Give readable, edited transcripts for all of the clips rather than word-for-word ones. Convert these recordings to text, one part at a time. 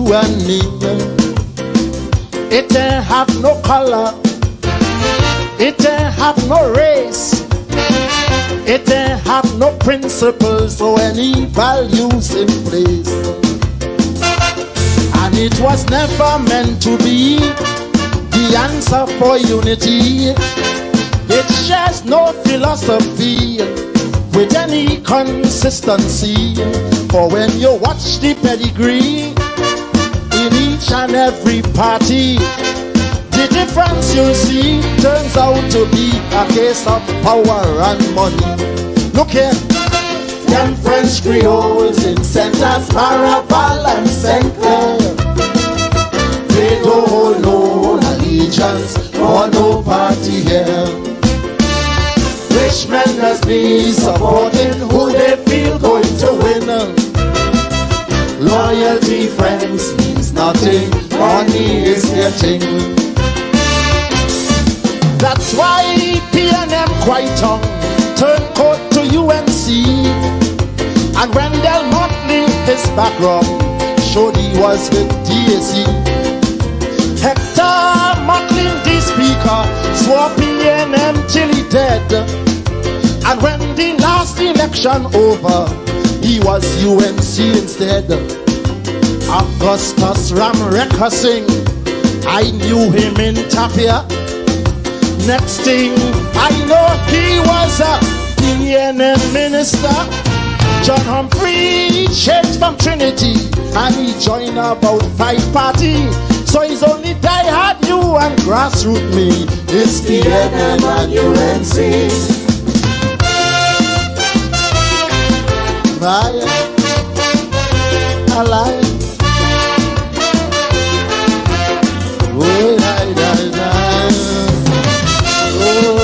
you and me. It ain't have no color, it ain't have no race, it ain't have no principles or any values in place. And it was never meant to be the answer for unity. It shares no philosophy with any consistency. For when you watch the pedigree in each and every party, the difference you see turns out to be a case of power and money. Look here, them French Creoles in Saint-As, Maraval and Saint-Clair, they don't hold no allegiance or no party here. Rich men must be supporting who they feel going to win. Loyalty, friends, means nothing, money is getting. That's why P&M quite on turned coat to UNC. And when Del Motley, his background showed he was with DAC. Hector Motley, the speaker, swore P&M till he dead. And when the last election over, he was UNC instead. Augustus Ramreka sing, I knew him in Tapia. Next thing I know, he was a P&M minister. John Humphrey changed from Trinity and he joined about 5 parties. So he's only die-hard you and grassroots me. It's P&M and UNC. I lie. Oh, die, die, die. Oh,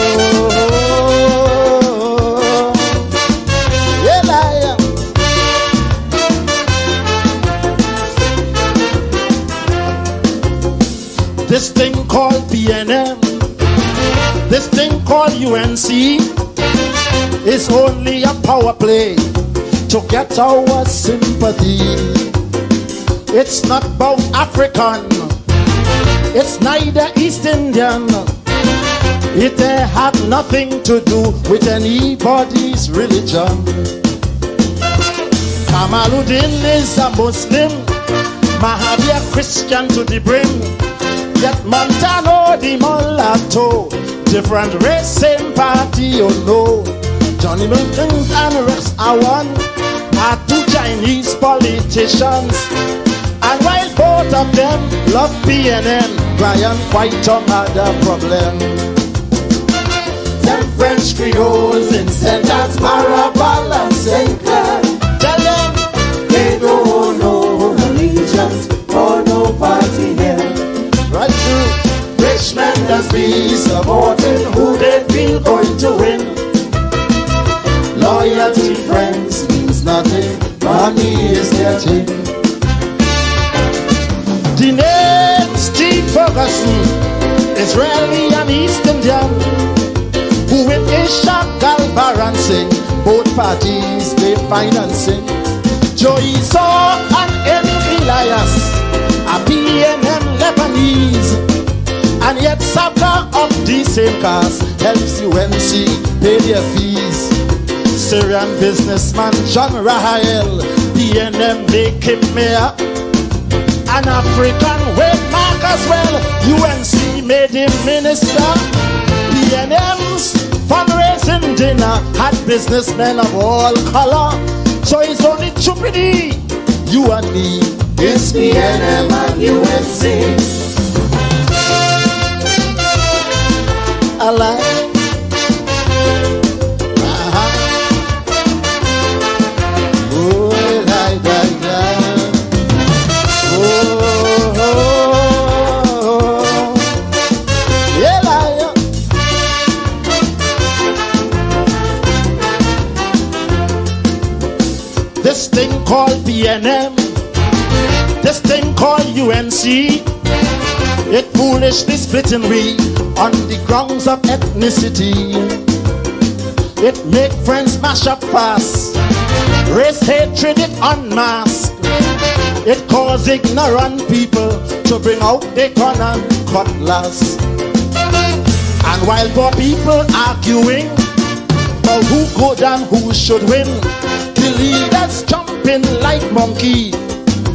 yeah, lie. This thing called P&M, this thing called UNC, is only a power play to get our sympathy. It's not about African, it's neither East Indian. It had nothing to do with anybody's religion. Kamaluddin is a Muslim, Mahathir a Christian to the brim. Yet Montano the mulatto, different race, same party, oh no. Johnny Milton and Rex are one, are 2 Chinese politicians. And while both of them love P&M, Brian Whiteton had a problem. Them French Creoles in Saint-As, Maraval and Saint-Clair, tell them they don't hold no allegiance or no party here. Right through, rich men must be supporting who they feel going to win. Loyalty, friends, means nothing, money is getting. The name Steve Ferguson is really an East Indian who with Ishak Galbaran sing, both parties they financing. Joey Saw and Emil Elias are P&M Lebanese, and yet Sabra of the same cast helps UNC pay their fees. Syrian businessman John Rahel, P&M make him mayor. An African wave mark as well, UNC made him minister. P&M's fundraising dinner had businessmen of all color. So it's only stupidity, you and me. It's P&M and UNC. I like. This thing called P&M, this thing called UNC, it foolishly splitting we on the grounds of ethnicity. It make friends mash up fast, race hatred it unmasked. It cause ignorant people to bring out their gun and cutlass. And while poor people arguing about who good and who should win, the leaders jumping like monkey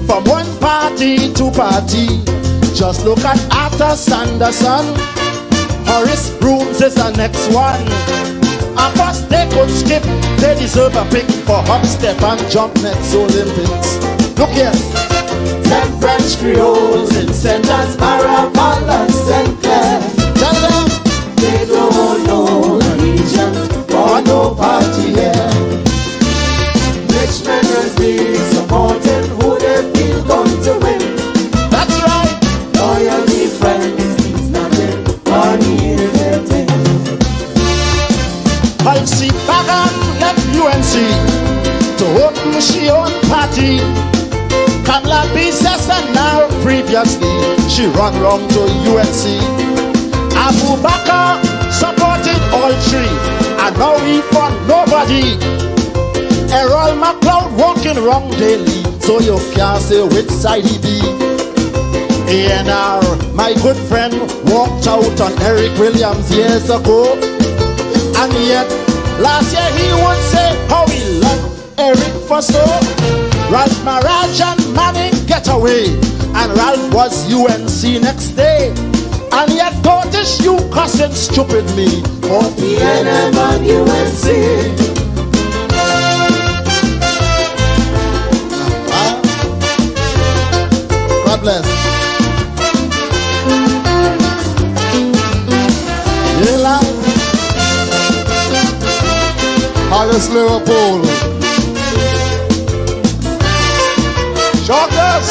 from one party to party. Just look at Arthur Sanderson. Horace Brooms is the next one. Of course they could skip, they deserve a pick for hop, step and jump next Olympics. Look here. 10 French Creoles in Centers, Maraval and St. Clair. Tell them they don't know allegiance or no party here. Rich men will be supporting who they feel going to win. That's right. Loyalty, friends means nothing. Money is everything. Halsey Bagan left UNC to open she own party. Kamala Bises and now previously she run wrong to UNC. Abu Bakr supported all three and now he fought nobody. Errol McLeod walking wrong daily, so you can't say which side he be. A&R, my good friend, walked out on Eric Williams years ago, and yet last year he would say how he loved Eric for so. Ralph Maraj and Manning get away, and Ralph was UNC next day. And yet Curtis, you cussing stupid me for PNM and UNC. God bless. Yeah, Alice Liverpool. Shockers.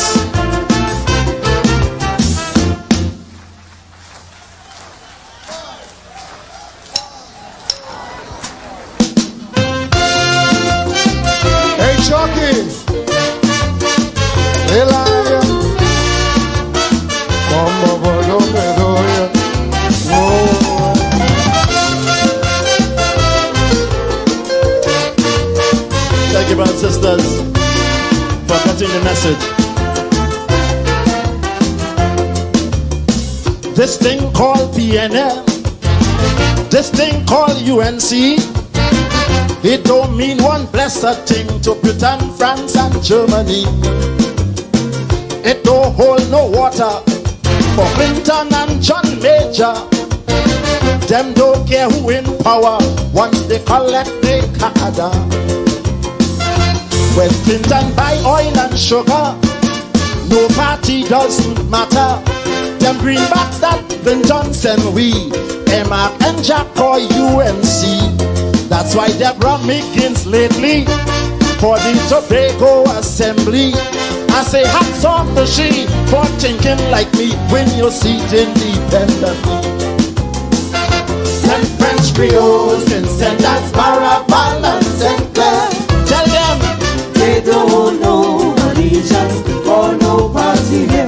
Hey, Chucky. Hey, Lion. Thank you, brothers and sisters, for cutting the message. This thing called PNL, this thing called UNC, it don't mean one blessed thing to Britain, France and Germany. It don't hold no water for Clinton and John Major. Them don't care who in power once they collect their Canada. When Clinton buy oil and sugar, no party doesn't matter. Them greenbacks that Clinton send we, Emma and Jack or UNC. That's why Deborah Mickens lately for the Tobago Assembly. I say hats off to she for thinking like me when you see it independently. 10 French Creoles in Centers, Maraval and St. Clair. Tell them they don't know allegiance or no party here.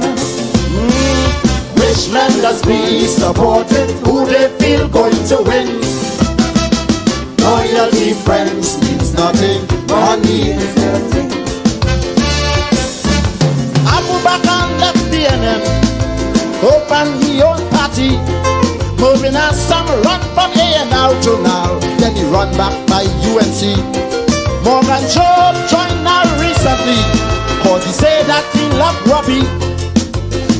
Rich men just be supported who they feel going to win. Loyalty, friends means nothing. Money is everything. Abu Bakr left PNM, open his own party. Moving as some run from A&R to now, then he run back by UNC. Morgan Job joined now recently, cause he say that he love Robbie.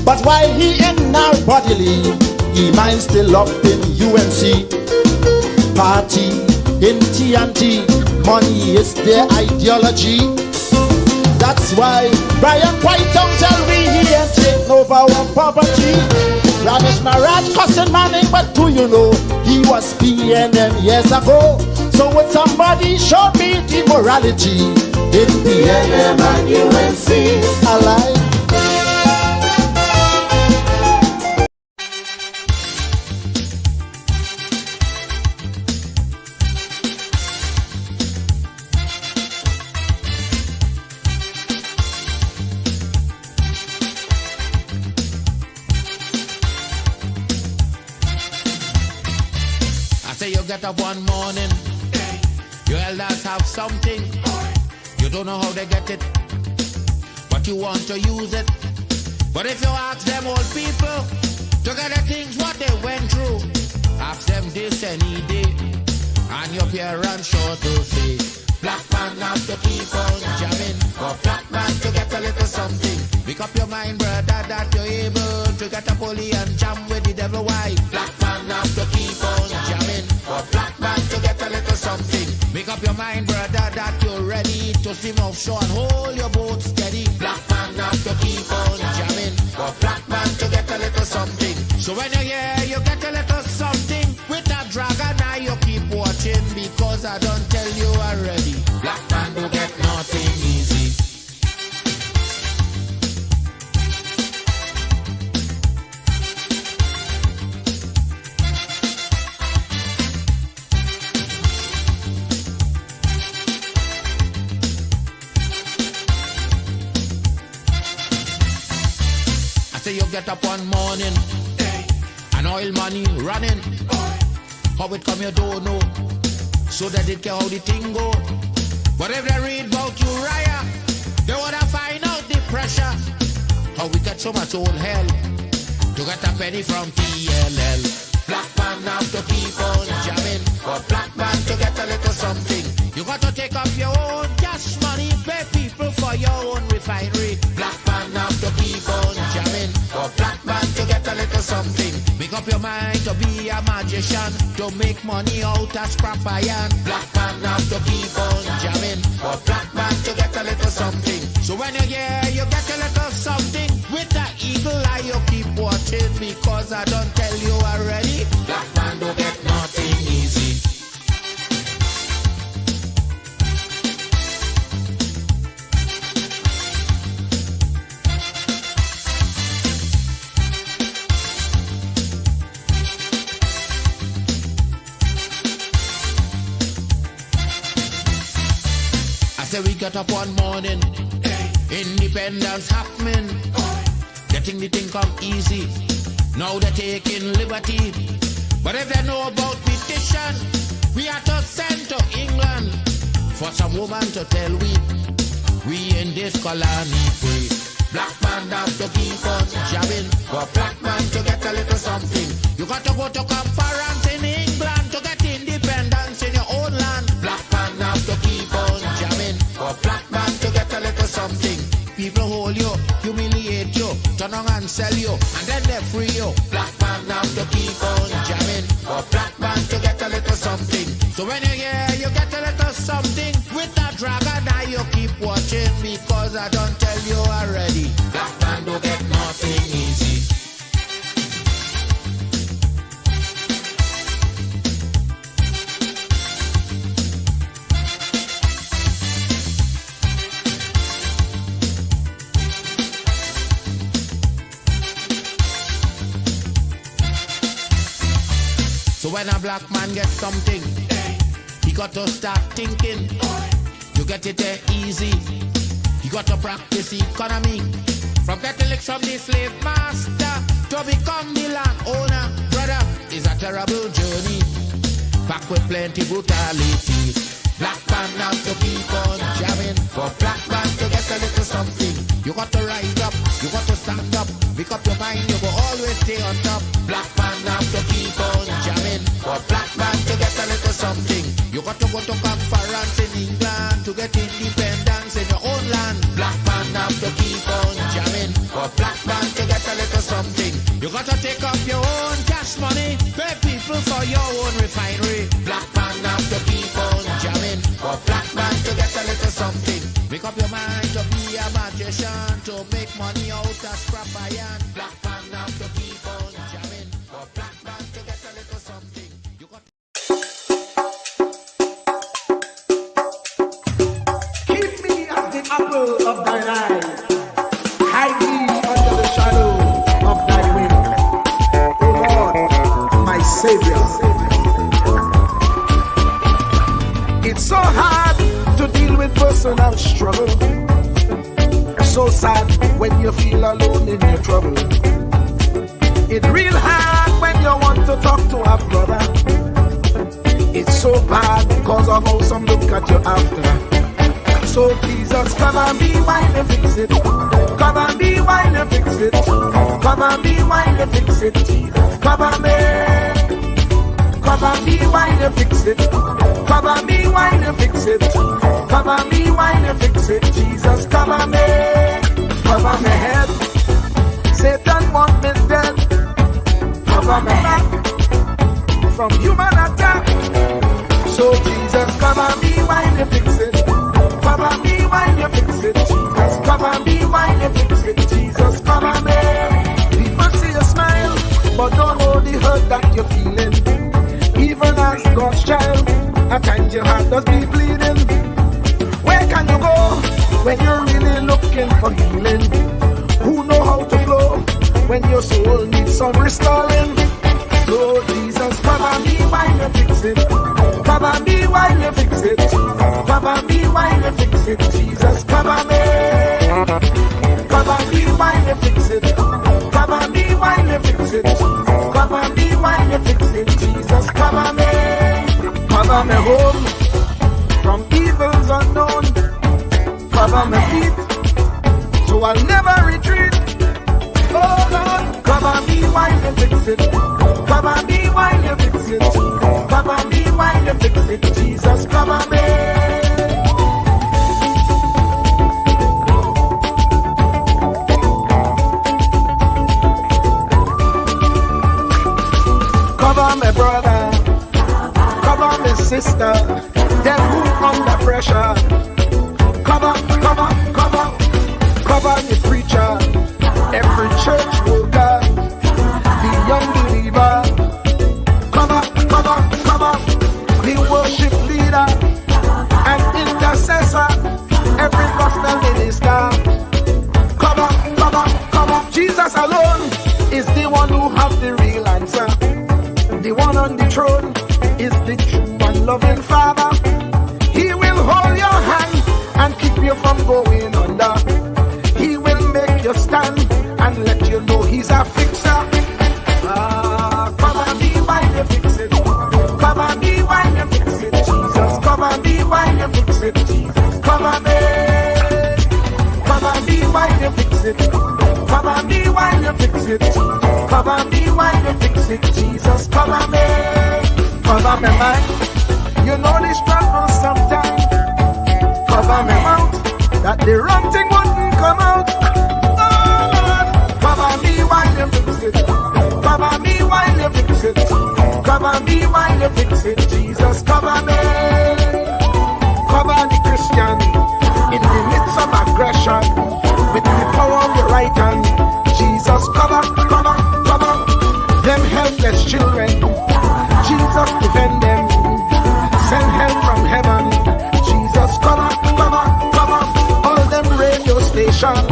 But while he in now bodily, he mind still loved in UNC. Party in TNT, money is their ideology. That's why Brian White don't tell me he ain't taking over our poverty. Ramesh Maharaj cussing Manning, but do you know he was PNM years ago? So would somebody show me the morality in PNM and UNC alike? Get up one morning, your elders have something. You don't know how they get it, but but you want to use it. But if you ask them old people to get the things what they went through, ask them this any day, and your parents sure to say, black man have to keep on jamming, for black man to get a little something. Make up your mind, brother, that you're able to get a pulley and jam with the devil. Why? Black man have to keep on jamming, for black man to get a little something. Make up your mind, brother, that you're ready to swim offshore and hold your boat steady. Black man have to keep on jamming, for black man to get a little something. So when you're here, you get a little something. With that dragon, now you keep watching, because I don't tell you already. Black man do get nothing easy. I say you get up one morning, and oil money running. How it come you don't know, so that it can how the thing go. But if they read about Uriah, they wanna find out the pressure. How we get so much old hell to get a penny from TLL. Black man have to keep on jamming, for black man to get a little something. You got to take up your own cash money, pay people for your own refinery. Black man have to keep on jamming, for black man to get a little something. Make up your mind to be a magician, to make money out of scrap iron. Black man have to keep on jamming, for black man to get a little something. So when you're here, you get a little something. With that eagle eye, you keep watching, because I don't tell you already. Black man don't get nothing easy. Say we get up one morning, independence happening, getting the thing come easy. Now they're taking liberty, but if they know about petition, we are to send to England for some woman to tell we in this colony free. Black man have to keep on jamming, for black man to get a little something. You got to go to conference in England to get independence in your own land. Black man have to keep on jamming, for black man to get a little something. People hold you, humiliate you, turn on and sell you, and then they free you. Black man have to keep on jamming, for black man to get a little something. So when you're here, you get a little something. With that dragon eye, you keep watching, because I don't tell you already. Black man don't get nothing easy. So when a black man gets something, he got to start thinking. You get it there easy. You got to practice economy. From getting licks from the slave master to become the land owner. Brother, is a terrible journey, packed with plenty brutality. Black man have to keep on jamming, for black man to get a little something. You got to rise up, you got to stand up. Make up your mind, you will always stay on top. Black man have to keep on jamming, for black man to get a little something. You got to go to conference in England to get independence in your own land. Black man have to keep on jamming, for black man to get a little something. You got to take up your own cash money, pay people for your own refinery. Black man have to keep on jamming, for black man to get a little something. Make up your mind to be a magician, to make money out of scrap iron. Black man have to keep on jamming, for black man to get a little something. You got Keep me at the apple of thine eye, hide me under the shadow of thy wing. O Lord, my Savior. It's so hard to deal with personal struggle. So sad when you feel alone in your trouble. It's real hard when you want to talk to a brother. It's so bad because of how some look at you after. So Jesus come and be while you fix it. Cover me while you fix it. Cover me while you fix it. Cover me. Cover me while you fix it. Cover me while you fix it. Cover me while you fix it. Jesus, cover me. Cover my head. Satan want me dead. Cover my back from human attack. So Jesus, cover me while you fix it. Cover me while you fix it. Jesus, cover me while you fix it. Jesus, cover me. People see you smile, but don't know the hurt that you're feeling. Even as God's child, at times your heart does be bleeding. Where can you go when you're really looking for healing? Who know how to flow when your soul needs some restoring? So Jesus, cover me while you fix it. Cover me while you fix it. Cover me while you fix it. Jesus, cover me. Cover me while you fix it. Cover me while you fix it. Cover me while you fix it. Jesus, cover me. Cover me home from evils unknown. Cover my feet so I'll never retreat. Oh Lord, cover me while you fix it. Cover me while you fix it. Cover me while you fix it. Jesus, cover me. Cover my brother, cover my sister, them who under pressure. Cover, cover, cover, cover the preacher, every church worker, the young believer. Cover, cover, cover, the worship leader and intercessor, every gospel minister. Cover, cover, cover. Jesus alone is the one who has the real answer. The one on the throne is the true and loving Father. He will hold your hand and keep you from going under. He will make you stand and let you know he's a fixer. Cover me while you fix it. Cover me while you fix it. Jesus, cover me while you fix it. Jesus, cover me. Cover me while you fix it. Cover me while you fix it. Cover me while you fix it. Jesus, cover me. Cover me mind. You know the struggle sometimes. Cover me mouth, that the wrong thing wouldn't come out. Oh Lord, cover me while you fix it. Cover me while you fix it. Cover me while you fix it. Jesus, cover me. Cover the Christian in the midst of aggression with the power of your right hand. Jesus, cover, cover, cover them helpless children. Jesus, defend them. Send help from heaven. Jesus, cover, cover, cover all them radio stations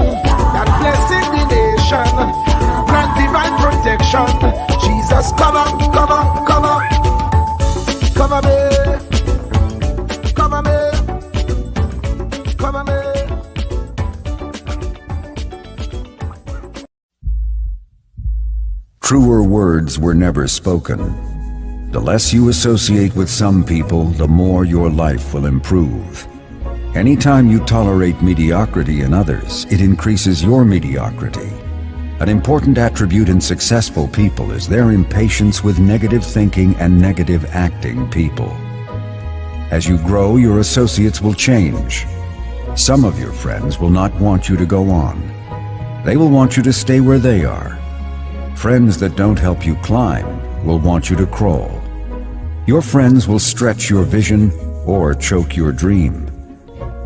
that blessing the nation. Grant divine protection. Jesus, cover, cover, cover. Cover me. Cover me. Cover me. Truer words were never spoken. The less you associate with some people, the more your life will improve. Anytime you tolerate mediocrity in others, it increases your mediocrity. An important attribute in successful people is their impatience with negative thinking and negative acting people. As you grow, your associates will change. Some of your friends will not want you to go on. They will want you to stay where they are. Friends that don't help you climb will want you to crawl. Your friends will stretch your vision or choke your dream.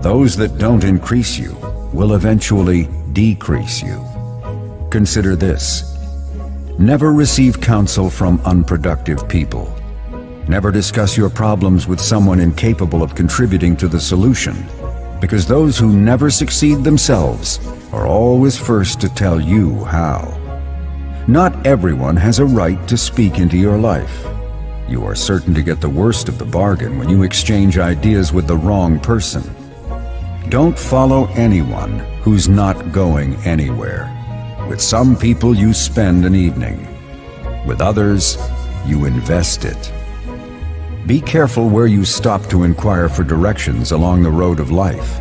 Those that don't increase you will eventually decrease you. Consider this. Never receive counsel from unproductive people. Never discuss your problems with someone incapable of contributing to the solution, because those who never succeed themselves are always first to tell you how. Not everyone has a right to speak into your life. You are certain to get the worst of the bargain when you exchange ideas with the wrong person. Don't follow anyone who's not going anywhere. With some people you spend an evening. With others, you invest it. Be careful where you stop to inquire for directions along the road of life.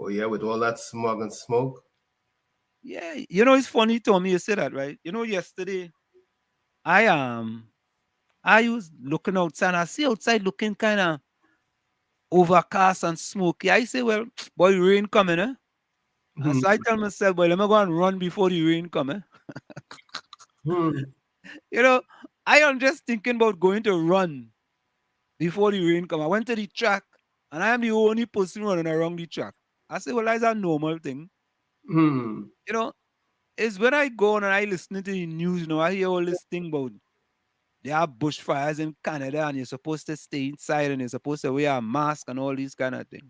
Oh yeah, with all that smog and smoke. Yeah, you know, it's funny, Tommy, you say that, right? You know, yesterday I was looking outside. I see outside looking kind of overcast and smoky. I say, well, boy, rain coming, eh? And Hmm. so I tell myself, boy, let me go and run before the rain come, eh? Hmm. You know, I am just thinking about going to run before the rain come. I went to the track, and I am the only person running around the track. I say, well, that's a normal thing. Hmm. You know, it's when I go on and I listen to the news, you know, I hear all this thing about there are bushfires in Canada and you're supposed to stay inside and you're supposed to wear a mask and all these kind of things.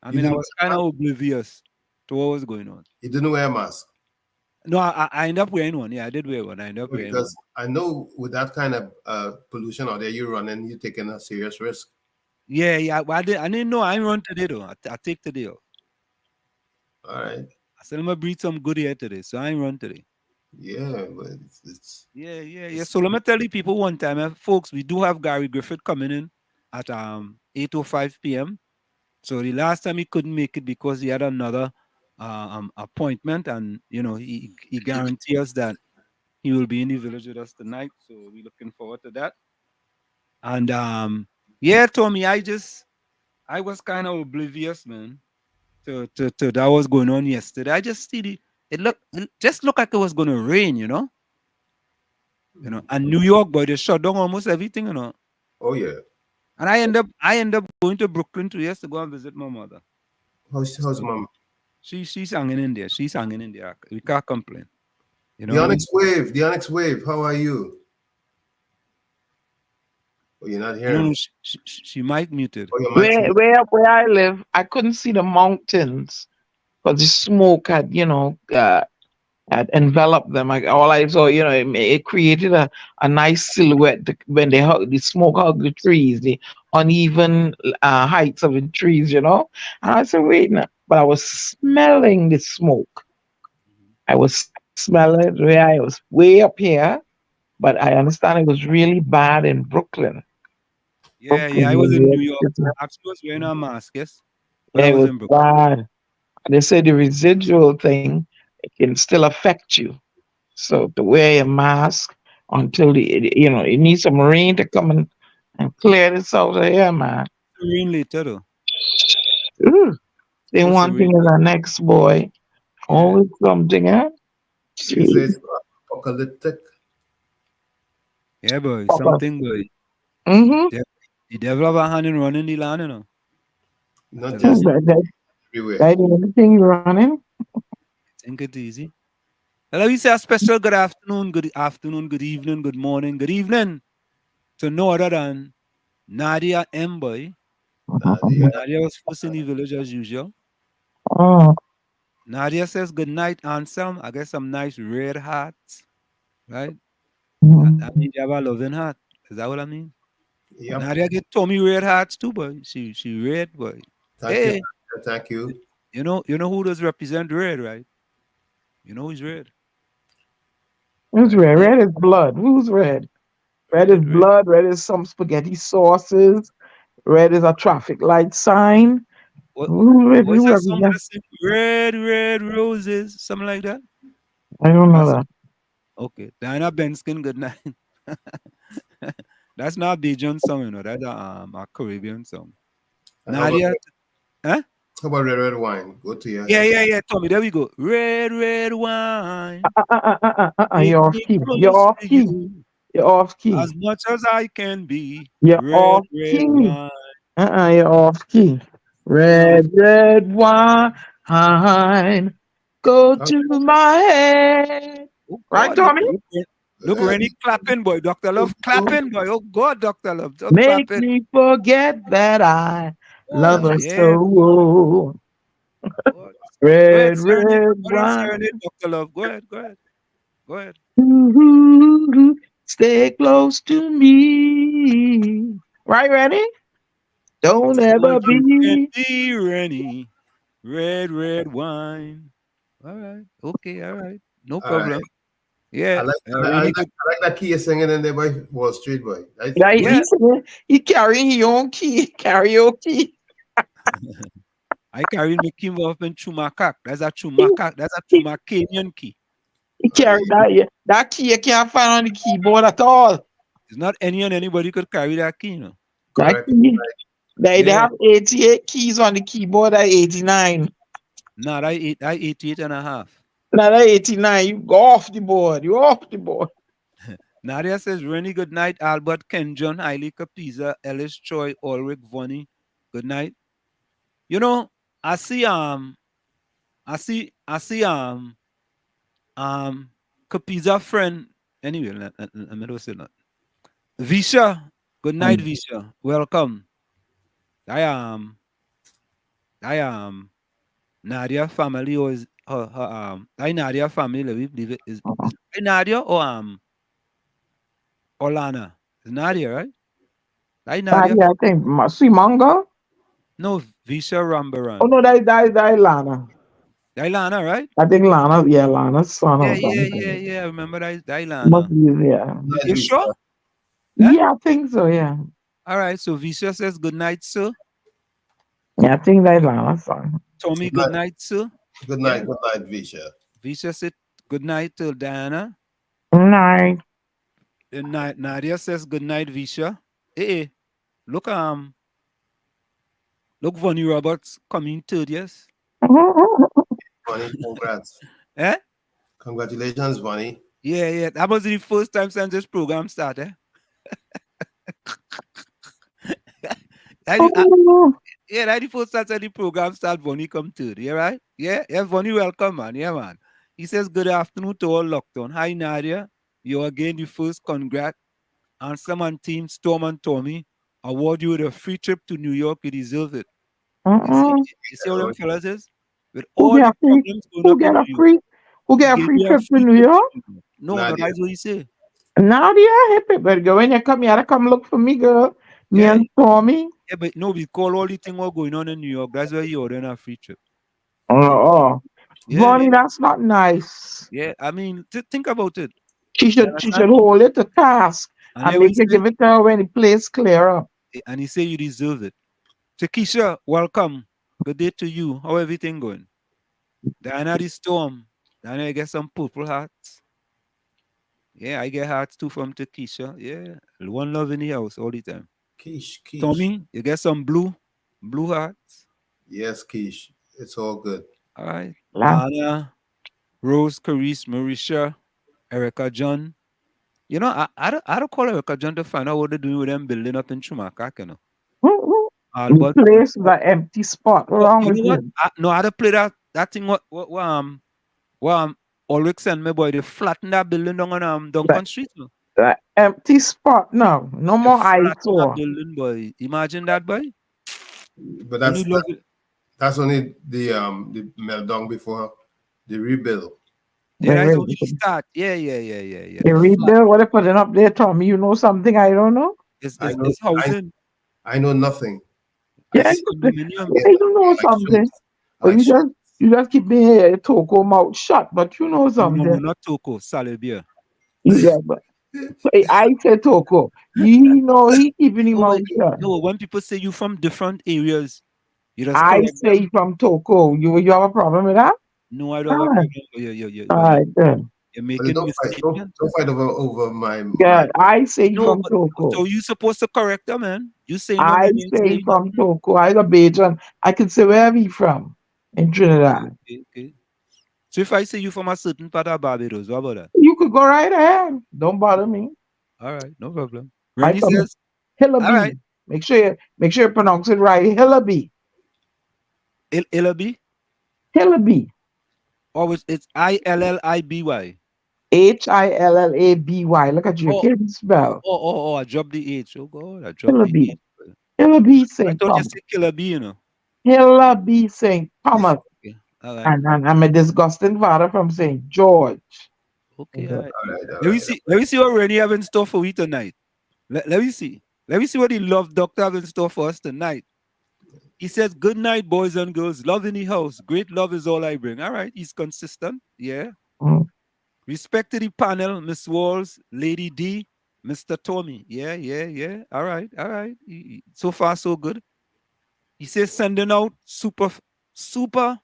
I You mean, I didn't was kind of oblivious to what was going on. you didn't wear a mask. No, I ended up wearing one. Yeah, I did wear one. I ended up wearing one. Because I know with that kind of pollution out there, you're running, you're taking a serious risk. Yeah, yeah. But I didn't know I run today though. I take today off. All right. I said I'm gonna breathe some good air today, so I ain't run today. Yeah, but it's Yeah, yeah, yeah. it's So let me tell you people one time, folks, we do have Gary Griffith coming in at 8:05 p.m. So the last time he couldn't make it because he had another appointment, and you know he guaranteed us that he will be in the village with us tonight. So we're looking forward to that. And yeah, Tommy, I was kind of oblivious, man, to that was going on yesterday. I just see it just looked like it was gonna rain, you know. You know, and New York, boy, they shut down almost everything, you know. oh yeah. And I end up going to Brooklyn 2 years to go and visit my mother. How's mom? She's hanging in there. She's hanging in there. We can't complain. You The know. Onyx Wave, the Onyx Wave, how are you? Oh, you're not I don't hearing know. me. She might muted. Oh, your mic's Where I live, I couldn't see the mountains because the smoke had, had enveloped them. All I saw, it created a nice silhouette when the smoke hugged the trees, the uneven heights of the trees, you know. And I said, wait, now. But I was smelling the smoke. I was smelling it where I was way up here, but I understand it was really bad in Brooklyn. Yeah, Brooklyn, yeah. I New was in York New York. City. Actually, I was wearing a mask, yes, when Yeah, I it was was in Brooklyn. bad. They say the residual thing it can still affect you. So to wear a mask until it needs some rain to come and clear this out of here, man. Rain later, though. Ooh, then Supposed to one rain. thing is our next boy. Yeah, Always something, huh? you say Gee, it's apocalyptic. yeah, boy. Papa. Something, boy. Mm-hmm. De- the devil have a hand in running the land, you know. I Not tell you just something. everywhere. That anything running. Think it easy. Hello, we say a special good afternoon, good evening, good morning, good evening to no other than Nadia M. Boy. Yeah. Nadia was first in the village as usual. Oh. Nadia says good night, Anselm. I guess some nice red hearts, right? That Mm. means you have a loving heart. Is that what I mean? Yep. Nadia get Tommy red hearts too, boy. She red, boy. Thank you. Hey, Thank you. you know who does represent red, right? You know who's red, Who's right? red? Hey, Red is blood. Who's red? Red is red. blood. Red is some spaghetti sauces. Red is a traffic light sign. What Who red? what is Who that song represent? that sing red, red roses, something like that? I don't know That's that. okay. Diana Benskin, good night. That's not a Bajan song, you know. That's a Caribbean song. And how about Nadia, huh? red wine? Go to your Yeah, head. yeah, yeah. Tommy, there we go. Red, red wine. Take You're off me key. You're close off to key. you You're off key. as much as I can be. You're Red, off red key. wine. You're off key. You know, Red wine. Go Oh, to my head. oh Right, God, look, Tommy? look, Rennie clapping, boy. Dr. Love clapping, boy. Oh God, Dr. Love, just Make clapping. me forget that I love Oh, her yeah, so. God. Go ahead, Red, serenade. red Go ahead and wine. serenade, Dr. Love. Go ahead, go ahead, go ahead. Ooh, stay close to me. Right, ready? Don't So ever you can be. be Rennie. Red, red wine. All right. Okay. All right. No all right. problem. Yeah. Rennie could. I like that key you're singing in there by Wall Street, boy. That's Yeah, good. Yeah. he carrying his own key, karaoke. I carry my key up in Chumakak. That's a Chumakak. That's a Chumakanian key. He carry that, yeah. That key you can't find on the keyboard at all. It's not any and anybody could carry that key, you know. That Correct. key, they Yeah. have 88 keys on the keyboard at 89. Nah, I 88 and a half. Now that 89, you go off the board. You off the board. Nadia says, Rennie, good night. Albert, Ken John, Hailey Capiza, Ellis Choi, Ulrich Vonnie. Good night. You know, I see Capiza friend. Anyway, let me do say that. Visha, good night, Visha. Welcome. I am Nadia family or is her I Nadia family, we believe it is Nadia or Lana. It's Nadia, right? I Nadia. I think Simanga. No, Visha Rambaran. Oh no, that Lana. Lana, right? I think Lana, yeah, Lana's son or something. Yeah. I remember that Must Lana. be, yeah. You sure? Yeah, I think so, yeah. All right, so Visha says good night, sir. Yeah, I think that's Lana's son. Tommy, good night, sir. Good night, Visha. Visha said good night to Diana. Good night. And Nadia says good night, Visha. Hey, look, Vonnie Roberts coming third, yes? Bonnie, congrats. Eh? Congratulations, Bonnie. Yeah. That was the first time since this program started. That's the first time since the program started, Vonnie come third. Yeah, right? Yeah, Vonnie, welcome, man. Yeah, man. He says good afternoon to all lockdown. Hi, Nadia. You're again the first. Congrats. And someone team Storm and Tommy award you with a free trip to New York. You deserve it. You see how them fellas is? With all the problems going up in New York. Who get a free trip to New York? No, that's what he say. Nadia, happy, but when you come here, come look for me, girl. Me and Tommy. Yeah, but no, we call all the thing what going on in New York. That's why you ordering a free trip. Bonnie, that's not nice. Yeah, I mean, think about it. She should hold it to task and make you give it to her when the place clear up. And he say you deserve it. So Keisha, welcome. Good day to you. How everything going? Diana the Storm. Diana, you get some purple hearts. Yeah, I get hearts too from Keisha. Yeah, one love in the house all the time. Keish. Tommy, you get some blue hearts? Yes, Keish. It's all good. All right. Lana, Rose, Carice, Marisha, Erica John. You know, I don't call Erica John to find out what they're doing with them building up in Chumakak, you know. The place is an empty spot. Wrong with what? I had to play that thing what Ulrich sent me, boy. They flatten that building down on Duncan Street. No? That empty spot now. No more eyesore. Building, boy. Imagine that, boy. But that's only the meltdown before the rebuild. Yeah, that's only the start. Yeah. The rebuild, what they putting up there, Tommy? You know something I don't know? It's housing. I know nothing. Yeah, you know something. But you just keep me Toko mouth shut, but you know something. No, not Toko, Salibia. Yeah, but I say Toko. You know he keeping him mouth shut. No, when people say you from different areas, you just I say from Toko. You have a problem with that? No, I don't have a problem. All right, then. You're making don't fight over my. Yeah, I say from Toko. So you supposed to correct them, man. You say I say from Toko. I got Bajan. I can say where we from in Trinidad. Okay. So if I say you from a certain part of Barbados, what about that? You could go right ahead. Don't bother me. All right, no problem. Randy says Hillaby. All right. Make sure you pronounce it right. Hillaby. Hillaby? Hillaby. Or it's Illliby. Hillaby. Look at you. Can't spell. Oh, I dropped the H. Oh God, I dropped the H. Hillaby St. I thought Thomas. you said Hillaby, you know. Hillaby St. Thomas. Okay. All right. And I'm a disgusting father from St. George. Okay. All right. Let me see what Rennie have in store for we tonight. Let me see. Let me see what the love doctor have in store for us tonight. He says, good night, boys and girls. Love in the house. Great love is all I bring. All right. He's consistent. Yeah. Respect to the panel, Miss Walls, Lady D, Mr. Tommy. Yeah. All right. So far, so good. He says, sending out super Super.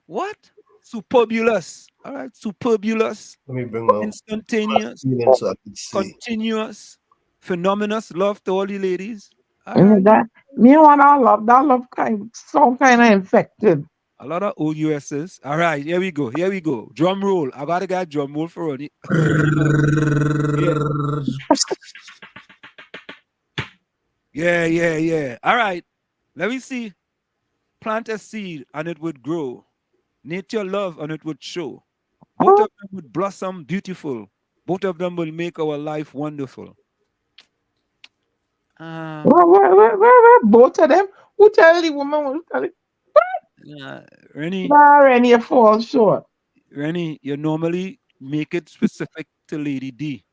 What? Superbulous. All right. Superbulous. Let me bring my Instantaneous. feeling so I can see. Continuous. Phenomenous. Love to all the ladies. All And right. that me want that love kind some kind of infected. A lot of OUSs. All right. Here we go. Here we go. Drum roll. I got to get drum roll for Ronnie. Yeah. All right. Let me see. Plant a seed and it would grow. Nature love and it would show. Both of them would blossom beautiful. Both of them will make our life wonderful. Where both of them? Who tell the woman? Who tell it? Rennie, Rennie, you fall short. Rennie, you normally make it specific to Lady D.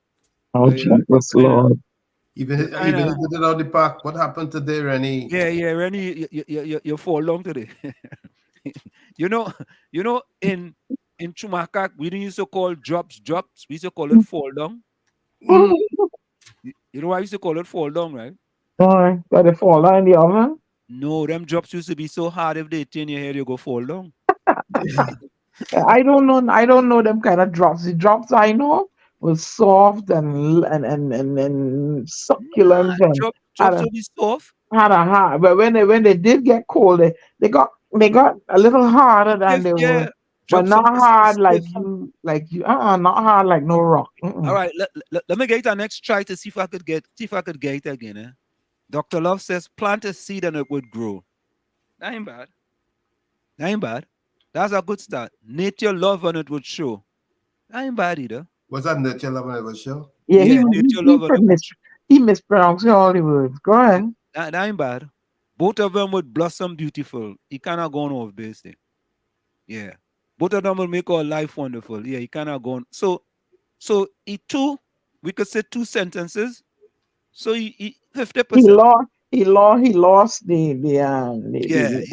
Oh, Jesus Lord. Even hit it out the park. What happened today, Rennie? Yeah, Rennie, you fall long today. you know, in Chumakak, we didn't used to call drops. We used to call it fall down. Mm. You know why we used to call it fall down, right? Why? Got it fall down in the oven? No, them drops used to be so hard if they turn your head, you go fall down. I don't know them kind of drops. The drops I know was soft and succulent and Drops will be soft. had a hard. But when they did get cold, they got a little harder than they were. But not hard like you. Not hard like no rock. All right, let me get our next try to see if I could get it again. Eh? Dr. Love says plant a seed and it would grow. That ain't bad. That's a good start. Nature love and it would show. That ain't bad either. Was that nature love and it would show? Yeah, he mispronounced all the words. Go ahead. That ain't bad. Both of them would blossom beautiful. He cannot go on off base there. Yeah. Both of them will make our life wonderful. Yeah, he cannot go on. So we could say two sentences. So he 50%. He lost the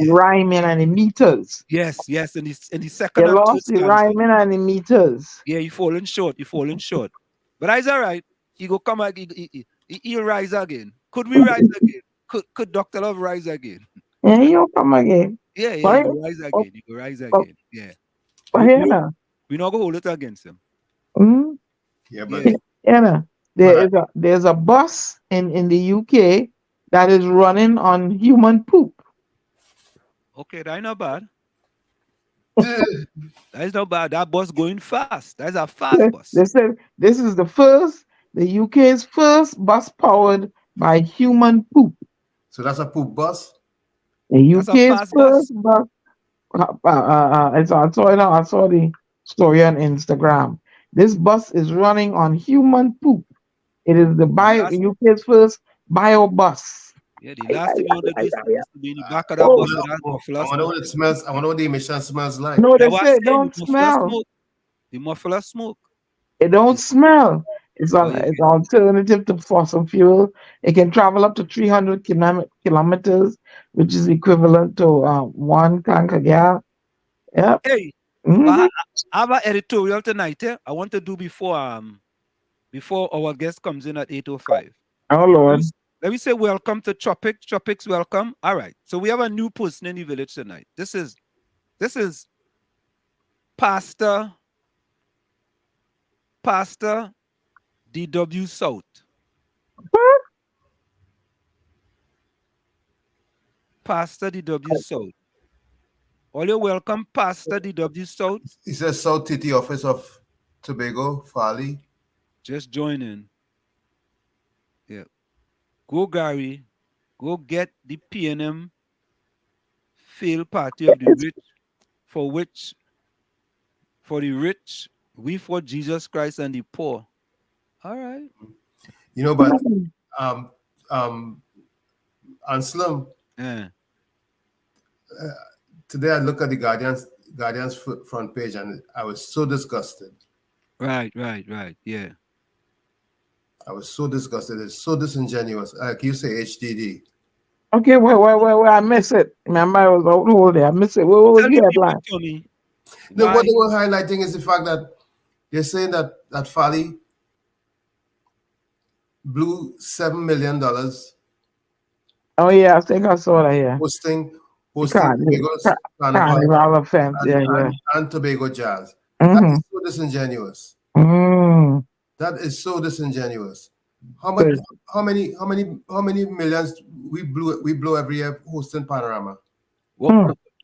rhyming and the meters. Yes. In the second he lost the rhyming and the meters. Yeah, you falling short. But that's all right. He go come again. He'll rise again. Could we rise again? Could Dr. Love rise again? Yeah, he'll come again. Yeah, he will rise again. He will rise again. Yeah. But we're not gonna hold it against him. Mm-hmm. Yeah, but there's a bus in the UK that is running on human poop. Okay, that's not bad. That's not bad. That bus going fast. That's a fast bus. They said this is the UK's first bus powered by human poop. So that's a poop bus? The UK's first bus. I saw the story on Instagram. This bus is running on human poop. It is the UK's first bio bus. Yeah, the last thing you want to do is to be in the back of that bus. I wonder what it smells. I wonder what the emission smells like. No, they say it don't smell. The muffler smoke. It don't smell. It's it's alternative to fossil fuel. It can travel up to 300 kilometers, which is equivalent to 1 tank of gas. Yep. Hey, I have an editorial tonight. I want to do before our guest comes in at 8:05. Oh Lord. Let me say welcome to Tropics. Tropics, welcome. All right. So we have a new person in the village tonight. This is Pastor DW South. What? Pastor DW South. All you welcome, Pastor DW South. He says South City Office of Tobago, Farley. Just join in. Yeah. Go, Gary. Go get the PNM failed party of the rich, for the rich, we for Jesus Christ and the poor. All right. You know, but Anselm, today I look at the Guardian's front page and I was so disgusted. Right. Yeah. I was so disgusted. It's so disingenuous. Like you say, HDD. Okay, wait. I miss it. Remember, I was out all day. I miss it. What was the headline? No, what they were highlighting is the fact that they're saying that Farley blew $7 million. Oh yeah, I think I saw that. Yeah. Hosting hosting Tobago's Carnival Carnival offense. Yeah, yeah. and Tobago Jazz. That Mm-hmm. is so disingenuous. Mm. That is so disingenuous. How Good. many millions we blow every year hosting Panorama?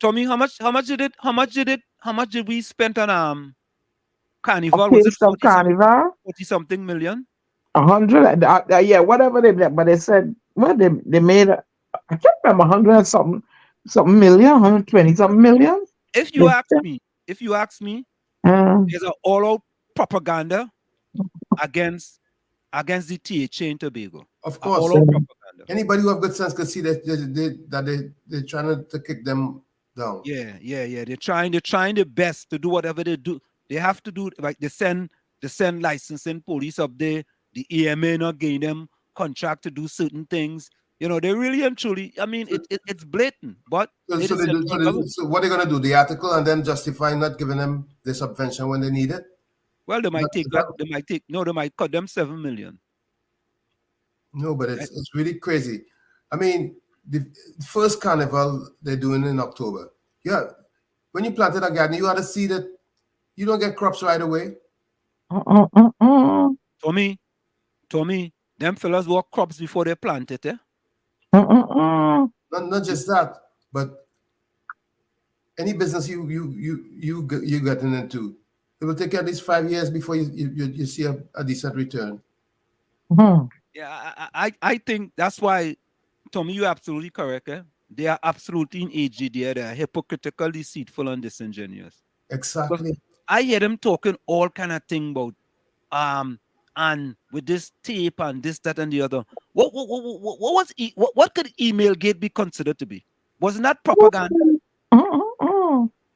Tommy, how much did we spend on Carnival? A Was it taste of Carnival? 40 something million? 100, yeah, whatever they did, but they said, well, they made, I can't remember, 100 and something million, 120 something million. If you ask me, Uh, there's an all-out propaganda against the THA in Tobago. Of course, All-out propaganda. anybody who have good sense could see that they're trying to kick them down. Yeah. They're trying their best to do whatever they do. They have to do, like they send licensing police up there. The EMA not giving them contract to do certain things. You know, they really and truly. I mean, it's blatant. But So what are they gonna do? The article and then justify not giving them the subvention when they need it? well, they might take that. They might cut them 7 million. No, but it's really crazy. I mean, the first carnival they're doing in October. Yeah, when you planted a garden, you got to see that you don't get crops right away. Tommy, them fellas work crops before they plant it, eh? Not just that, but any business you getting into, it will take at least 5 years before you see a decent return. Yeah, I think that's why, Tommy, you're absolutely correct. Eh? They are absolutely in AG there. They are hypocritical, deceitful, and disingenuous. Exactly. But I hear them talking all kind of thing about and with this tape and this, that, and the other. What could email gate be considered to be? Wasn't that propaganda?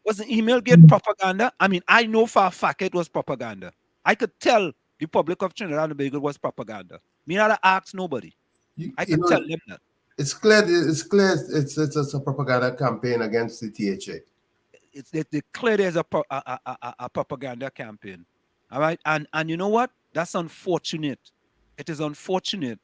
Was the email gate propaganda? I mean, I know for a fact it was propaganda. I could tell the public of Trinidad and Tobago was propaganda. Me not ask nobody. I can tell them that. It's clear. It's a propaganda campaign against the THA. It's clear there's a propaganda campaign. All right, and you know what? That's unfortunate. It is unfortunate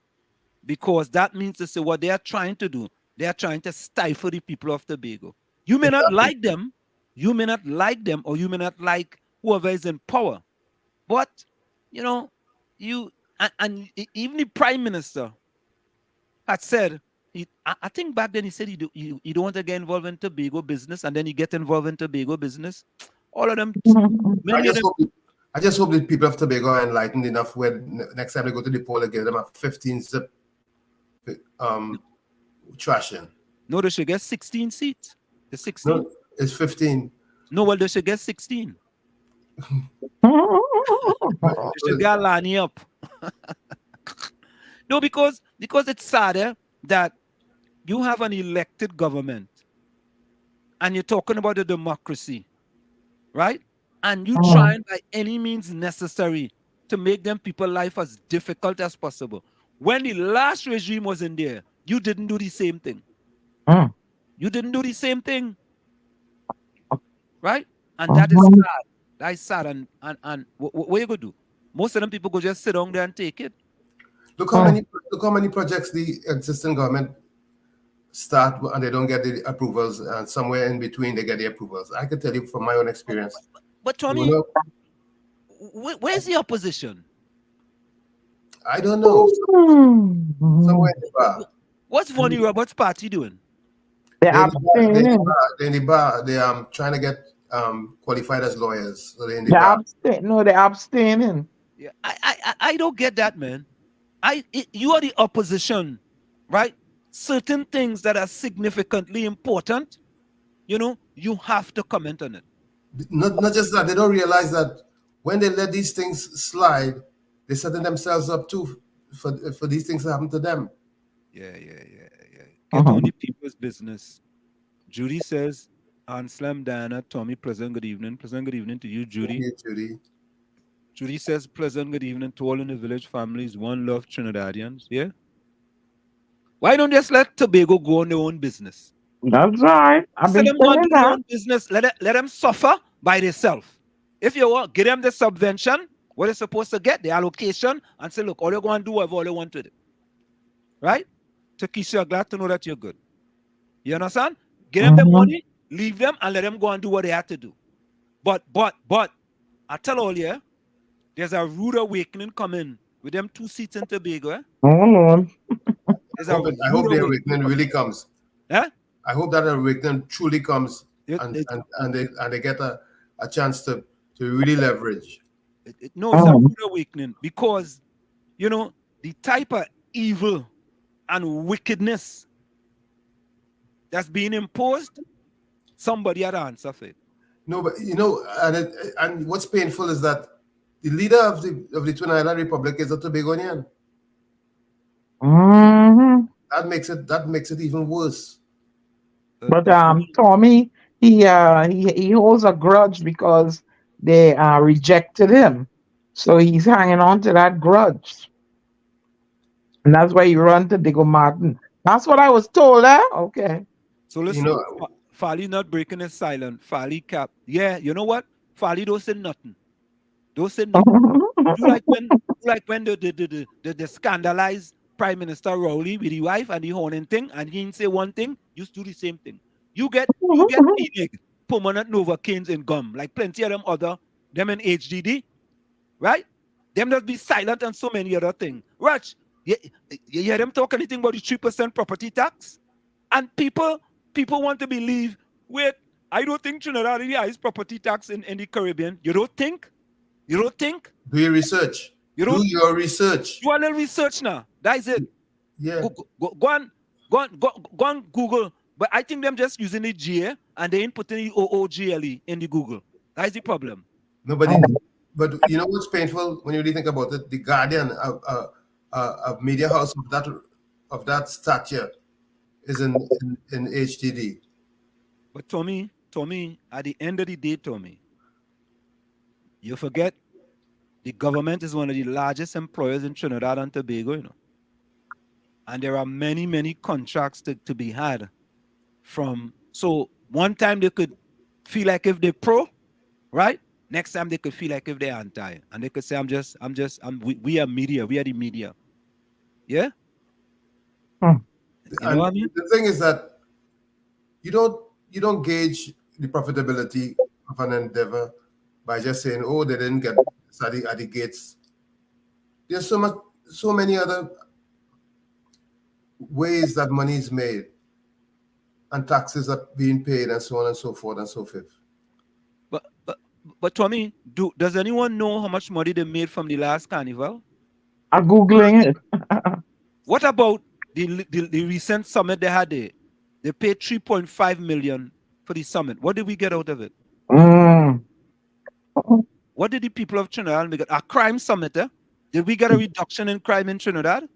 because that means to say what they are trying to do. They are trying to stifle the people of Tobago. You may not like them. You may not like them, or you may not like whoever is in power. But you know, and even the Prime Minister had said, I think back then he said you don't want to get involved in Tobago business, and then you get involved in Tobago business. All of them. I just hope that people of Tobago are enlightened enough where next time they go to the poll, they give them a 15 zip trashing. No, they should get 16 seats. The 16. No, it's 15. No, well, they should get 16. They should get Lani up. No, because it's sad that you have an elected government and you're talking about the democracy, right? And you trying by any means necessary to make them people's life as difficult as possible. When the last regime was in there, you didn't do the same thing. You didn't do the same thing. Right? And that is sad. That is sad. And what you going to do? Most of them people go just sit down there and take it. Look how many projects the existing government start and they don't get the approvals, and somewhere in between they get the approvals. I can tell you from my own experience. But Tommy, where's the opposition? I don't know. Somewhere in the bar. What's Vonnie Roberts' party doing? They're in the bar. They are trying to get qualified as lawyers. So they're in the bar. They're abstaining. Yeah, I don't get that, man. You are the opposition, right? Certain things that are significantly important, you know, you have to comment on it. Not just that, they don't realize that when they let these things slide, they're setting themselves up too for these things to happen to them. Yeah. Get on the people's business. Judy says, Anslam, Diana, Tommy, pleasant good evening. Pleasant good evening to you, Judy. Hey, Judy. Judy says, pleasant good evening to all in the village families. One love Trinidadians. Yeah? Why don't just let Tobago go on their own business? That's right. I've been them on saying their that. own business. Let them suffer by themselves. If you want, give them the subvention, what they're supposed to get, the allocation, and say, look, all you're going to do whatever all you want with it. Right? Takesha, glad to know that you're good. You understand? Give them the money, leave them, and let them go and do what they have to do. But, I tell all you, there's a rude awakening coming with them 2 seats in Tobago. Eh? Oh Lord. There's I hope the awakening really comes. Huh? I hope that awakening truly comes and they get a chance to really leverage. No, it's a rude awakening because, you know, the type of evil and wickedness that's being imposed, somebody had to answer for it. No, but you know, and what's painful is that the leader of the Twin Island Republic is a Tobagonian. That makes it even worse. But Tommy, he holds a grudge because they rejected him, so he's hanging on to that grudge, and that's why he run to Diego Martin. That's what I was told. Okay. So listen, you know, Fali not breaking his silence. Fali cap. Yeah, you know what? Fali don't say nothing. Don't say nothing. You like when the scandalized Prime Minister Rowley with his wife and the horning thing, and he didn't say one thing, you do the same thing. You get permanent Novocaines in gum, like plenty of them in HDD, right? Them just be silent on so many other things. Raj, you hear them talk anything about the 3% property tax? And people want to believe, wait, I don't think Trinidad is the highest property tax in the Caribbean. You don't think? You don't think? Do your research. Do your research. Do a little research now. That's it. Yeah. Go on Google. But I think them just using the GA and they ain't putting the OOGLE in the Google. That's the problem. No, but you know what's painful when you really think about it? The Guardian, a media house of that stature, is in HTD. But Tommy, at the end of the day, Tommy, you forget the government is one of the largest employers in Trinidad and Tobago, you know. And there are many, many contracts to be had from. So one time they could feel like if they're pro, right? Next time they could feel like if they're anti. And they could say, we are media, we are the media. Yeah? You know what I mean? The thing is that you don't gauge the profitability of an endeavor by just saying, oh, they didn't get at the gates. There's so many other ways that money is made and taxes are being paid and so on and so forth and so forth. But Tommy, does anyone know how much money they made from the last carnival? I'm Googling it. What about the recent summit they had there? They paid 3.5 million for the summit. What did we get out of it? What did the people of Trinidad make? A crime summit, eh? Did we get a reduction in crime in Trinidad?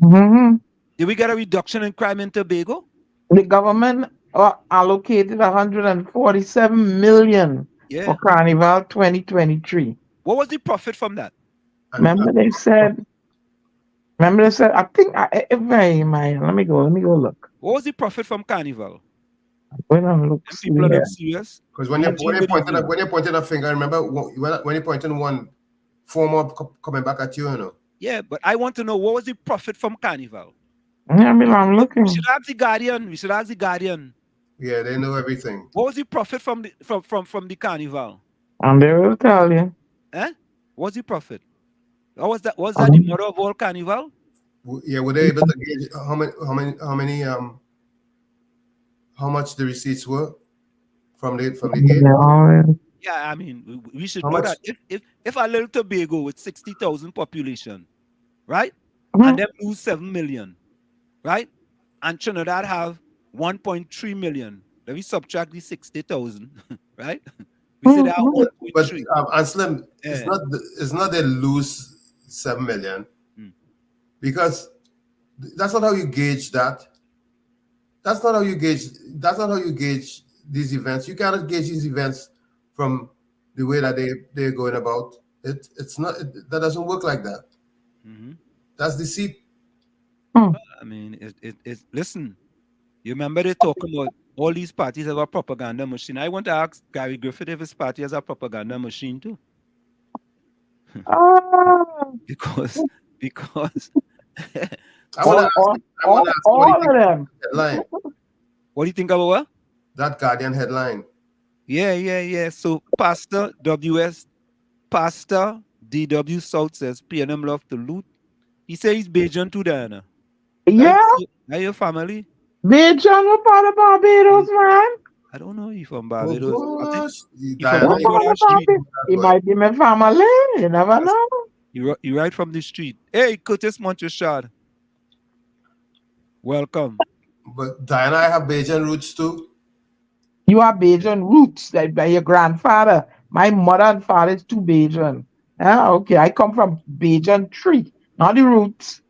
Did we get a reduction in crime in Tobago? The government allocated 147 million for Carnival 2023. What was the profit from that? Remember they said, I think, let me go look. What was the profit from Carnival? When I look, people are not serious. Because when you pointed a finger, remember when you pointed one, 4 more coming back at you, you know. Yeah, but I want to know what was the profit from Carnival. Yeah, I'm looking. We should ask the Guardian. Yeah, they know everything. What was the profit from the Carnival? And they will tell you. What's the profit? Was that the mother of all Carnival? Yeah, were they able to gauge how much the receipts were from the gate? Yeah, I mean, we should know that if a little Tobago with 60,000 population, right, and them lose 7 million, right, and Trinidad have 1.3 million, then we subtract the 60,000, right? We say they have 1.3. But Anslim, it's not they lose 7 million because that's not how you gauge that. That's not how you gauge these events. You cannot gauge these events from the way that they're going about it. It's not that doesn't work like that. That's deceit. I mean, listen. You remember they talking about all these parties have a propaganda machine. I want to ask Gary Griffith if his party has a propaganda machine too. Because all of them. What do you think about what? That Guardian headline. Yeah. So Pastor DW South says PNM love to loot. He says he's Bajan too, Diana. Yeah, Are your family? Bajan, what part of Barbados, man? I don't know if from Oh Barbados. I think gosh, he from Diana, What you part Nicola of Street. Barbados? He boy. might be my family. You never Yes. know. You right from the street. Hey, Curtis Montresard. Welcome. But Diana, I have Bajan roots too. You are Bajan roots, like by your grandfather. My mother and father is two Bajan. Ah, okay, I come from Bajan tree, not the roots.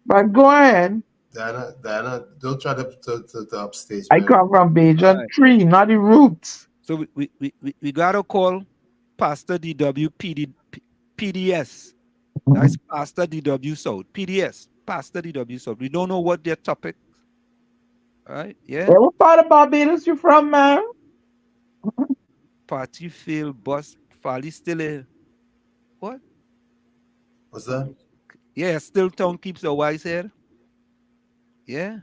But go ahead. Diana, don't try to upstage I me. come from All Bajan right. tree, not the roots. So we gotta call Pastor DW PDS. That's Pastor DW South. PDS. Pastor DW South. We don't know what their topic. All right. Yeah. Yeah, what part of Barbados you from, man? Party fail bus Fali still a what? What's that? Yeah, still town keeps a wise head. Yeah.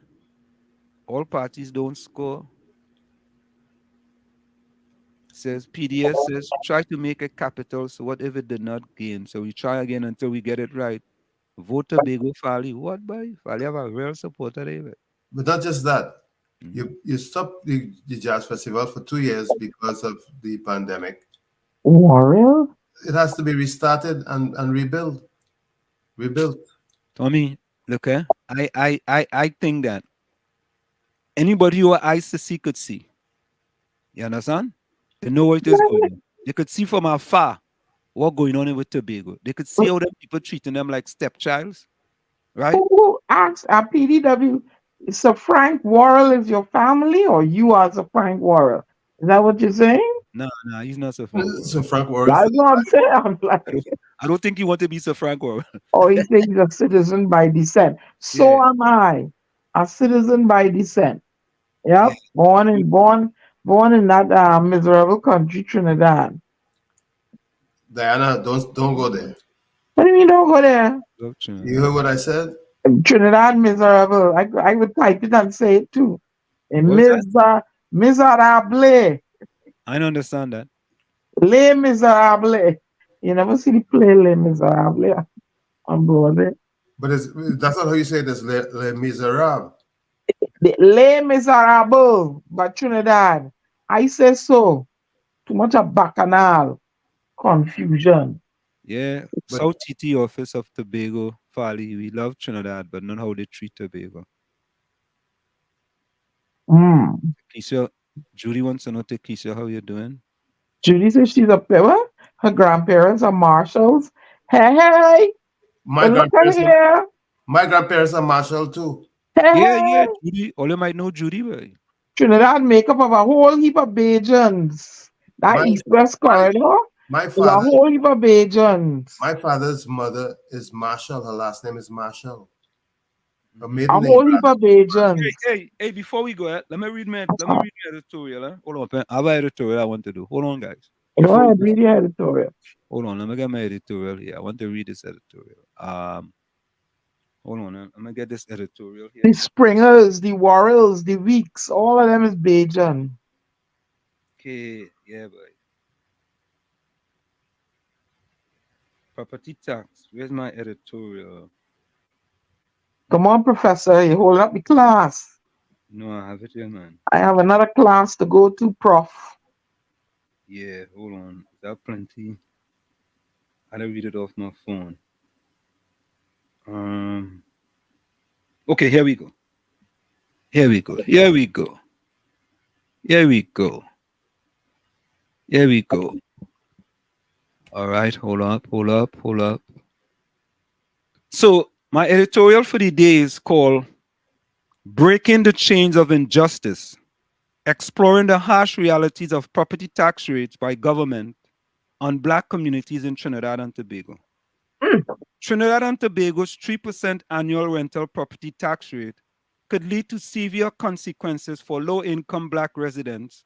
All parties don't score. Says PDS says try to make a capital, so whatever did not gain. So we try again until we get it right. Vote Tobago Fali. What boy? Fali have a real supporter there. But not just that. Mhm. You stopped the jazz festival for 2 years because of the pandemic. Warrior? It has to be restarted and rebuilt. Rebuilt. Tommy, look, I think that anybody who has eyes to see could see. You understand? They know what is going on. They could see from afar what going on with Tobago. They could see how the people treating them like stepchilds, right? Who asked at PDW? So Frank Worrell is your family, or you are the Frank Worrell? Is that what you're saying? No, he's not Sir Frank Worrell. So Frank Warren for That's what I'm saying. I'm like, I don't think he want to be Sir Frank Worrell. oh, he says he's a citizen by descent. Yeah, So am I, a citizen by descent. yeah. Yep, born in that miserable country, Trinidad. Diana, don't go there. What do you mean don't go there? Love You Trinidad. heard what I said? Trinidad miserable. I would type it and say it too. What's that? Miserable. I don't understand that. Les Miserables. You never see the play Les Miserables on Broadway. But that's not how you say it. It's Les Miserables. Les Miserables by Trinidad. I say so. Too much of bacchanal confusion. Yeah, But South TT office of Tobago, Fali. We love Trinidad, but not how they treat Tobago. Mm. Keisha, Judy wants to know, Keisha, how you doing? Judy says she's up there. What? Her grandparents are marshals. Hey, my look at grandparents, here. my grandparents are Marshall too. Yeah, Judy. All you might know Judy, boy. Trinidad make up of a whole heap of Bajans. That My east-west my corridor my is a father, whole heap of Bajans. my father's mother is Marshall. Her last name is Marshall. Her A maiden name. whole heap of Bajans. Hey, before we go, let me read my editorial. Hold on, I have an editorial I want to do. Hold on, guys. You know, Before I we, read the editorial. hold on, let me get my editorial here. I want to read this editorial. Hold on, I'm gonna get this editorial here. The Springers, the Worrells, the Weeks, all of them is Bajan. Okay, yeah, boy. Property tax. Where's my editorial? Come on, Professor, you hold up the class. No, I have it here, man. I have another class to go to, Prof. Yeah, hold on. There are plenty. I gotta read it off my phone. Okay, here we go. Here we go. Here we go. Here we go. Here we go. All right, hold up. So my editorial for the day is called Breaking the Chains of Injustice, Exploring the Harsh Realities of Property Tax Rates by Government on Black Communities in Trinidad and Tobago. Trinidad and Tobago's 3% annual rental property tax rate could lead to severe consequences for low-income Black residents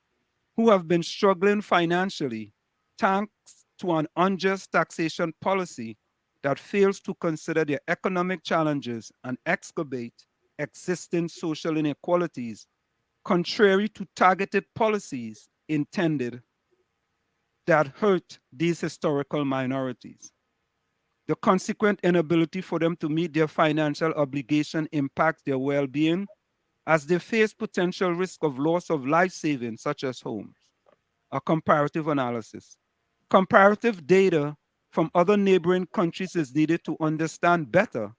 who have been struggling financially thanks to an unjust taxation policy that fails to consider their economic challenges and excavate existing social inequalities contrary to targeted policies intended that hurt these historical minorities. The consequent inability for them to meet their financial obligation impacts their well-being as they face potential risk of loss of life savings, such as homes. A comparative analysis. Comparative data from other neighboring countries is needed to understand better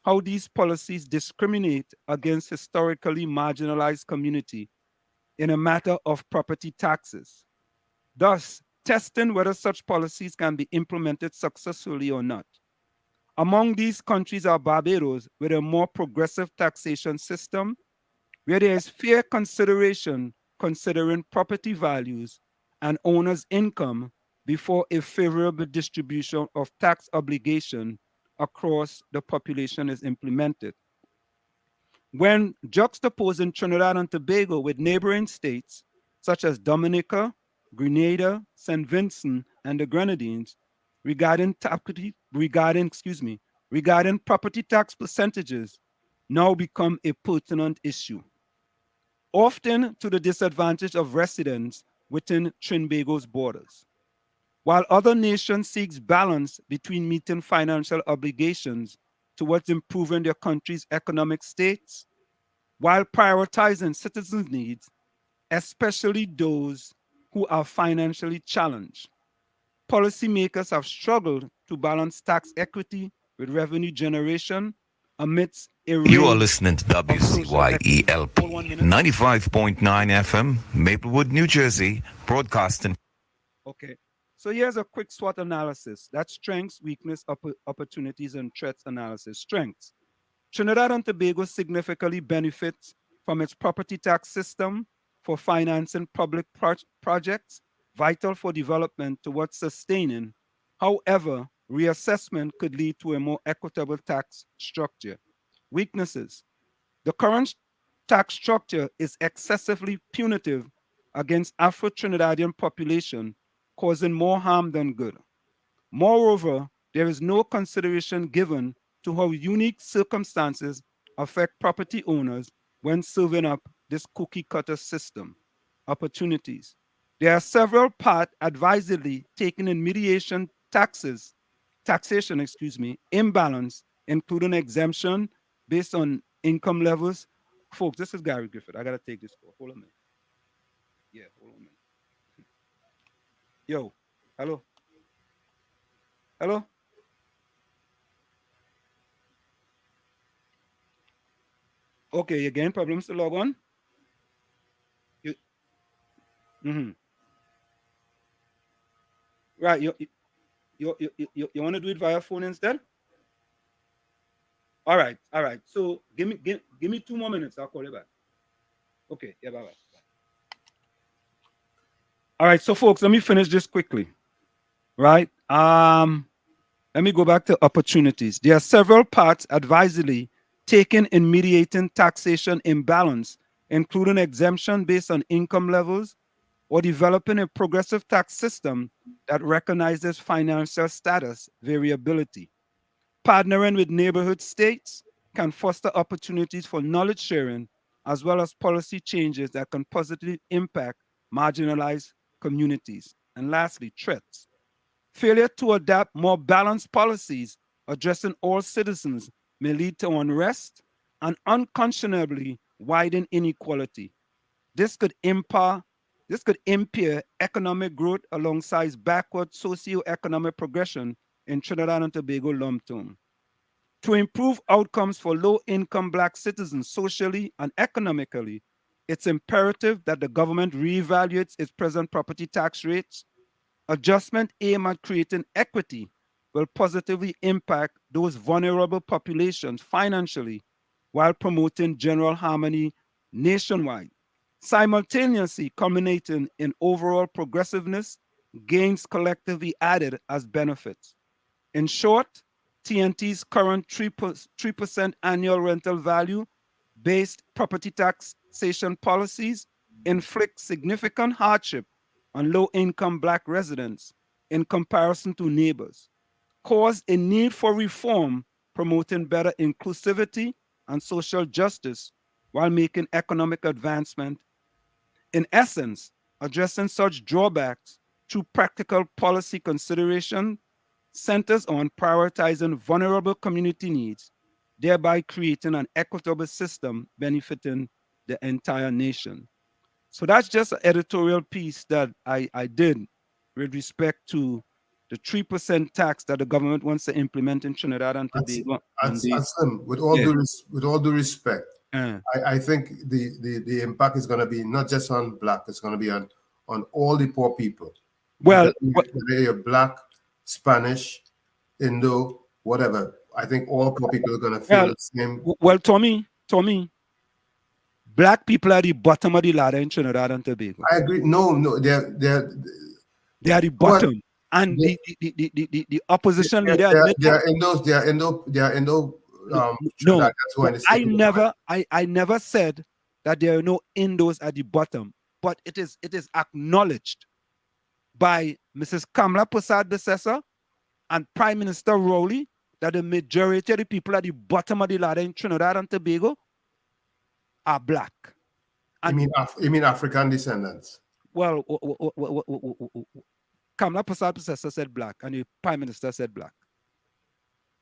how these policies discriminate against historically marginalized community in a matter of property taxes. Thus, testing whether such policies can be implemented successfully or not. Among these countries are Barbados, with a more progressive taxation system, where there is fair consideration considering property values and owners' income before a favorable distribution of tax obligation across the population is implemented. When juxtaposing Trinidad and Tobago with neighboring states such as Dominica, Grenada, St. Vincent, and the Grenadines, regarding property tax percentages now become a pertinent issue, often to the disadvantage of residents within Trinbago's borders. While other nations seek balance between meeting financial obligations towards improving their country's economic states, while prioritizing citizens' needs, especially those who are financially challenged. Policymakers have struggled to balance tax equity with revenue generation amidst a range. You are listening to WZYE 95.9 FM, Maplewood, New Jersey, broadcasting. Okay, so here's a quick SWOT analysis. That's strengths, weakness, opportunities, and threats analysis. Strengths. Trinidad and Tobago significantly benefits from its property tax system for financing public projects, vital for development towards sustaining. However, reassessment could lead to a more equitable tax structure. Weaknesses. The current tax structure is excessively punitive against Afro-Trinidadian population, causing more harm than good. Moreover, there is no consideration given to how unique circumstances affect property owners when serving up this cookie-cutter system. Opportunities. There are several paths advisedly taken in mediation taxation, imbalance, including exemption based on income levels. Folks, this is Gary Griffith. I gotta take this call. Hold on a minute. Yeah, hold on a minute. Yo, hello. Hello? Okay, again, problems to log on? You, Right, you want to do it via phone instead? All right. So give me 2 more minutes. I'll call you back. Okay, yeah, bye-bye. All right, so folks, let me finish this quickly. Right? Let me go back to opportunities. There are several paths advisedly taken in mediating taxation imbalance, including exemption based on income levels or developing a progressive tax system that recognizes financial status variability. Partnering with neighborhood states can foster opportunities for knowledge sharing as well as policy changes that can positively impact marginalized communities. And lastly, threats. Failure to adopt more balanced policies addressing all citizens may lead to unrest and unconscionably widen inequality. This could impair economic growth alongside backward socio-economic progression in Trinidad and Tobago long term. To improve outcomes for low-income Black citizens socially and economically, it's imperative that the government reevaluates its present property tax rates. Adjustment aimed at creating equity will positively impact those vulnerable populations financially while promoting general harmony nationwide, simultaneously culminating in overall progressiveness, gains collectively added as benefits. In short, TNT's current 3% annual rental value based property taxation policies inflict significant hardship on low-income Black residents in comparison to neighbors, cause a need for reform promoting better inclusivity and social justice while making economic advancement In essence, addressing such drawbacks through practical policy consideration centers on prioritizing vulnerable community needs, thereby creating an equitable system benefiting the entire nation. So that's just an editorial piece that I did with respect to the 3% tax that the government wants to implement in Trinidad and Tobago. That's with all Yeah. with all due respect, Uh, I think the impact is going to be not just on black, it's going to be on all the poor people. well, Whether you're black, Spanish, Indo, whatever, I think all poor people are going to feel the same. well, Tommy, black people are the bottom of the ladder in Trinidad and Tobago. I agree. No, They are the bottom, and the opposition leader admit they are Indo. no. That's why I never said that there are no Indos at the bottom, but it is acknowledged by Mrs. Kamala Persad-Bissessar and Prime Minister Rowley that the majority of the people at the bottom of the ladder in Trinidad and Tobago are black. And you mean African descendants? Well, Kamala Persad-Bissessar said black, and the Prime Minister said black,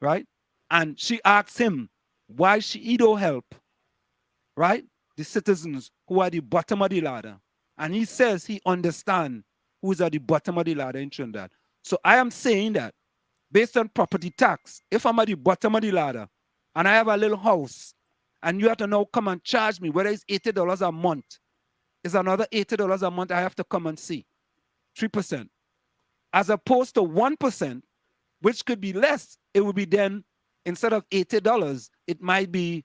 right? And she asked him why he don't help, right, the citizens who are at the bottom of the ladder. And he says he understands who's at the bottom of the ladder in Trinidad. So I am saying that based on property tax, if I'm at the bottom of the ladder and I have a little house and you have to now come and charge me, whether it's $80 a month, it's another $80 a month I have to come and see. 3%. As opposed to 1%, which could be less, it would be then, instead of $80, it might be,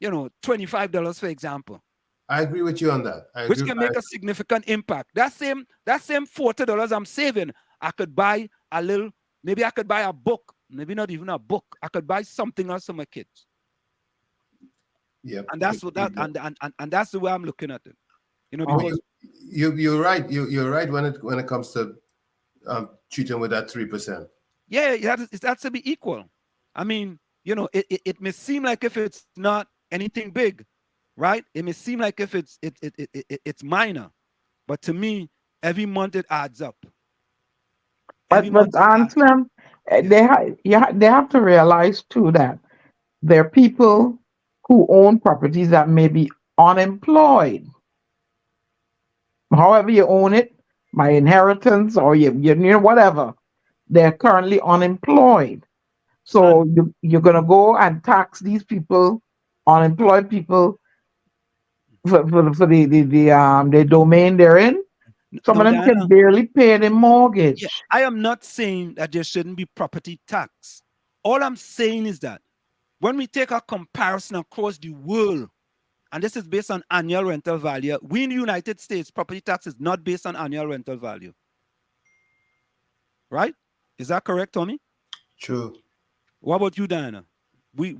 $25, for example. I agree with you on that. Which can make a significant impact. That same $40 I'm saving, I could buy a little, maybe I could buy a book, maybe not even a book. I could buy something else for my kids. Yeah. And that's what that and that's the way I'm looking at it. Because you're right. You're right when it comes to treating with that 3%. Yeah, it has to be equal. I mean, it may seem like if it's not anything big, right? It may seem like if it's minor, but to me, every month it adds up. But Anselm, they have to realize too that there are people who own properties that may be unemployed. However you own it, by inheritance or you whatever, they're currently unemployed. So you're gonna go and tax these people, unemployed people, for the domain they're in. Some of them can barely pay their mortgage. Yeah, I am not saying that there shouldn't be property tax. All I'm saying is that when we take a comparison across the world, and this is based on annual rental value, we in the United States, property tax is not based on annual rental value. Right? Is that correct, Tommy? True. What about you, Diana? We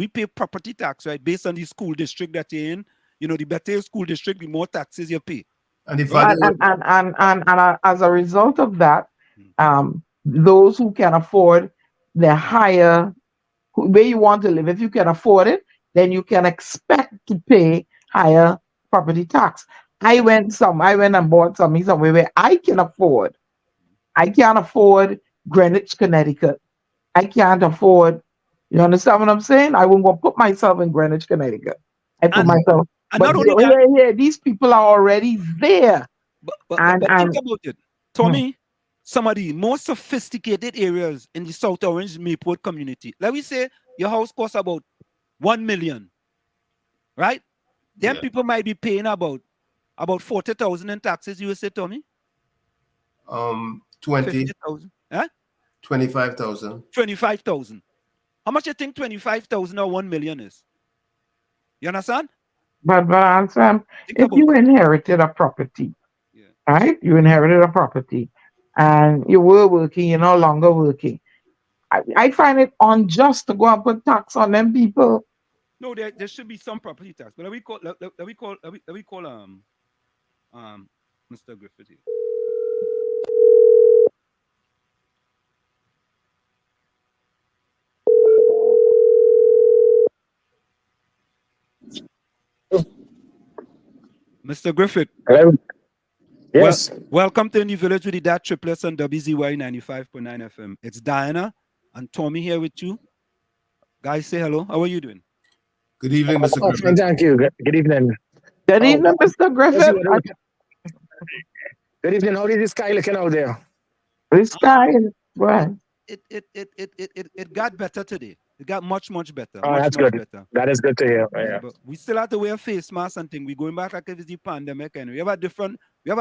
pay property tax, right, based on the school district that you're in. The better school district, the more taxes you pay. And as a result of that, those who can afford the higher where you want to live, if you can afford it, then you can expect to pay higher property tax. I went and bought something somewhere where I can afford. I can't afford Greenwich, Connecticut. I can't afford. You understand what I'm saying? I won't go put myself in Greenwich, Connecticut. I put myself. But these people are already there. But think about it, Tommy. Some of the most sophisticated areas in the South Orange Mayport community. Let me say your house costs about $1 million, right? Then people might be paying about 40,000 in taxes. You say, Tommy? 20,000. Huh? 25,000. 25,000. How much you think 25,000 or 1 million is? You understand? But Anselm, if you inherited a property, right? You inherited a property, and you were working, you're no longer working. I find it unjust to go and put tax on them people. No, there should be some property tax. But let me call Mr. Griffith here. Mr. Griffith. Hello. Yes. Welcome to New Village with the Dad Triplets on WZYE 95.9 FM. It's Diana and Tommy here with you. Guys, say hello. How are you doing? Good evening, Mr. Griffith. Thank you. Good evening. Good evening, Mr. Griffith. Good evening. How is the sky looking out there? The sky, right? It got better today. It got much better. Oh, much good. Better. That is good to hear. Yeah, but we still have to wear face masks and things. We're going back like if it's the pandemic, and we have a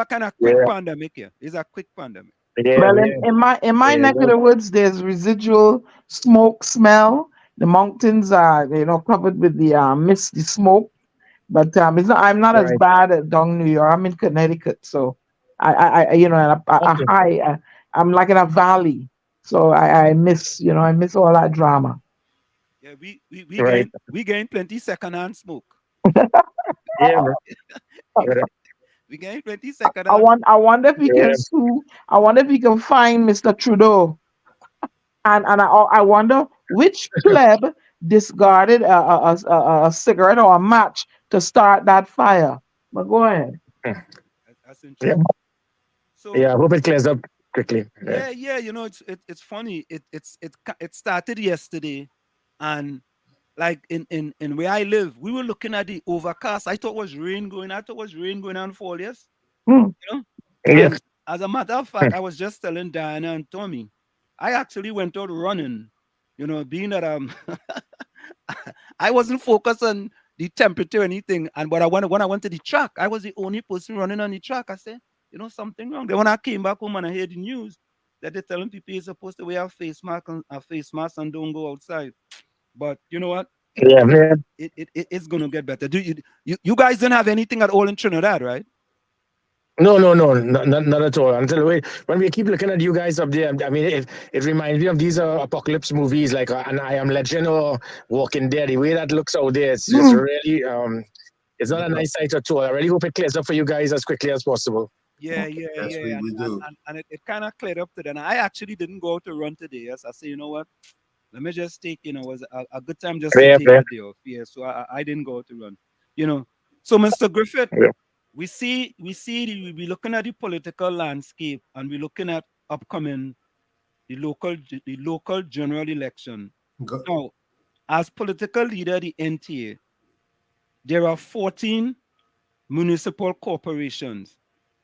kind of quick pandemic here. It's a quick pandemic. Yeah, well, in my neck of the woods, there's residual smoke smell. The mountains are covered with the mist, the smoke. But I'm not as bad at down New York. I'm in Connecticut, so I'm like in a valley. So I miss all that drama. Yeah, we gain plenty secondhand smoke. Yeah. We gain plenty secondhand. I wonder if we can sue. I wonder if we can find Mr. Trudeau. And I wonder which pleb discarded a cigarette or a match to start that fire. But go ahead. That's interesting. So I hope it clears up quickly. Yeah. It's funny. It started yesterday, and like in where I live, we were looking at the overcast. I thought it was rain going. I thought it was rain going on fall. Yes. Yes. As a matter of fact, I was just telling Diana and Tommy, I actually went out running. Being that I wasn't focused on the temperature or anything, when I went to the track, I was the only person running on the track. I said, something wrong. Then when I came back home and I heard the news that they're telling people you're supposed to wear a face mask and don't go outside. But you know what? Yeah, man. It's gonna get better. Do you guys don't have anything at all in Trinidad, right? No, not at all. Until when we keep looking at you guys up there, I mean, it reminds me of these apocalypse movies like an I Am Legend or Walking Dead. The way that looks out there, it's really it's not a nice sight at all. I really hope it clears up for you guys as quickly as possible. Yeah. And it kind of cleared up today. And I actually didn't go out to run today. Yes, I say, you know what? Let me just take, it was a good time just to take a day off. Yeah, so I didn't go out to run. So Mr. Griffith. Yeah. We're looking at the political landscape, and we're looking at upcoming the local general election. Now, as political leader of the NTA, there are 14 municipal corporations.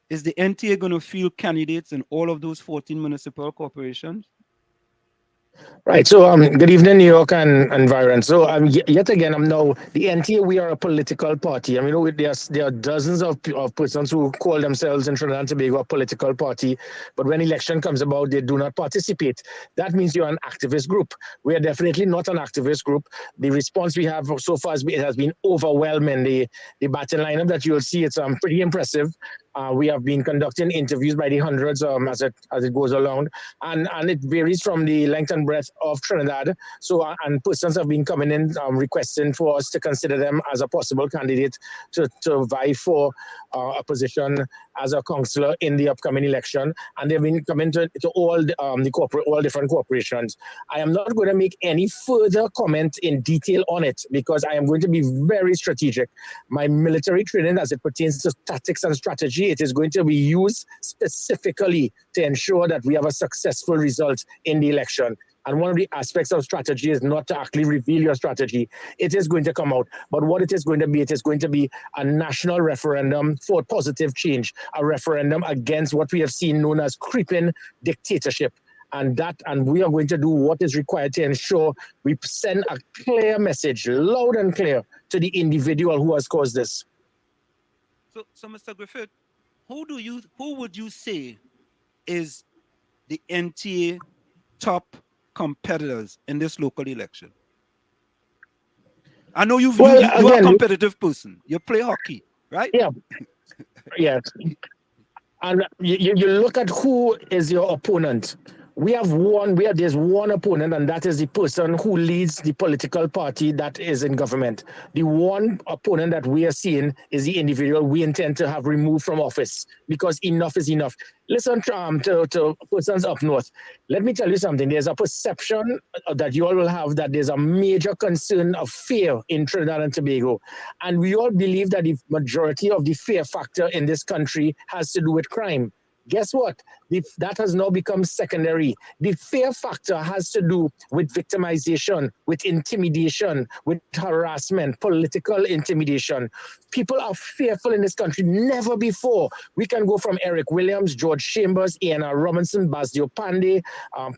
Is the NTA going to field candidates in all of those 14 municipal corporations? Right. So, good evening, New York and Byron. So, yet again, now the NTA. We are a political party. I mean, there are dozens of persons who call themselves in Trinidad and Tobago a political party, but when election comes about, they do not participate. That means you're an activist group. We are definitely not an activist group. The response we have so far has been overwhelming. The batting lineup that you'll see, it's pretty impressive. We have been conducting interviews by the hundreds as it goes along, and it varies from the length and breadth of Trinidad. So, and persons have been coming in requesting for us to consider them as a possible candidate to vie for a position as a councillor in the upcoming election. And they've been coming to all all different corporations. I am not going to make any further comment in detail on it because I am going to be very strategic. My military training as it pertains to tactics and strategy, it is going to be used specifically to ensure that we have a successful result in the election. And one of the aspects of strategy is not to actually reveal your strategy. It is going to come out. But what it is going to be a national referendum for positive change, a referendum against what we have seen known as creeping dictatorship. And we are going to do what is required to ensure we send a clear message, loud and clear, to the individual who has caused this. So Mr. Griffith, who would you say is the NTA top competitors in this local election? I know you're a competitive person. You play hockey, right? Yeah. Yes. And you look at who is your opponent. there's one opponent, and that is the person who leads the political party that is in government. The one opponent that we are seeing is the individual we intend to have removed from office, because enough is enough. Listen to persons up north. Let me tell you something. There's a perception that you all will have that there's a major concern of fear in Trinidad and Tobago. And we all believe that the majority of the fear factor in this country has to do with crime. Guess what? That has now become secondary. The fear factor has to do with victimization, with intimidation, with harassment, political intimidation. People are fearful in this country. Never before. We can go from Eric Williams, George Chambers, Ian Robinson, Basdio Pandey,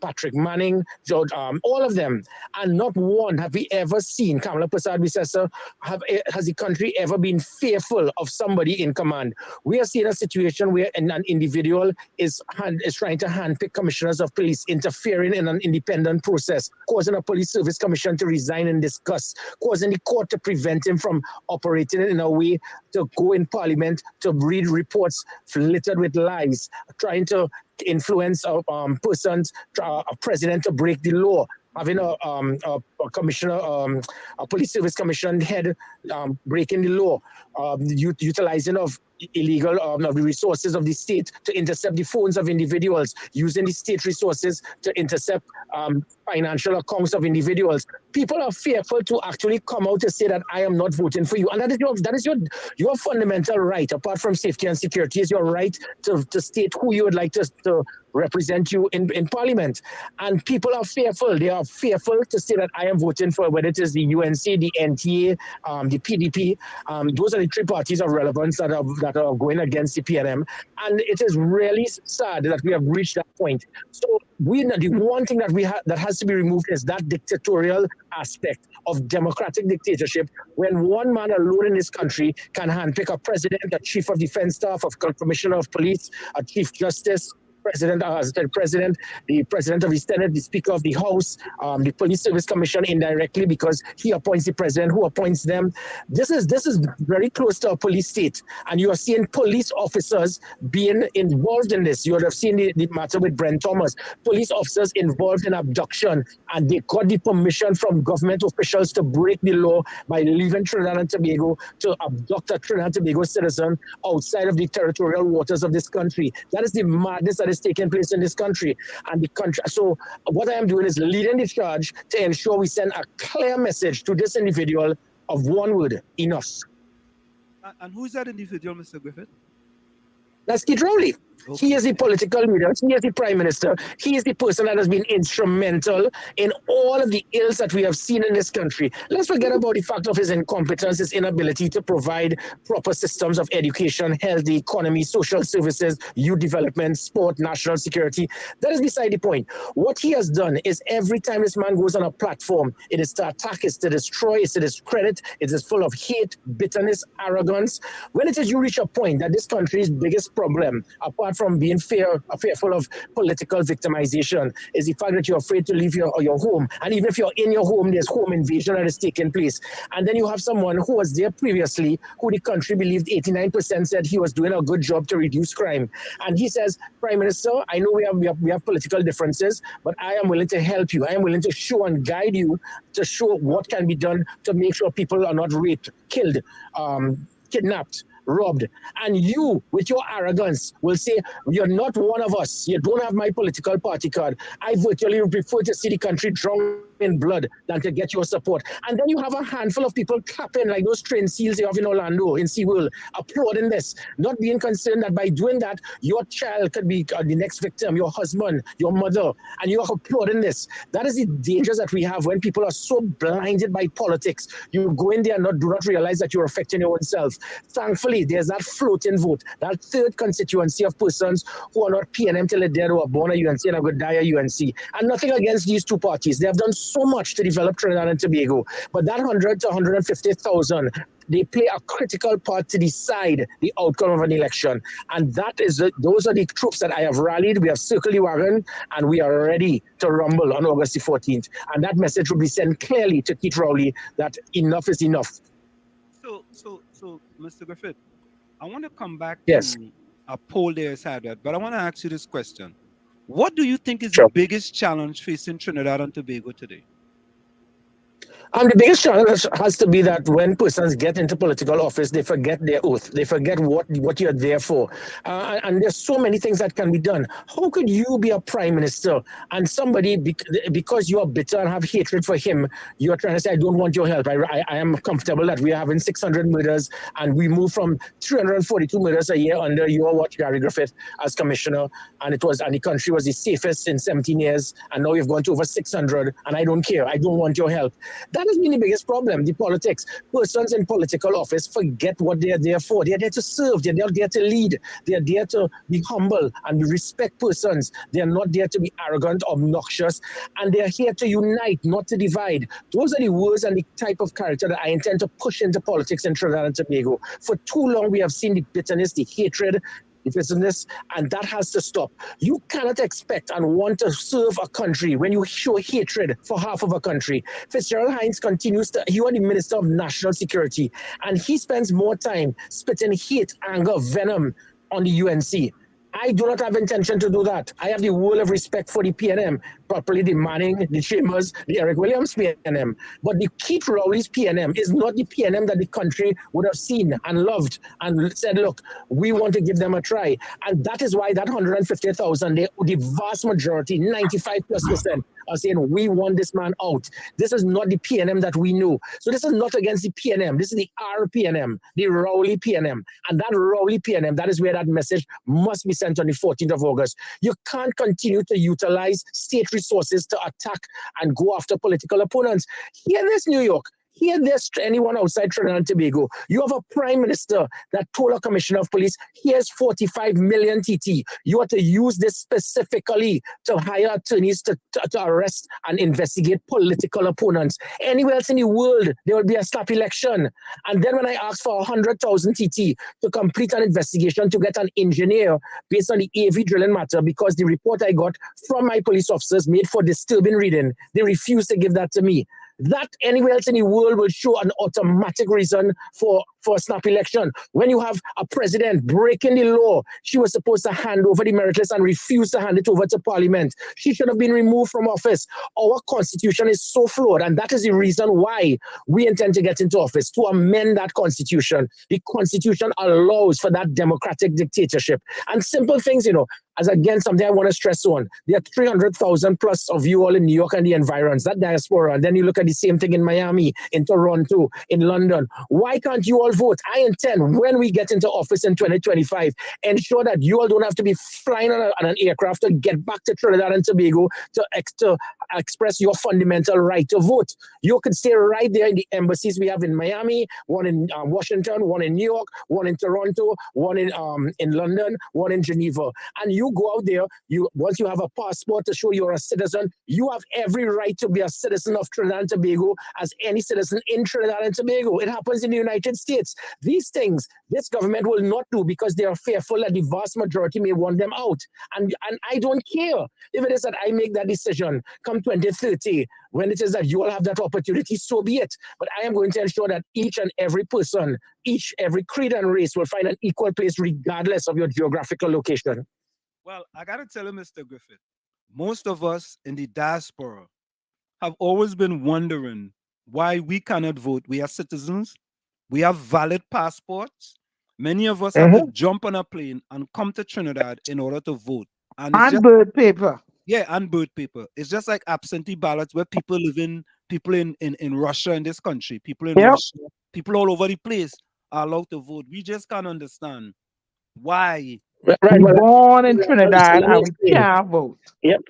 Patrick Manning, George, all of them. And not one have we ever seen, Kamala Prasad Visesa, has the country ever been fearful of somebody in command? We are seeing a situation where an individual is trying to handpick commissioners of police, interfering in an independent process, causing a police service commission to resign in disgust, causing the court to prevent him from operating in a way to go in parliament to read reports littered with lies, trying to influence persons, a president to break the law, having a commissioner, a police service commission head breaking the law, utilizing of illegal of the resources of the state to intercept the phones of individuals, using the state resources to intercept financial accounts of individuals. People are fearful to actually come out to say that I am not voting for you, and that is your fundamental right. Apart from safety and security, is your right to state who you would like to represent you in parliament. And people are fearful. They are fearful to say that I am voting for, whether it is the UNC, the NTA, the PDP. Those are the three parties of relevance that are going against the PNM. And it is really sad that we have reached that point. So the one thing that has to be removed is that dictatorial aspect of democratic dictatorship, when one man alone in this country can handpick a president, a chief of defense staff, a commissioner of police, a chief justice, the president of the Senate, the Speaker of the House, the Police Service Commission indirectly, because he appoints the president who appoints them. This is very close to a police state, and you are seeing police officers being involved in this. You would have seen the matter with Brent Thomas, police officers involved in abduction, and they got the permission from government officials to break the law by leaving Trinidad and Tobago to abduct a Trinidad and Tobago citizen outside of the territorial waters of this country. That is the madness that is taking place in this country. And the country. So what I am doing is leading the charge to ensure we send a clear message to this individual of one word: enough. And who is that individual, Mr. Griffith? That's Kid Rowley. Okay. He is the political leader. He is the prime minister. He is the person that has been instrumental in all of the ills that we have seen in this country. Let's forget about the fact of his incompetence, his inability to provide proper systems of education, health, the economy, social services, youth development, sport, national security. That is beside the point. What he has done is every time this man goes on a platform, it is to attack, it's to destroy, it's to discredit, it is full of hate, bitterness, arrogance. When it is you reach a point that this country's biggest problem, apart from being fearful of political victimization, is the fact that you're afraid to leave your home. And even if you're in your home, there's home invasion that is taking place. And then you have someone who was there previously, who the country believed 89% said he was doing a good job to reduce crime. And he says, Prime Minister, I know we have political differences, but I am willing to help you. I am willing to show and guide you to show what can be done to make sure people are not raped, killed, kidnapped, robbed. And you, with your arrogance, will say, you're not one of us. You don't have my political party card. I virtually prefer to see the country drown in blood than to get your support. And then you have a handful of people clapping like those trained seals they have in Orlando, in SeaWorld, applauding this, not being concerned that by doing that, your child could be the next victim, your husband, your mother, and you are applauding this. That is the dangers that we have when people are so blinded by politics. You go in there and do not realize that you're affecting your own self. Thankfully, there's that floating vote, that third constituency of persons who are not PNM till they're dead, who are born at UNC and are going to die at UNC. And nothing against these two parties. They have done so much to develop Trinidad and Tobago. But that 100 to 150,000, they play a critical part to decide the outcome of an election. And those are the troops that I have rallied. We have circled the wagon, and we are ready to rumble on August the 14th. And that message will be sent clearly to Keith Rowley that enough is enough. So, Mr. Griffith, I want to come back Yes. to a poll there is had, but I want to ask you this question. What do you think is the Sure. biggest challenge facing Trinidad and Tobago today? The biggest challenge has to be that when persons get into political office, they forget their oath. They forget what you're there for. And there's so many things that can be done. How could you be a prime minister and somebody, because you are bitter and have hatred for him, you're trying to say, I don't want your help. I am comfortable that we are having 600 murders and we move from 342 murders a year under your watch, Gary Griffith, as commissioner. And the country was the safest in 17 years. And now you've gone to over 600 and I don't care. I don't want your help. That has been the biggest problem, the politics. Persons in political office forget what they're there for. They're there to serve. They're not there to lead. They're there to be humble and respect persons. They're not there to be arrogant, obnoxious, and they're here to unite, not to divide. Those are the words and the type of character that I intend to push into politics in Trinidad and Tobago. For too long, we have seen the bitterness, the hatred, business, and that has to stop. You cannot expect and want to serve a country when you show hatred for half of a country. Fitzgerald Hines continues to, you are the Minister of National Security, and he spends more time spitting hate, anger, venom on the UNC. I do not have intention to do that. I have the world of respect for the PNM, properly demanding the Chambers, the Eric Williams PNM. But the Keith Rowley's PNM is not the PNM that the country would have seen and loved and said, look, we want to give them a try. And that is why that 150,000, the vast majority, 95+%, are saying, we want this man out. This is not the PNM that we know. So this is not against the PNM. This is the RPNM, the Rowley PNM. And that Rowley PNM, that is where that message must be sent on the 14th of August. You can't continue to utilize state resources to attack and go after political opponents. Hear this, New York. Hear this, anyone outside Trinidad and Tobago. You have a prime minister that told a commissioner of police, here's 45 million TT. You are to use this specifically to hire attorneys to arrest and investigate political opponents. Anywhere else in the world, there will be a snap election. And then when I asked for 100,000 TT to complete an investigation to get an engineer based on the AV drilling matter, because the report I got from my police officers made for disturbing reading, they refused to give that to me. That anywhere else in the world will show an automatic reason for a snap election. When you have a president breaking the law, she was supposed to hand over the merit list and refused to hand it over to Parliament. She should have been removed from office. Our constitution is so flawed, and that is the reason why we intend to get into office, to amend that constitution. The constitution allows for that democratic dictatorship. And simple things, as again, something I want to stress on. There are 300,000 plus of you all in New York and the environs, that diaspora. And then you look at the same thing in Miami, in Toronto, in London. Why can't you all vote? I intend, when we get into office in 2025, ensure that you all don't have to be flying on an aircraft to get back to Trinidad and Tobago to express your fundamental right to vote. You can stay right there in the embassies we have in Miami, one in Washington, one in New York, one in Toronto, one in London, one in Geneva. And you go out there, once you have a passport to show you're a citizen, you have every right to be a citizen of Trinidad and Tobago as any citizen in Trinidad and Tobago. It happens in the United States. These things, this government will not do because they are fearful that the vast majority may want them out. And I don't care if it is that I make that decision come 2030, when it is that you all have that opportunity, so be it. But I am going to ensure that each and every person, every creed and race will find an equal place regardless of your geographical location. Well, I got to tell you, Mr. Griffith, most of us in the diaspora have always been wondering why we cannot vote. We are citizens. We have valid passports. Many of us have to jump on a plane and come to Trinidad in order to vote. And birth paper. Yeah, and birth paper. It's just like absentee ballots where people live in, people in Russia, in this country, people in Russia, people all over the place are allowed to vote. We just can't understand why. Right, born in Trinidad and we can't vote. Yep.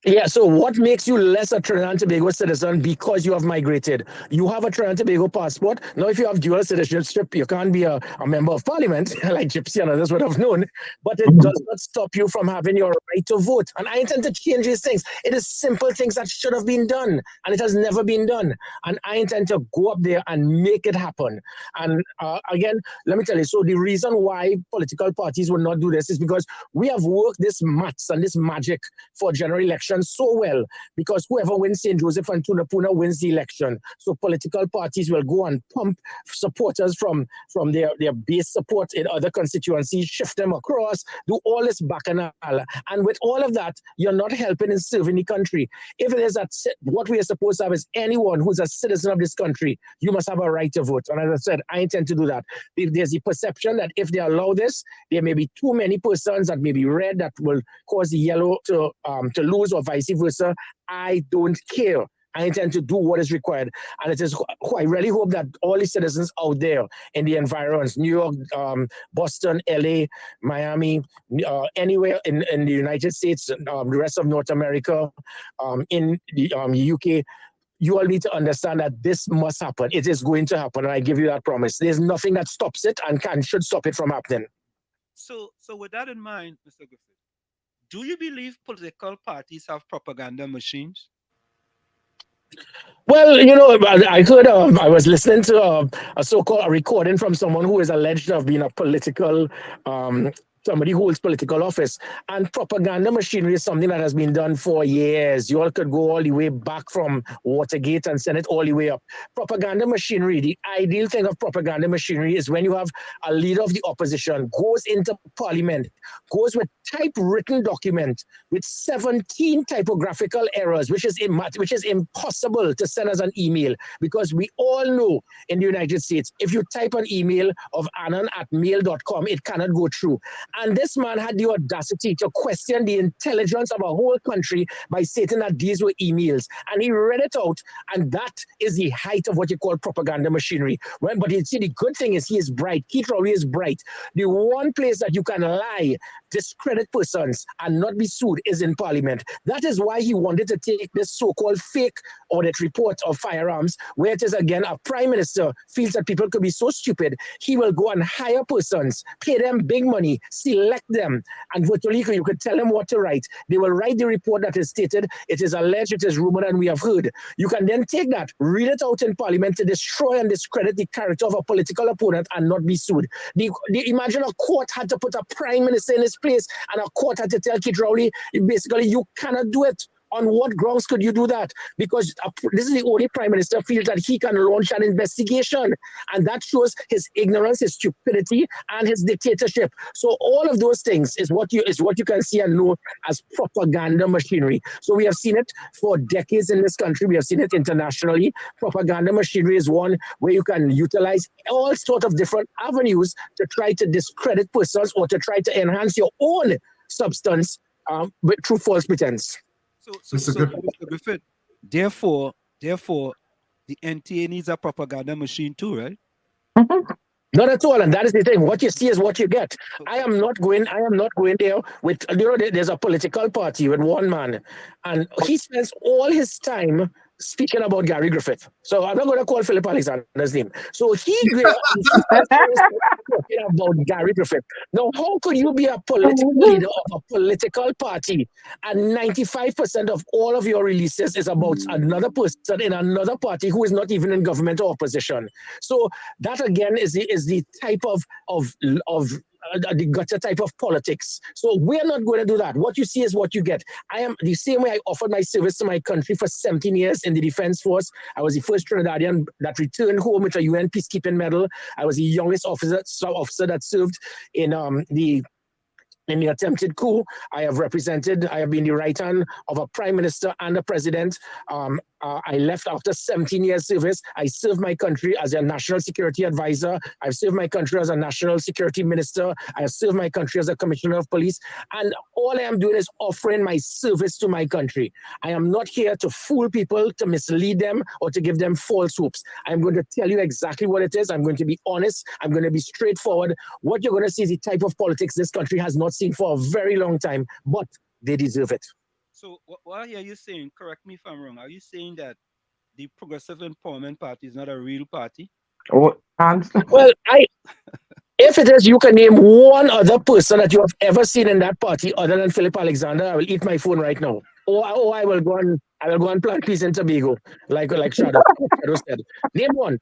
Yeah, so what makes you less a Trinidad and Tobago citizen because you have migrated? You have a Trinidad and Tobago passport. Now, if you have dual citizenship, you can't be a member of parliament, like Gypsy and others would have known, but it does not stop you from having your right to vote. And I intend to change these things. It is simple things that should have been done, and it has never been done. And I intend to go up there and make it happen. And again, let me tell you, so the reason why political parties will not do this is because we have worked this maths and this magic for general election election so well because whoever wins St. Joseph and Tunapuna wins the election. So political parties will go and pump supporters from their base support in other constituencies, shift them across, do all this bacchanal. And with all of that, you're not helping in serving the country. If it is that what we are supposed to have is anyone who's a citizen of this country, you must have a right to vote. And as I said, I intend to do that. If there's the perception that if they allow this, there may be too many persons that may be red that will cause the yellow to lose or vice versa. I don't care. I intend to do what is required. And it is, I really hope that all the citizens out there in the environs, New York, Boston, LA, Miami, anywhere in the United States, the rest of North America, in the UK, you all need to understand that this must happen. It is going to happen, and I give you that promise. There's nothing that stops it and should stop it from happening. So with that in mind, Mr. Griffith, do you believe political parties have propaganda machines? Well, I heard, I was listening to a so-called recording from someone who is alleged to have been a political, somebody who holds political office. And propaganda machinery is something that has been done for years. You all could go all the way back from Watergate and send it all the way up. Propaganda machinery, the ideal thing of propaganda machinery is when you have a leader of the opposition goes into parliament, goes with typewritten document with 17 typographical errors, which is impossible to send as an email, because we all know in the United States, if you type an email of anan@mail.com, it cannot go through. And this man had the audacity to question the intelligence of a whole country by stating that these were emails. And he read it out, and that is the height of what you call propaganda machinery. But you see, the good thing is he is bright. Keith Rowley is bright. The one place that you can lie, discredit persons, and not be sued is in Parliament. That is why he wanted to take this so-called fake audit report of firearms, where it is, again, a prime minister feels that people could be so stupid, he will go and hire persons, pay them big money, select them, and virtually you could tell them what to write. They will write the report that is stated, it is alleged, it is rumored, and we have heard. You can then take that, read it out in Parliament to destroy and discredit the character of a political opponent and not be sued. Imagine a court had to put a prime minister in his place, and a court had to tell Keith Rowley, basically, you cannot do it. On what grounds could you do that? Because this is the only prime minister feels that he can launch an investigation. And that shows his ignorance, his stupidity, and his dictatorship. So all of those things is what you can see and know as propaganda machinery. So we have seen it for decades in this country. We have seen it internationally. Propaganda machinery is one where you can utilize all sorts of different avenues to try to discredit persons or to try to enhance your own substance through false pretense. So Mr. Griffith, therefore, the NTA needs a propaganda machine too, right? Not at all, and that is the thing. What you see is what you get. I am not going there with, there's a political party with one man, and he spends all his time speaking about Gary Griffith. So I'm not going to call Philip Alexander's name. So he talking about Gary Griffith. Now, how could you be a political leader of a political party and 95% of all of your releases is about another person in another party who is not even in government or opposition? So that again is the type of the gutter type of politics. So we're not going to do that. What you see is what you get. I am the same way I offered my service to my country for 17 years in the Defense Force. I was the first Trinidadian that returned home with a UN Peacekeeping Medal. I was the youngest officer that served in the attempted coup. I have been the right hand of a prime minister and a president. I left after 17 years service. I served my country as a national security advisor. I've served my country as a national security minister. I have served my country as a commissioner of police. And all I am doing is offering my service to my country. I am not here to fool people, to mislead them, or to give them false hopes. I'm going to tell you exactly what it is. I'm going to be honest. I'm going to be straightforward. What you're going to see is the type of politics this country has not seen for a very long time, but they deserve it. So what are you saying? Correct me if I'm wrong. Are you saying that the Progressive Empowerment Party is not a real party? Well, if it is, you can name one other person that you have ever seen in that party other than Philip Alexander. I will eat my phone right now. Or I will go and plant peace in Tobago, like Shadow said. Name one.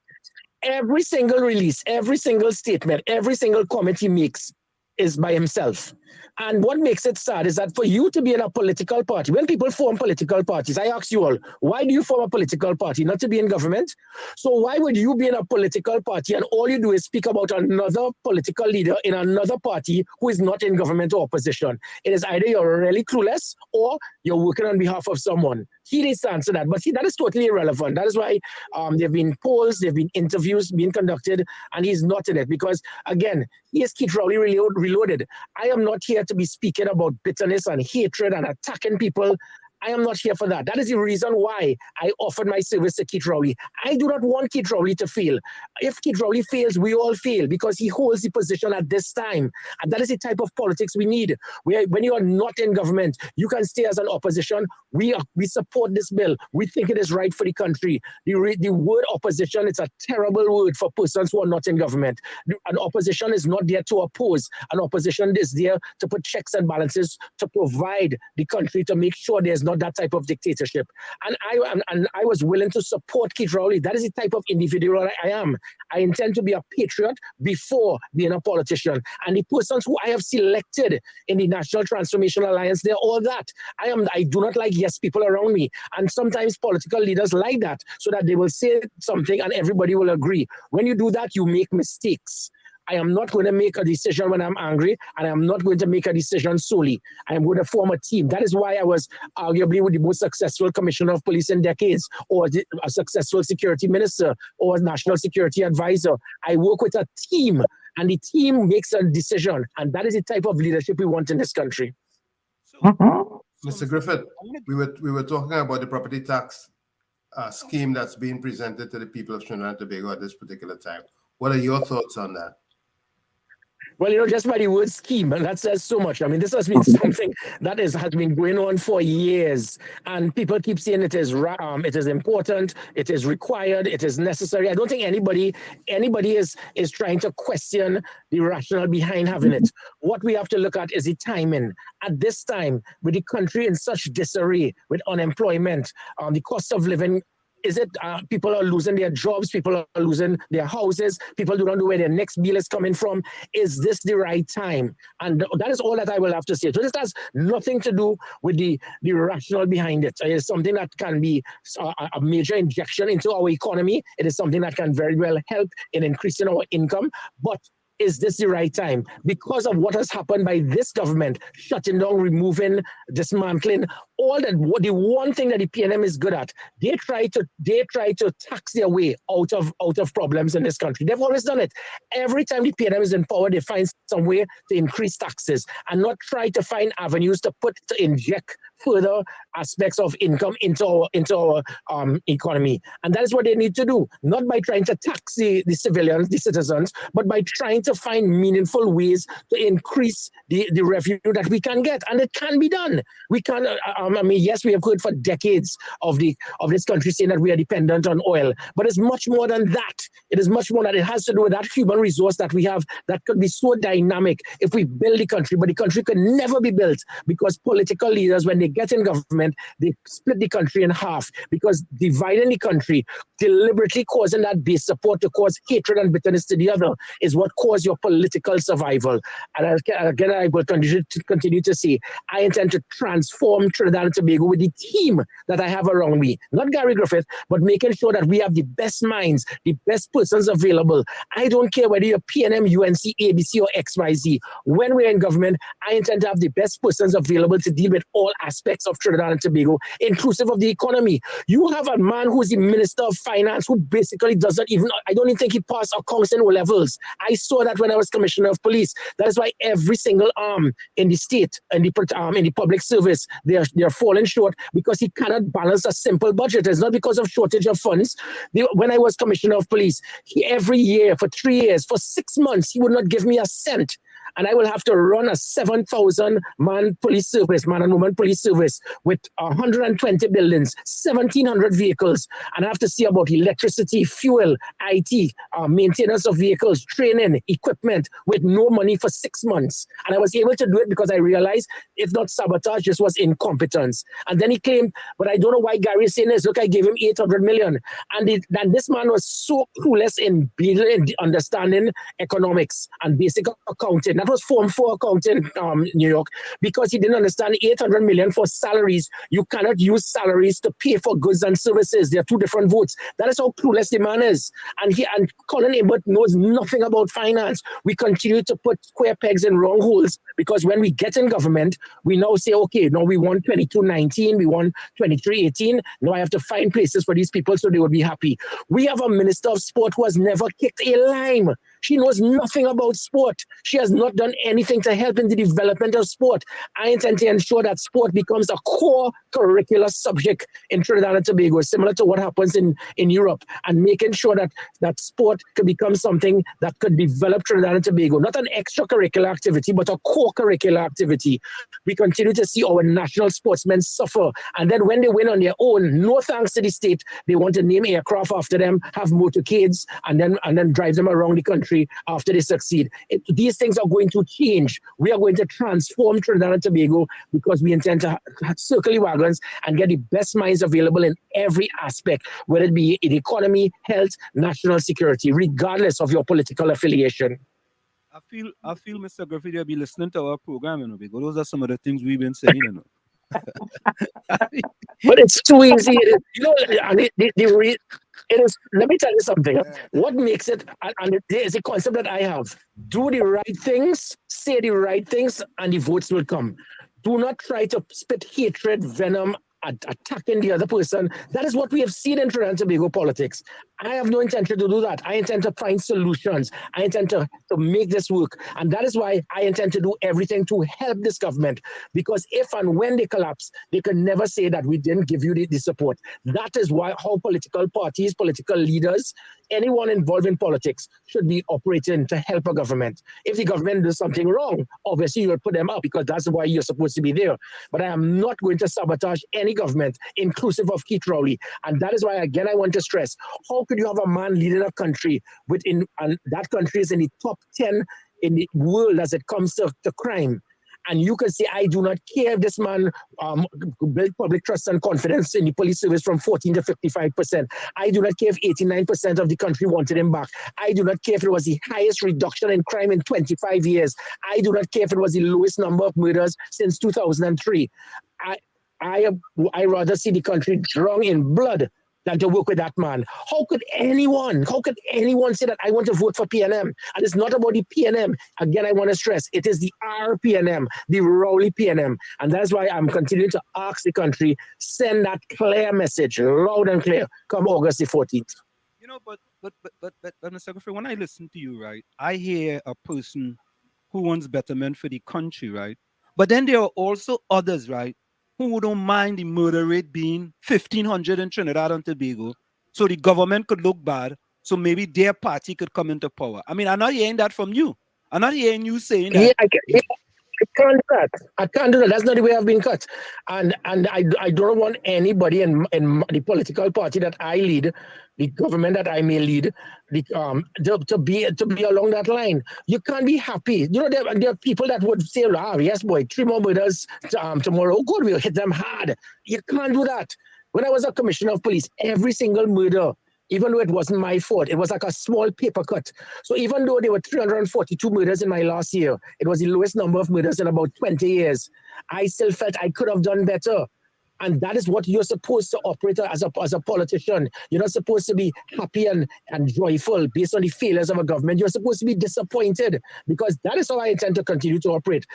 Every single release, every single statement, every single comment he makes is by himself. And what makes it sad is that for you to be in a political party, when people form political parties, I ask you all, why do you form a political party? Not to be in government? So why would you be in a political party and all you do is speak about another political leader in another party who is not in government or opposition? It is either you're really clueless or you're working on behalf of someone. He needs to answer that. But see, that is totally irrelevant. That is why there have been polls, there have been interviews being conducted, and he's not in it because, again, he is Keith Rowley reloaded. I am not here to be speaking about bitterness and hatred and attacking people. I am not here for that. That is the reason why I offered my service to Keith Rowley. I do not want Keith Rowley to fail. If Keith Rowley fails, we all fail because he holds the position at this time. And that is the type of politics we need. When you are not in government, you can stay as an opposition. We support this bill. We think it is right for the country. The word opposition, it's a terrible word for persons who are not in government. An opposition is not there to oppose. An opposition is there to put checks and balances, to provide the country, to make sure there's not that type of dictatorship. And I was willing to support Keith Rowley. That is the type of individual I am. I intend to be a patriot before being a politician. And the persons who I have selected in the National Transformation Alliance, they're all that. I do not like yes people around me. And sometimes political leaders like that so that they will say something and everybody will agree. When you do that, you make mistakes. I am not going to make a decision when I'm angry, and I am not going to make a decision solely. I am going to form a team. That is why I was arguably the most successful commissioner of police in decades, or a successful security minister, or a national security advisor. I work with a team, and the team makes a decision, and that is the type of leadership we want in this country. Mr. Griffith, we were talking about the property tax scheme that's being presented to the people of Trinidad and Tobago at this particular time. What are your thoughts on that? Well, just by the word scheme, and that says so much. I mean, this has been something that has been going on for years, and people keep saying it is important, it is required, it is necessary. I don't think anybody is trying to question the rationale behind having it. What we have to look at is the timing. At this time, with the country in such disarray, with unemployment, the cost of living. Is it people are losing their jobs, people are losing their houses, people do not know where their next meal is coming from? Is this the right time? And that is all that I will have to say. So this has nothing to do with the rationale behind it. It is something that can be a major injection into our economy. It is something that can very well help in increasing our income. But is this the right time? Because of what has happened by this government, shutting down, removing, dismantling, all that. The one thing that the PNM is good at, they try to tax their way out of problems in this country. They've always done it. Every time the PNM is in power, they find some way to increase taxes and not try to find avenues to inject further aspects of income into our economy. And that is what they need to do, not by trying to tax the civilians, the citizens, but by trying to find meaningful ways to increase the revenue that we can get. And it can be done. We can, yes, we have heard for decades of this country saying that we are dependent on oil, but it's much more than that. It is much more that it has to do with that human resource that we have that could be so dynamic if we build the country, but the country could never be built because political leaders, when they get in government, they split the country in half because dividing the country, deliberately causing that base support to cause hatred and bitterness to the other is what caused your political survival. And again, I will continue to say, I intend to transform Trinidad and Tobago with the team that I have around me, not Gary Griffith, but making sure that we have the best minds, the best persons available. I don't care whether you're PNM, UNC, ABC, or XYZ. When we're in government, I intend to have the best persons available to deal with all aspects of Trinidad and Tobago, inclusive of the economy. You have a man who's the Minister of Finance who basically I don't even think he passed accounts in O levels. I saw that when I was Commissioner of Police. That is why every single arm in the state and in the public service, they're falling short because he cannot balance a simple budget. It's not because of shortage of funds. When I was Commissioner of Police, every year for 3 years, for 6 months, he would not give me a cent. And I will have to run a 7,000-man police service, man and woman police service with 120 buildings, 1,700 vehicles. And I have to see about electricity, fuel, IT, maintenance of vehicles, training, equipment with no money for 6 months. And I was able to do it because I realized if not sabotage, this was incompetence. And then he claimed, but I don't know why Gary is saying this. Look, I gave him 800 million. And this man was so clueless in understanding economics and basic accounting That was Form 4 accounting, New York, because he didn't understand 800 million for salaries. You cannot use salaries to pay for goods and services. They are two different votes. That is how clueless the man is. And Colin Abbott knows nothing about finance. We continue to put square pegs in round holes because when we get in government, we now say, okay, now we want 22-19, we want 23-18. Now I have to find places for these people so they will be happy. We have a minister of sport who has never kicked a lime. She knows nothing about sport. She has not done anything to help in the development of sport. I intend to ensure that sport becomes a core curricular subject in Trinidad and Tobago, similar to what happens in Europe, and making sure that sport could become something that could develop Trinidad and Tobago, not an extracurricular activity, but a core curricular activity. We continue to see our national sportsmen suffer. And then when they win on their own, no thanks to the state, they want to name aircraft after them, have motorcades, and then drive them around the country after they succeed. These things are going to change. We are going to transform Trinidad and Tobago because we intend to circle the wagons and get the best minds available in every aspect, whether it be in economy, health, national security, regardless of your political affiliation. I feel, Mr. Griffith, you'll be listening to our program, because those are some of the things we've been saying, But it's too easy. It is. Let me tell you something. What makes it, and there is a concept that I have: do the right things, say the right things, and the votes will come. Do not try to spit hatred, venom, attacking the other person. That is what we have seen in Trinidad and Tobago politics. I have no intention to do that. I intend to find solutions. I intend to make this work. And that is why I intend to do everything to help this government. Because if and when they collapse, they can never say that we didn't give you the support. That is how political parties, political leaders, anyone involved in politics should be operating to help a government. If the government does something wrong, obviously you'll put them up because that's why you're supposed to be there. But I am not going to sabotage any government, inclusive of Keith Rowley. And that is why, again, I want to stress, how could you have a man leading a country and that country is in the top 10 in the world as it comes to crime? And you can say, I do not care if this man built public trust and confidence in the police service from 14 to 55%. I do not care if 89% of the country wanted him back. I do not care if it was the highest reduction in crime in 25 years. I do not care if it was the lowest number of murders since 2003. I rather see the country drown in blood than to work with that man. How could anyone say that I want to vote for PNM? And it's not about the PNM. Again, I want to stress, it is the RPNM, the Rowley PNM. And that's why I'm continuing to ask the country, send that clear message, loud and clear, come August the 14th. But Mr. Griffith, when I listen to you, right, I hear a person who wants betterment for the country, right? But then there are also others, right, who don't mind the murder rate being 1,500 in Trinidad and Tobago, so the government could look bad, so maybe their party could come into power. I mean, I'm not hearing that from you. I'm not hearing you saying that. I can't do that. I can't do that. That's not the way I've been cut. And I don't want anybody in the political party that I lead, the government that I may lead, to be along that line. You can't be happy. There are people that would say, yes, boy, 3 more murders tomorrow. Oh, God, we'll hit them hard. You can't do that. When I was a commissioner of police, every single murder, even though it wasn't my fault, it was like a small paper cut. So even though there were 342 murders in my last year, it was the lowest number of murders in about 20 years. I still felt I could have done better. And that is what you're supposed to operate as a politician. You're not supposed to be happy and joyful based on the failures of a government. You're supposed to be disappointed, because that is how I intend to continue to operate.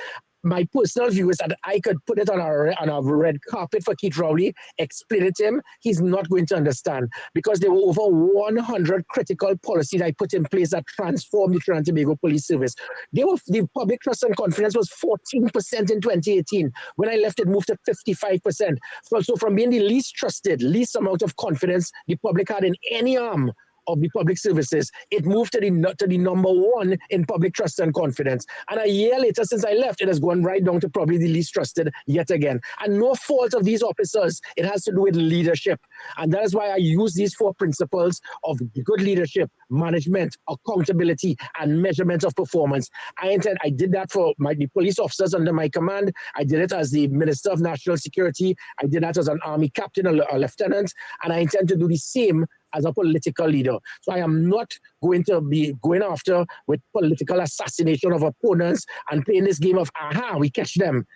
My personal view is that I could put it on a red carpet for Keith Rowley, explain it to him. He's not going to understand, because there were over 100 critical policies I put in place that transformed the Trinidad and Tobago Police Service. The public trust and confidence was 14% in 2018. When I left, it moved to 55%. So from being the least trusted, least amount of confidence the public had in any arm of the public services, it moved to the number 1 in public trust and confidence. And a year later, since I left, it has gone right down to probably the least trusted yet again. And no fault of these officers. It has to do with leadership. And that is why I use these 4 principles of good leadership, management, accountability, and measurement of performance. I did that for the police officers under my command. I did it as the Minister of National Security. I did that as an Army captain, a lieutenant. And I intend to do the same as a political leader. So I am not going to be going after with political assassination of opponents and playing this game of, we catch them.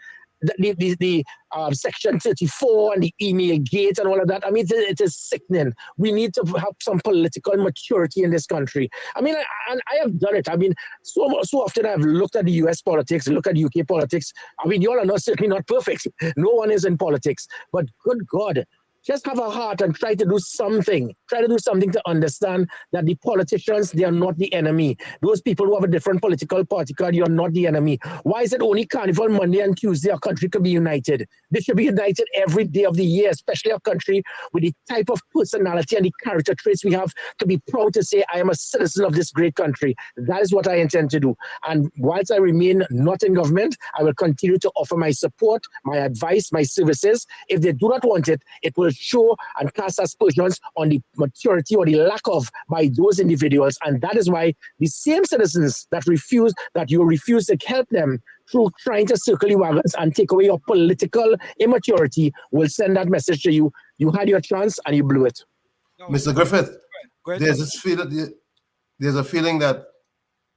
The Section 34 and the email gate and all of that. I mean, it is sickening. We need to have some political maturity in this country. I mean, I have done it. I mean, so often I've looked at the US politics, look at UK politics. I mean, you all are not certainly not perfect. No one is in politics. But good God, just have a heart and try to do something. Try to do something to understand that the politicians, they are not the enemy. Those people who have a different political party card, you're not the enemy. Why is it only Carnival Monday and Tuesday our country could be united? They should be united every day of the year, especially a country with the type of personality and the character traits we have to be proud to say, I am a citizen of this great country. That is what I intend to do. And whilst I remain not in government, I will continue to offer my support, my advice, my services. If they do not want it, it will show and cast aspersions on the maturity or the lack of by those individuals. And that is why the same citizens that you refuse to help them through trying to circle your wagons and take away your political immaturity will send that message to you. You had your chance and you blew it. Mr. Griffith, there's a feeling that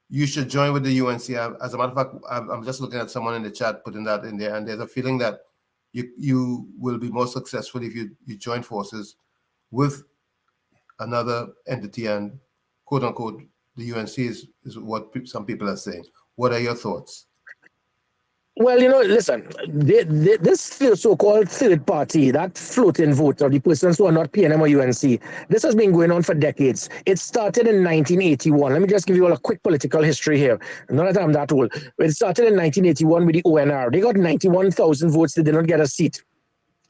you should join with the UNC. As a matter of fact, I'm just looking at someone in the chat putting that in there, and there's a feeling that you will be more successful if you join forces with another entity, and quote unquote the UNC is what some people are saying. What are your thoughts? Well, listen, this so-called third party, that floating vote of the persons who are not PNM or UNC, this has been going on for decades. It started in 1981. Let me just give you all a quick political history here. Not that I'm that old. It started in 1981 with the ONR. They got 91,000 votes. They did not get a seat.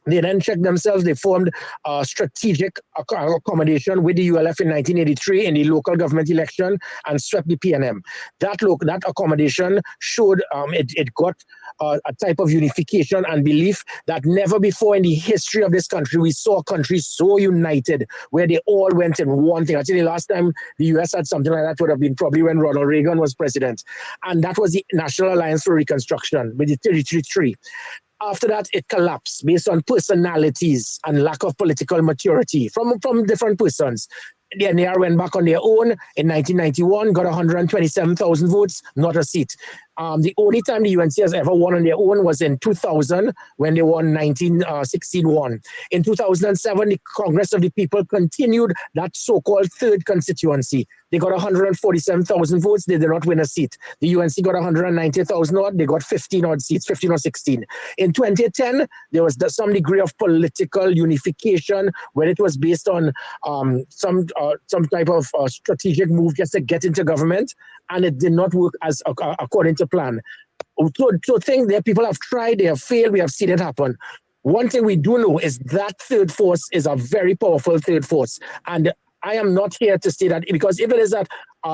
They then checked themselves. They formed a strategic accommodation with the ULF in 1983 in the local government election and swept the PNM. That accommodation showed it got a type of unification and belief that never before in the history of this country we saw a country so united where they all went in one thing. Actually, the last time the US had something like that would have been probably when Ronald Reagan was president. And that was the National Alliance for Reconstruction with the 33. After that, it collapsed based on personalities and lack of political maturity from different persons. The NAR went back on their own in 1991, got 127,000 votes, not a seat. The only time the UNC has ever won on their own was in 2000 when they won 1916-1. In 2007, the Congress of the People continued that so-called third constituency. They got 147,000 votes. They did not win a seat. The UNC got 190,000 odd. They got 15 odd seats, 15 or 16. In 2010, there was some degree of political unification where it was based on some type of strategic move just to get into government, and it did not work as according to plan. So things that people have tried, they have failed, we have seen it happen. One thing we do know is that third force is a very powerful third force. And I am not here to say that, because if it is that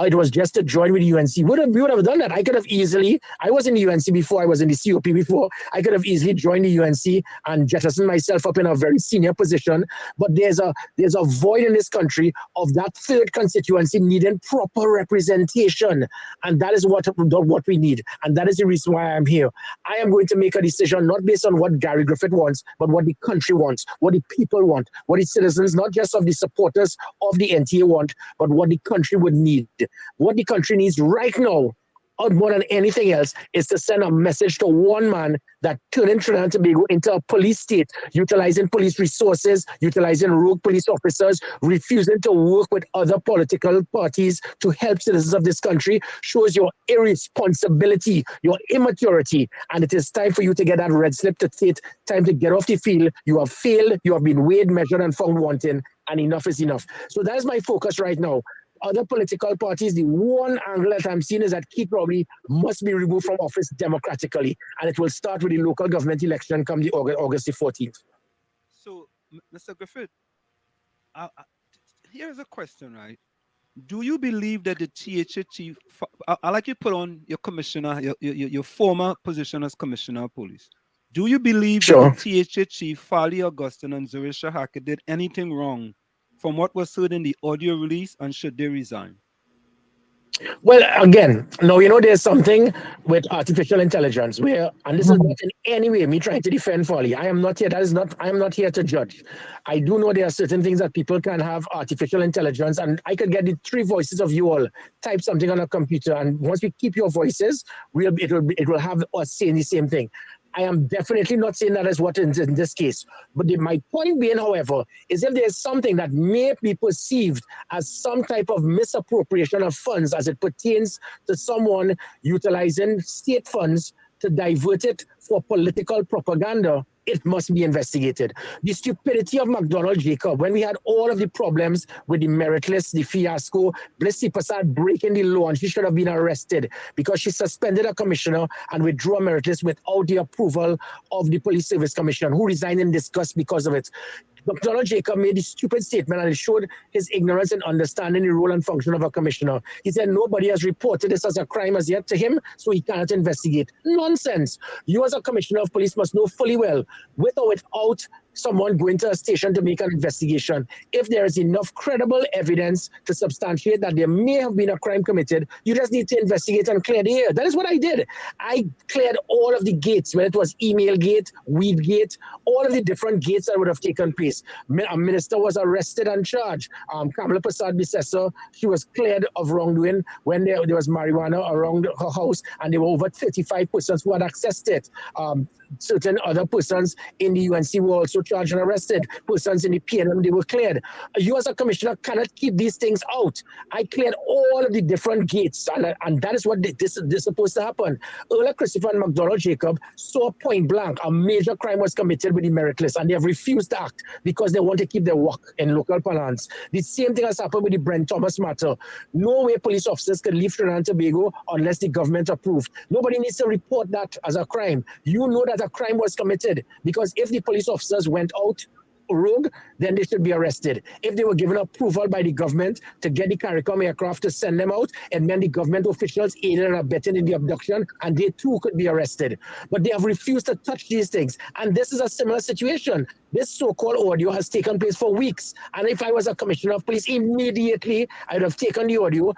it was just to join with the UNC, we would have done that. I could have easily, I was in the UNC before, I was in the COP before, I could have easily joined the UNC and jettisoned myself up in a very senior position. But there's a void in this country of that third constituency needing proper representation. And that is what we need. And that is the reason why I'm here. I am going to make a decision not based on what Gary Griffith wants, but what the country wants, what the people want, what the citizens, not just of the supporters of the NTA want, but what the country would need. What the country needs right now, more than anything else, is to send a message to one man that turning Trinidad and Tobago into a police state, utilizing police resources, utilizing rogue police officers, refusing to work with other political parties to help citizens of this country, shows your irresponsibility, your immaturity. And it is time for you to get that red slip to state, time to get off the field. You have failed, you have been weighed, measured, and found wanting, and enough is enough. So that is my focus right now. Other political parties, the one angle that I'm seeing is that Keith Robley must be removed from office democratically, and it will start with the local government election come the August the 14th. So, Mr. Griffith, here's a question, right? Do you believe that the THA chief, I like you put on your commissioner, your former position as commissioner of police. Do you believe that the THA chief, Fali Augustine and Zurisha Hackett, did anything wrong from what was heard in the audio release, and should they resign? Well, again, no, there's something with artificial intelligence where, and this is not in any way me trying to defend Folly. I am not here. I am not here to judge. I do know there are certain things that people can have artificial intelligence, and I could get the three voices of you all, type something on a computer, and once we keep your voices, it will have us saying the same thing. I am definitely not saying that is what in this case. But my point being, however, is if there's something that may be perceived as some type of misappropriation of funds as it pertains to someone utilizing state funds to divert it for political propaganda, it must be investigated. The stupidity of McDonald Jacob, when we had all of the problems with the meritless, the fiasco, Blissy Prasad breaking the law, and she should have been arrested because she suspended a commissioner and withdrew a meritless without the approval of the police service commissioner, who resigned in disgust because of it. Donald Jacob made a stupid statement and it showed his ignorance in understanding the role and function of a commissioner. He said nobody has reported this as a crime as yet to him, so he cannot investigate. Nonsense. You as a commissioner of police must know fully well, with or without someone going to a station to make an investigation, if there is enough credible evidence to substantiate that there may have been a crime committed, you just need to investigate and clear the air. That is what I did. I cleared all of the gates, whether it was email gate, weed gate, all of the different gates that would have taken place. A minister was arrested and charged. Kamala Prasad Bissessar, she was cleared of wrongdoing when there was marijuana around her house, and there were over 35 persons who had accessed it. Certain other persons in the UNC were also charged and arrested. Persons in the PNM, they were cleared. You as a commissioner cannot keep these things out. I cleared all of the different gates, and that is what this is supposed to happen. Earl Christopher and McDonald Jacob saw point blank a major crime was committed with the meritless, and they have refused to act because they want to keep their work in local parlance. The same thing has happened with the Brent Thomas matter. No way police officers can leave Trinidad and Tobago unless the government approved. Nobody needs to report that as a crime. You know that a crime was committed, because if the police officers went out rogue, then they should be arrested. If they were given approval by the government to get the CARICOM aircraft to send them out, and then the government officials aided and abetted in the abduction, and they too could be arrested. But they have refused to touch these things. And this is a similar situation. This so-called audio has taken place for weeks. And if I was a commissioner of police, immediately I would have taken the audio,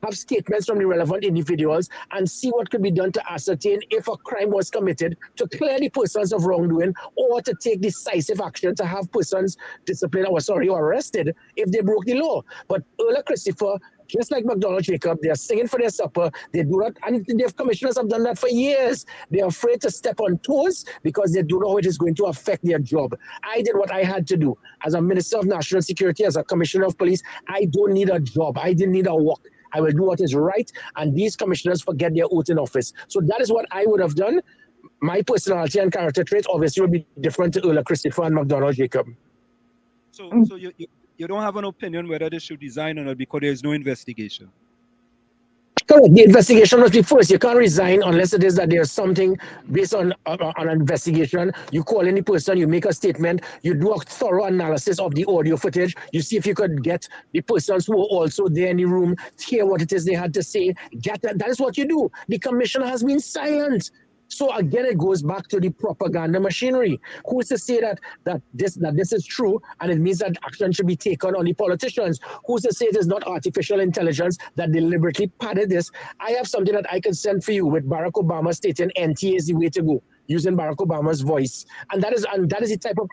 have statements from the relevant individuals, and see what could be done to ascertain if a crime was committed, to clear the persons of wrongdoing, or to take decisive action to have persons disciplined or arrested if they broke the law. But Earl Christopher, just like McDonald Jacob, they are singing for their supper. They do not, and their commissioners have done that for years. They are afraid to step on toes because they do know how it is going to affect their job. I did what I had to do. As a Minister of National Security, as a Commissioner of Police, I don't need a job. I didn't need a work. I will do what is right, and these commissioners forget their oath in office. So that is what I would have done. My personality and character traits obviously will be different to Earl Christopher and McDonald Jacob. So you don't have an opinion whether they should resign or not because there is no investigation? Correct. The investigation must be first. You can't resign unless it is that there's something based on an investigation. You call any person, you make a statement, you do a thorough analysis of the audio footage, you see if you could get the persons who were also there in the room, hear what it is they had to say, get that. That is what you do. The commissioner has been silent. So again, it goes back to the propaganda machinery. Who's to say that this is true and it means that action should be taken on the politicians? Who's to say it is not artificial intelligence that deliberately padded this? I have something that I can send for you with Barack Obama stating NTA is the way to go, using Barack Obama's voice. And that is the type of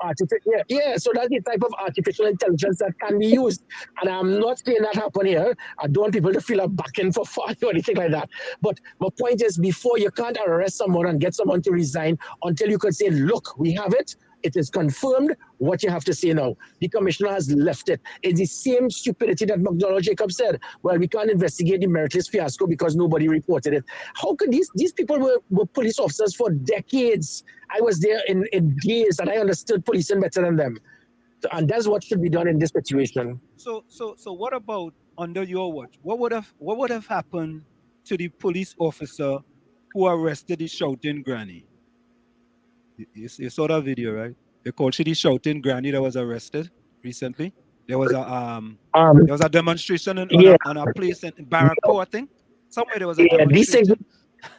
so that's the type of artificial intelligence that can be used. And I'm not saying that happen here. I don't want people to feel a backing for fraud or anything like that. But my point is, before, you can't arrest someone and get someone to resign until you could say, look, we have it. It is confirmed what you have to say now. The commissioner has left it. It's the same stupidity that McDonald Jacob said. Well, we can't investigate the meritless fiasco because nobody reported it. How could these people were police officers for decades? I was there in days and I understood policing better than them. And that's what should be done in this situation. So what about under your watch? What would have happened to the police officer who arrested the shouting granny? You saw that video, right? They called she the shouting granny that was arrested recently. There was a demonstration on a place in Barraco, I think. Somewhere there was a demonstration.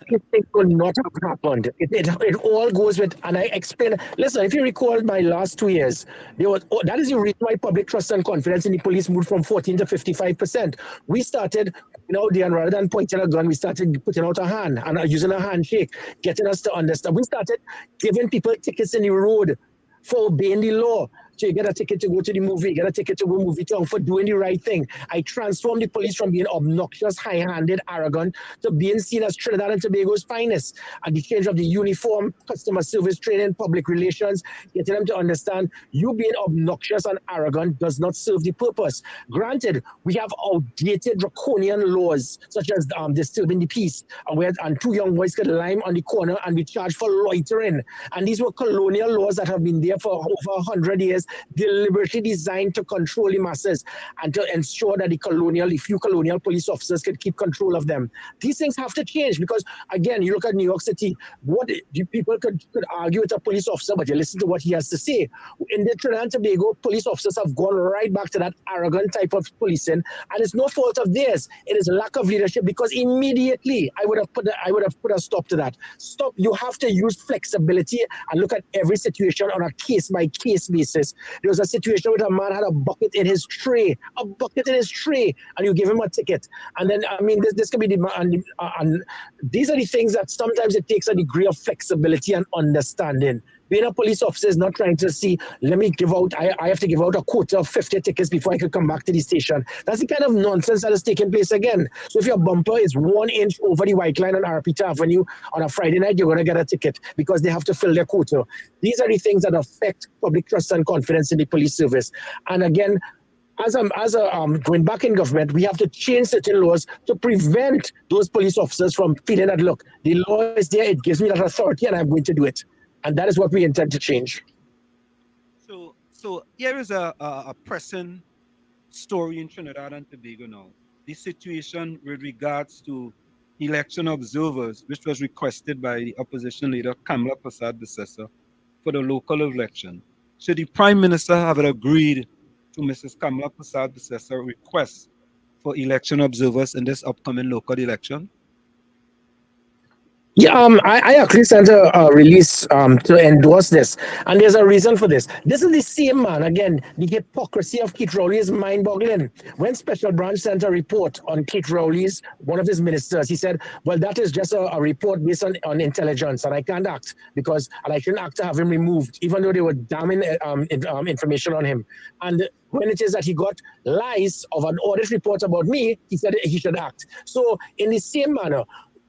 This thing could not have happened. It all goes with, and I explain. Listen, if you recall my last 2 years, that is the reason why public trust and confidence in the police moved from 14 to 55%. We started, and rather than pointing a gun, we started putting out a hand and using a handshake, getting us to understand. We started giving people tickets in the road for obeying the law. So you get a ticket to go to the movie, you get a ticket to go movie town for doing the right thing. I transformed the police from being obnoxious, high-handed, arrogant, to being seen as Trinidad and Tobago's finest. And the change of the uniform, customer service training, public relations, getting them to understand you being obnoxious and arrogant does not serve the purpose. Granted, we have outdated draconian laws, such as disturbing the peace, and 2 young boys could lime on the corner and be charged for loitering. And these were colonial laws that have been there for over 100 years, deliberately designed to control the masses and to ensure that the few colonial police officers could keep control of them. These things have to change because, again, you look at New York City, people could argue with a police officer, but you listen to what he has to say. In the Trinidad and Tobago, police officers have gone right back to that arrogant type of policing, and it's no fault of theirs. It is lack of leadership, because immediately I would have put a stop to that. Stop. You have to use flexibility and look at every situation on a case-by-case basis. There was a situation where a man had a bucket in his tray, and you give him a ticket. And then, this can be and these are the things that sometimes it takes a degree of flexibility and understanding. Being a police officer is not trying to see, I have to give out a quota of 50 tickets before I could come back to the station. That's the kind of nonsense that is taking place again. So if your bumper is 1 inch over the white line on Arpita Avenue on a Friday night, you're going to get a ticket because they have to fill their quota. These are the things that affect public trust and confidence in the police service. And again, as going back in government, we have to change certain laws to prevent those police officers from feeling that, look, the law is there, it gives me that authority, and I'm going to do it. And that is what we intend to change. So here is a pressing story in Trinidad and Tobago now. The situation with regards to election observers, which was requested by the opposition leader, Kamala Persad-Bissessar, for the local election. Should the Prime Minister have agreed to Mrs. Kamala Persad-Bissessar's request for election observers in this upcoming local election? Yeah, I actually sent a release to endorse this, and there's a reason for this. This is the same man, again, the hypocrisy of Keith Rowley is mind-boggling. When Special Branch sent a report on Keith Rowley's, one of his ministers, he said, well, that is just a report based on intelligence, and I can't act and I shouldn't act to have him removed, even though they were damning information on him. And when it is that he got lies of an audit report about me, he said he should act. So in the same manner,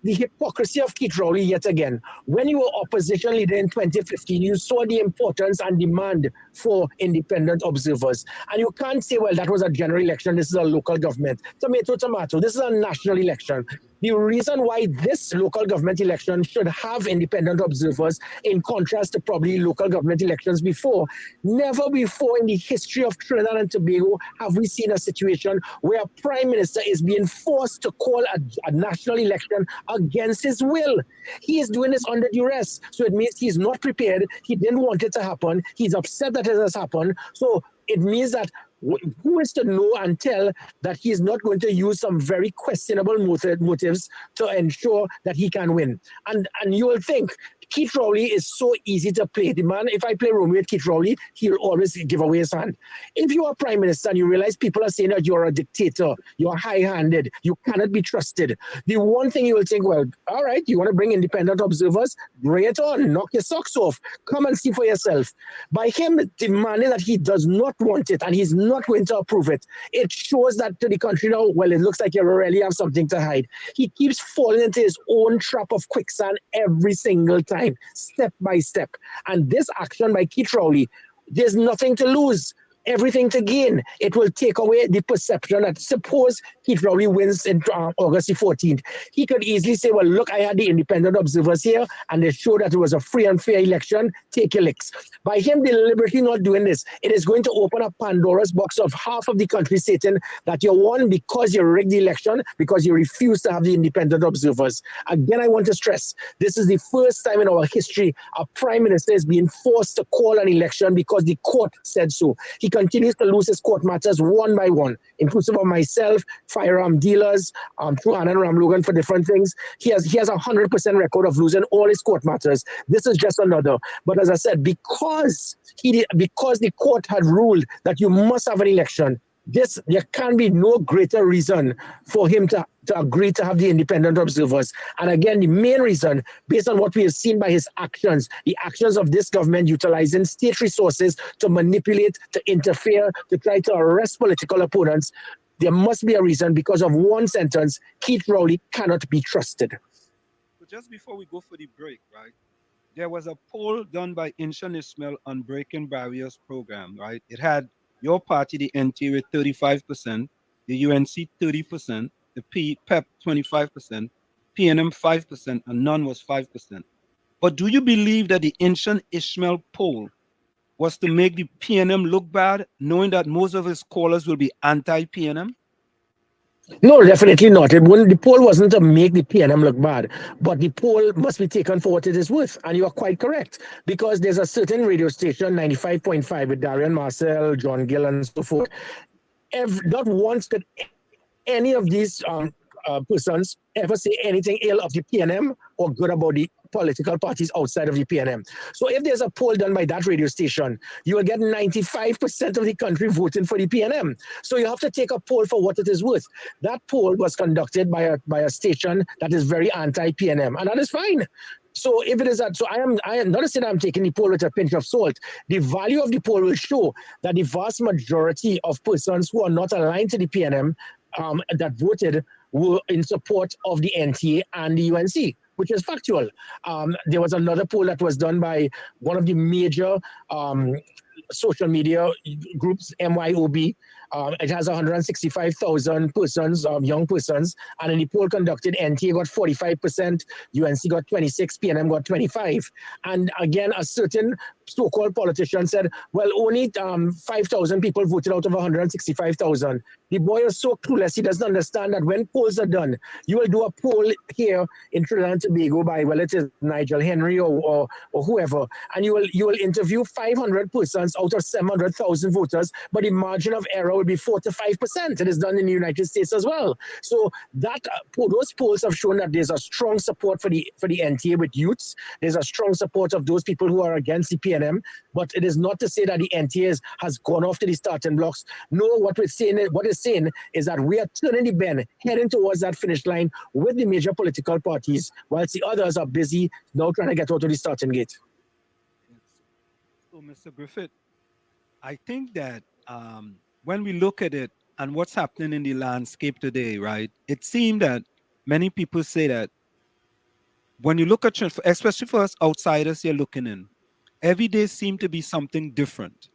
the hypocrisy of Keith Rowley yet again. When you were opposition leader in 2015, you saw the importance and demand for independent observers. And you can't say, well, that was a general election, this is a local government. Tomato, tomato, this is a national election. The reason why this local government election should have independent observers, in contrast to probably local government elections before, never before in the history of Trinidad and Tobago have we seen a situation where a prime minister is being forced to call a national election against his will. He is doing this under duress. So it means he's not prepared. He didn't want it to happen. He's upset that it has happened. So it means that who is to know and tell that he is not going to use some very questionable motives to ensure that he can win. And you will think Keith Rowley is so easy to play. The man, if I play Romeo with Keith Rowley, he'll always give away his hand. If you are prime minister and you realize people are saying that you're a dictator, you're high-handed, you cannot be trusted, the one thing you will think, well, all right, you want to bring independent observers? Bring it on, knock your socks off, come and see for yourself. By him demanding that he does not want it and he's not going to approve it, it shows that to the country now, well, it looks like you really have something to hide. He keeps falling into his own trap of quicksand every single time, step by step. And this action by Keith Rowley, there's nothing to lose, everything to gain. It will take away the perception that suppose Keith Rowley wins in August the 14th. He could easily say, well, look, I had the independent observers here and they showed that it was a free and fair election, take your licks. By him deliberately not doing this, it is going to open up Pandora's box of half of the country stating that you won because you rigged the election, because you refused to have the independent observers. Again, I want to stress, this is the first time in our history a prime minister is being forced to call an election because the court said so. He continues to lose his court matters one by one, inclusive of myself, firearm dealers, through Anand Ramlogan for different things. He has a 100% record of losing all his court matters. This is just another. But as I said, because the court had ruled that you must have an election, there can be no greater reason for him to agree to have the independent observers. And again, the main reason, based on what we have seen by his actions, the actions of this government utilizing state resources to manipulate, to interfere, to try to arrest political opponents, there must be a reason. Because of one sentence, Keith Rowley cannot be trusted. So just before we go for the break, right, there was a poll done by Inshan Ismail on Breaking Barriers program, right? It had your party, the NTA, with 35%, the UNC 30%, the PEP 25%, PNM 5%, and none was 5%. But do you believe that the Inshan Ismail poll was to make the PNM look bad, knowing that most of his callers will be anti-PNM? No, definitely not. The poll wasn't to make the PNM look bad, but the poll must be taken for what it is worth. And you are quite correct, because there's a certain radio station, 95.5, with Darian Marcel, John Gill, and so forth. Not once did any of these persons ever say anything ill of the PNM or good about the political parties outside of the PNM. So if there's a poll done by that radio station, you will get 95% of the country voting for the PNM. So you have to take a poll for what it is worth. That poll was conducted by a station that is very anti-PNM, and that is fine. So if it is that, so I am not saying I'm taking the poll with a pinch of salt. The value of the poll will show that the vast majority of persons who are not aligned to the PNM that voted were in support of the NTA and the UNC, which is factual. There was another poll that was done by one of the major social media groups, MYOB. It has 165,000 persons, young persons, and in the poll conducted, NTA got 45%, UNC got 26, PNM got 25. And again, a certain so-called politician said, well, only 5,000 people voted out of 165,000. The boy is so clueless, he doesn't understand that when polls are done, you will do a poll here in Trinidad and Tobago by, well, it is Nigel Henry or whoever, and you will interview 500 persons out of 700,000 voters, but the margin of error will be 4 to 5%. It is done in the United States as well. So that those polls have shown that there's a strong support for the NTA with youths. There's a strong support of those people who are against the PNM, but it is not to say that the NTA has gone off to the starting blocks. No, what it's saying is that we are turning the bend, heading towards that finish line with the major political parties, whilst the others are busy now trying to get out of the starting gate. So, Mr. Griffith, I think that when we look at it and what's happening in the landscape today, right, it seems that many people say that when you look at, especially for us outsiders here looking in, every day seems to be something different.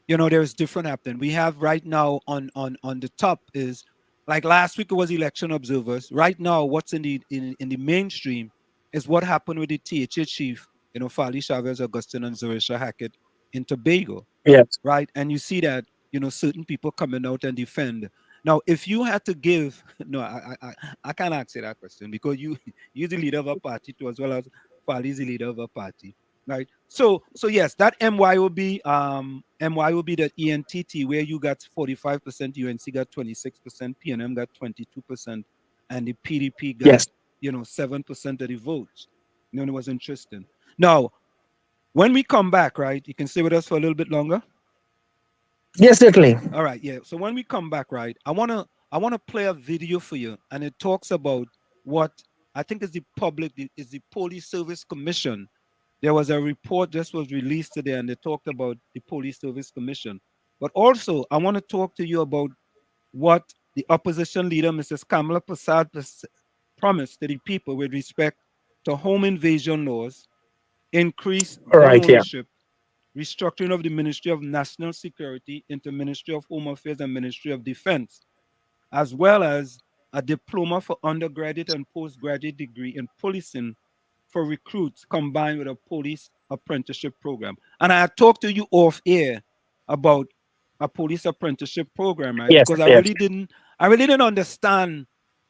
You know, there's different happening. We have right now on the top is, like last week it was election observers. Right now, what's in the mainstream is what happened with the THA chief, you know, Fali Chavez, Augustine, and Zorisha Hackett in Tobago. Yes. Right. And you see that, you know, certain people coming out and defend. Now, if you had to give, no, I can't answer that question, because you're the leader of a party too, as well as Fali is the leader of a party. Right. So yes, that MYOB that ENTT, where you got 45%, UNC got 26%, PNM got 22%, and the PDP got, you know, 7% of the votes. You know, it was interesting. Now, when we come back, right, you can stay with us for a little bit longer. Yes, certainly. All right, yeah. So when we come back, right, I wanna play a video for you, and it talks about what I think is the Police Service Commission. There was a report just was released today, and they talked about the Police Service Commission. But also, I want to talk to you about what the opposition leader, Mrs. Kamala Prasad, promised to the people with respect to home invasion laws, increase gun ownership, restructuring of the Ministry of National Security into Ministry of Home Affairs and Ministry of Defense, as well as a diploma for undergraduate and postgraduate degree in policing for recruits, combined with a police apprenticeship program. And I talked to you off air about a police apprenticeship program, right? Yes, because I really didn't understand,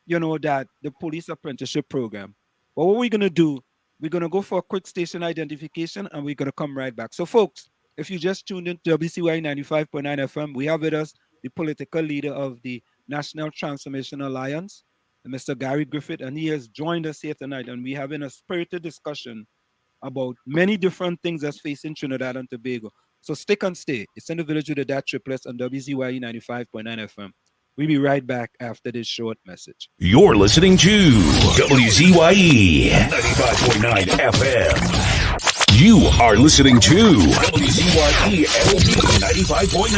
you know, that the police apprenticeship program. But what we're gonna do, we're gonna go for a quick station identification, and we're gonna come right back. So folks, If you just tuned in to WZYE 95.9 FM, we have with us the political leader of the National Transformation Alliance, Mr. Gary Griffith, and he has joined us here tonight, and we're having a spirited discussion about many different things that's facing Trinidad and Tobago. So stick and stay. It's in the village with the Dat Triplets on WZYE 95.9 FM. We'll be right back after this short message. You're listening to WZYE 95.9 FM. You are listening to WZYE 95.9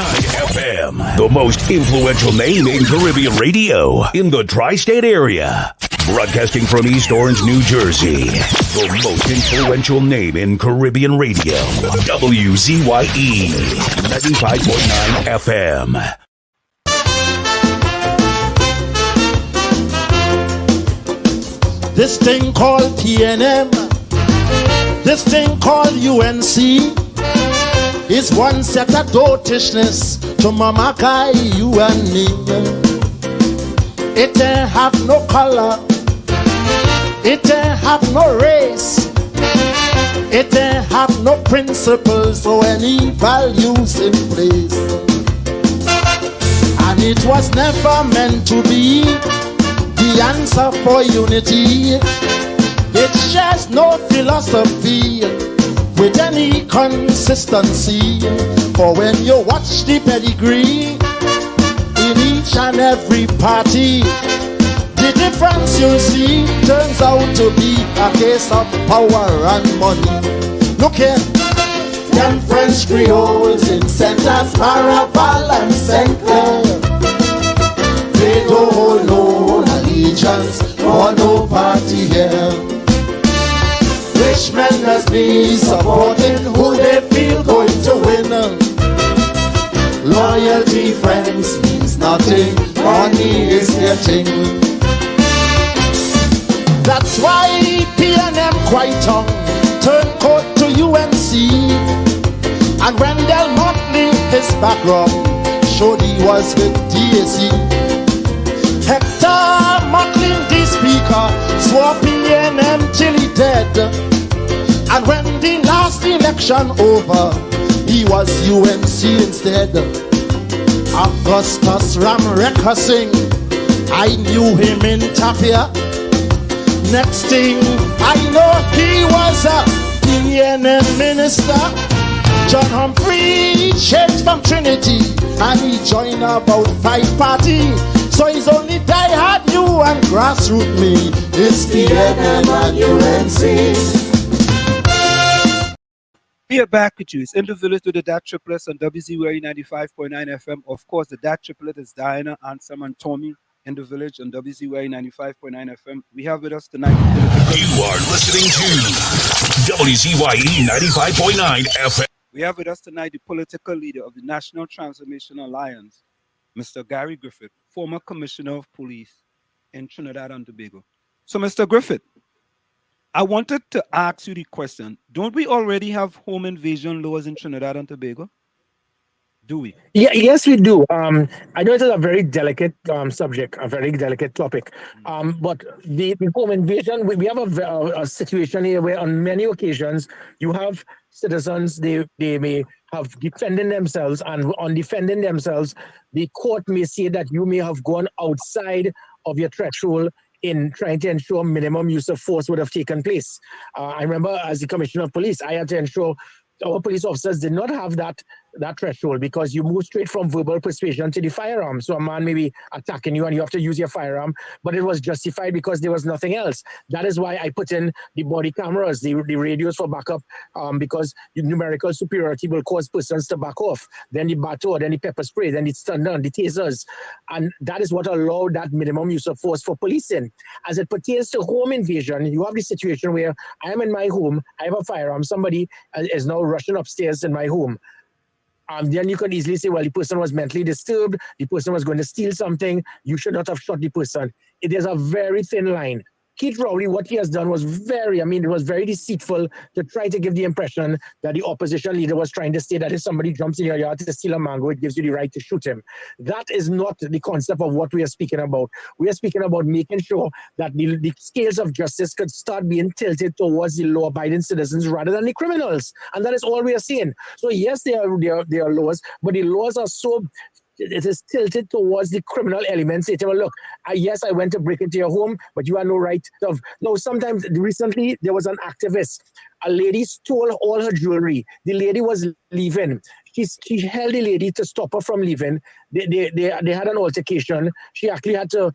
FM, the most influential name in Caribbean radio in the tri-state area. Broadcasting from East Orange, New Jersey, the most influential name in Caribbean radio, WZYE 95.9 FM. This thing called PNM, this thing called UNC, is one set of dotishness to Mama Kai, you and me. It ain't have no color, it ain't have no race, it ain't have no principles or any values in place. And it was never meant to be the answer for unity. It shares no philosophy with any consistency. For when you watch the pedigree in each and every party, the difference you see turns out to be a case of power and money. Look here, them French Creoles in Saint-As, Maraval and Saint-Clair, they don't hold no allegiance or no party here. Rich men must be supporting who they feel going to win. Loyalty, friends, means nothing. Money is getting. That's why PNM quite on turn coat to UNC. And when Del Motley, his background showed he was with DAC. Hector Motley, the speaker, swore PNM till he dead. And when the last election over, he was UNC instead. Augustus Ramreka sing, I knew him in Tapia. Next thing I know, he was a PNM minister. John Humphrey changed from Trinity and he joined about 5 parties. So he's only die-hard you and grassroots me. It's PNM and UNC. We are back with you. It's in the village with the Dat Triplets on WZYE 95.9 FM. Of course, the Dat Triplet is Diana, Ansem, and Tommy in the village on WZYE 95.9 FM. We have with us tonight. You are listening to WZYE 95.9 FM. We have with us tonight the political leader of the National Transformation Alliance, Mr. Gary Griffith, former Commissioner of Police in Trinidad and Tobago. So, Mr. Griffith, I wanted to ask you the question. Don't we already have home invasion laws in Trinidad and Tobago? Do we? Yeah, yes, we do. I know it is a very delicate subject, a very delicate topic. But the home invasion, we have a situation here where on many occasions you have citizens, they may have defending themselves, and on defending themselves, the court may say that you may have gone outside of your threshold in trying to ensure minimum use of force would have taken place. I remember as the Commissioner of Police, I had to ensure our police officers did not have that threshold because you move straight from verbal persuasion to the firearm. So a man may be attacking you and you have to use your firearm, but it was justified because there was nothing else. That is why I put in the body cameras, the radios for backup, because numerical superiority will cause persons to back off. Then the baton, then the pepper spray, then the stun gun, the tasers. And that is what allowed that minimum use of force for policing. As it pertains to home invasion, you have the situation where I am in my home, I have a firearm, somebody is now rushing upstairs in my home. Then you can easily say, well, the person was mentally disturbed, the person was going to steal something, you should not have shot the person. It is a very thin line. Keith Rowley, what he has done was it was very deceitful to try to give the impression that the opposition leader was trying to say that if somebody jumps in your yard to steal a mango, it gives you the right to shoot him. That is not the concept of what we are speaking about. We are speaking about making sure that the scales of justice could start being tilted towards the law-abiding citizens rather than the criminals. And that is all we are seeing. So yes, there are laws, but the laws are so it is tilted towards the criminal elements. They tell, well, look, yes, I went to break into your home, but you have no right of. No, sometimes recently there was an activist. A lady stole all her jewelry. The lady was leaving. She held the lady to stop her from leaving. They had an altercation. She actually had to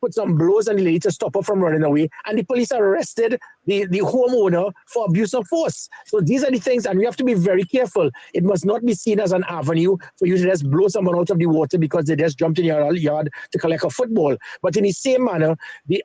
put some blows on the lady to stop her from running away. And the police arrested the homeowner for abuse of force. So these are the things, and we have to be very careful. It must not be seen as an avenue for you to just blow someone out of the water because they just jumped in your yard to collect a football. But in the same manner,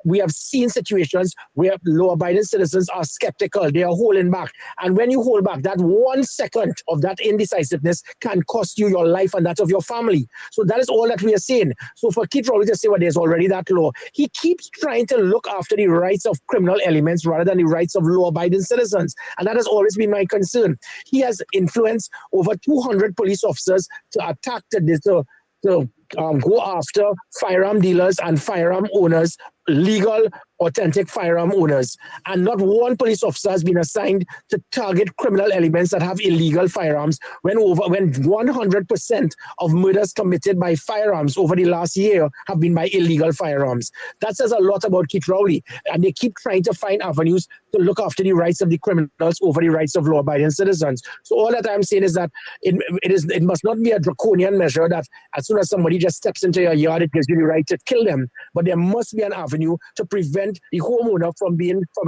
we have seen situations where law-abiding citizens are skeptical. They are holding back. And when you hold back, that 1 second of that indecisiveness can cost you your life and that of your family. So that is all that we are saying. So for Keith Rowley to say, well, there's already that law, he keeps trying to look after the rights of criminal elements rather than the rights of law-abiding citizens. And that has always been my concern. He has influenced over 200 police officers to attack, to go after firearm dealers and firearm owners, legal, authentic firearm owners. And not one police officer has been assigned to target criminal elements that have illegal firearms when 100% of murders committed by firearms over the last year have been by illegal firearms. That says a lot about Keith Rowley. And they keep trying to find avenues to look after the rights of the criminals over the rights of law-abiding citizens. So all that I'm saying is that it must not be a draconian measure that as soon as somebody just steps into your yard, it gives you the right to kill them. But there must be an avenue to prevent the homeowner from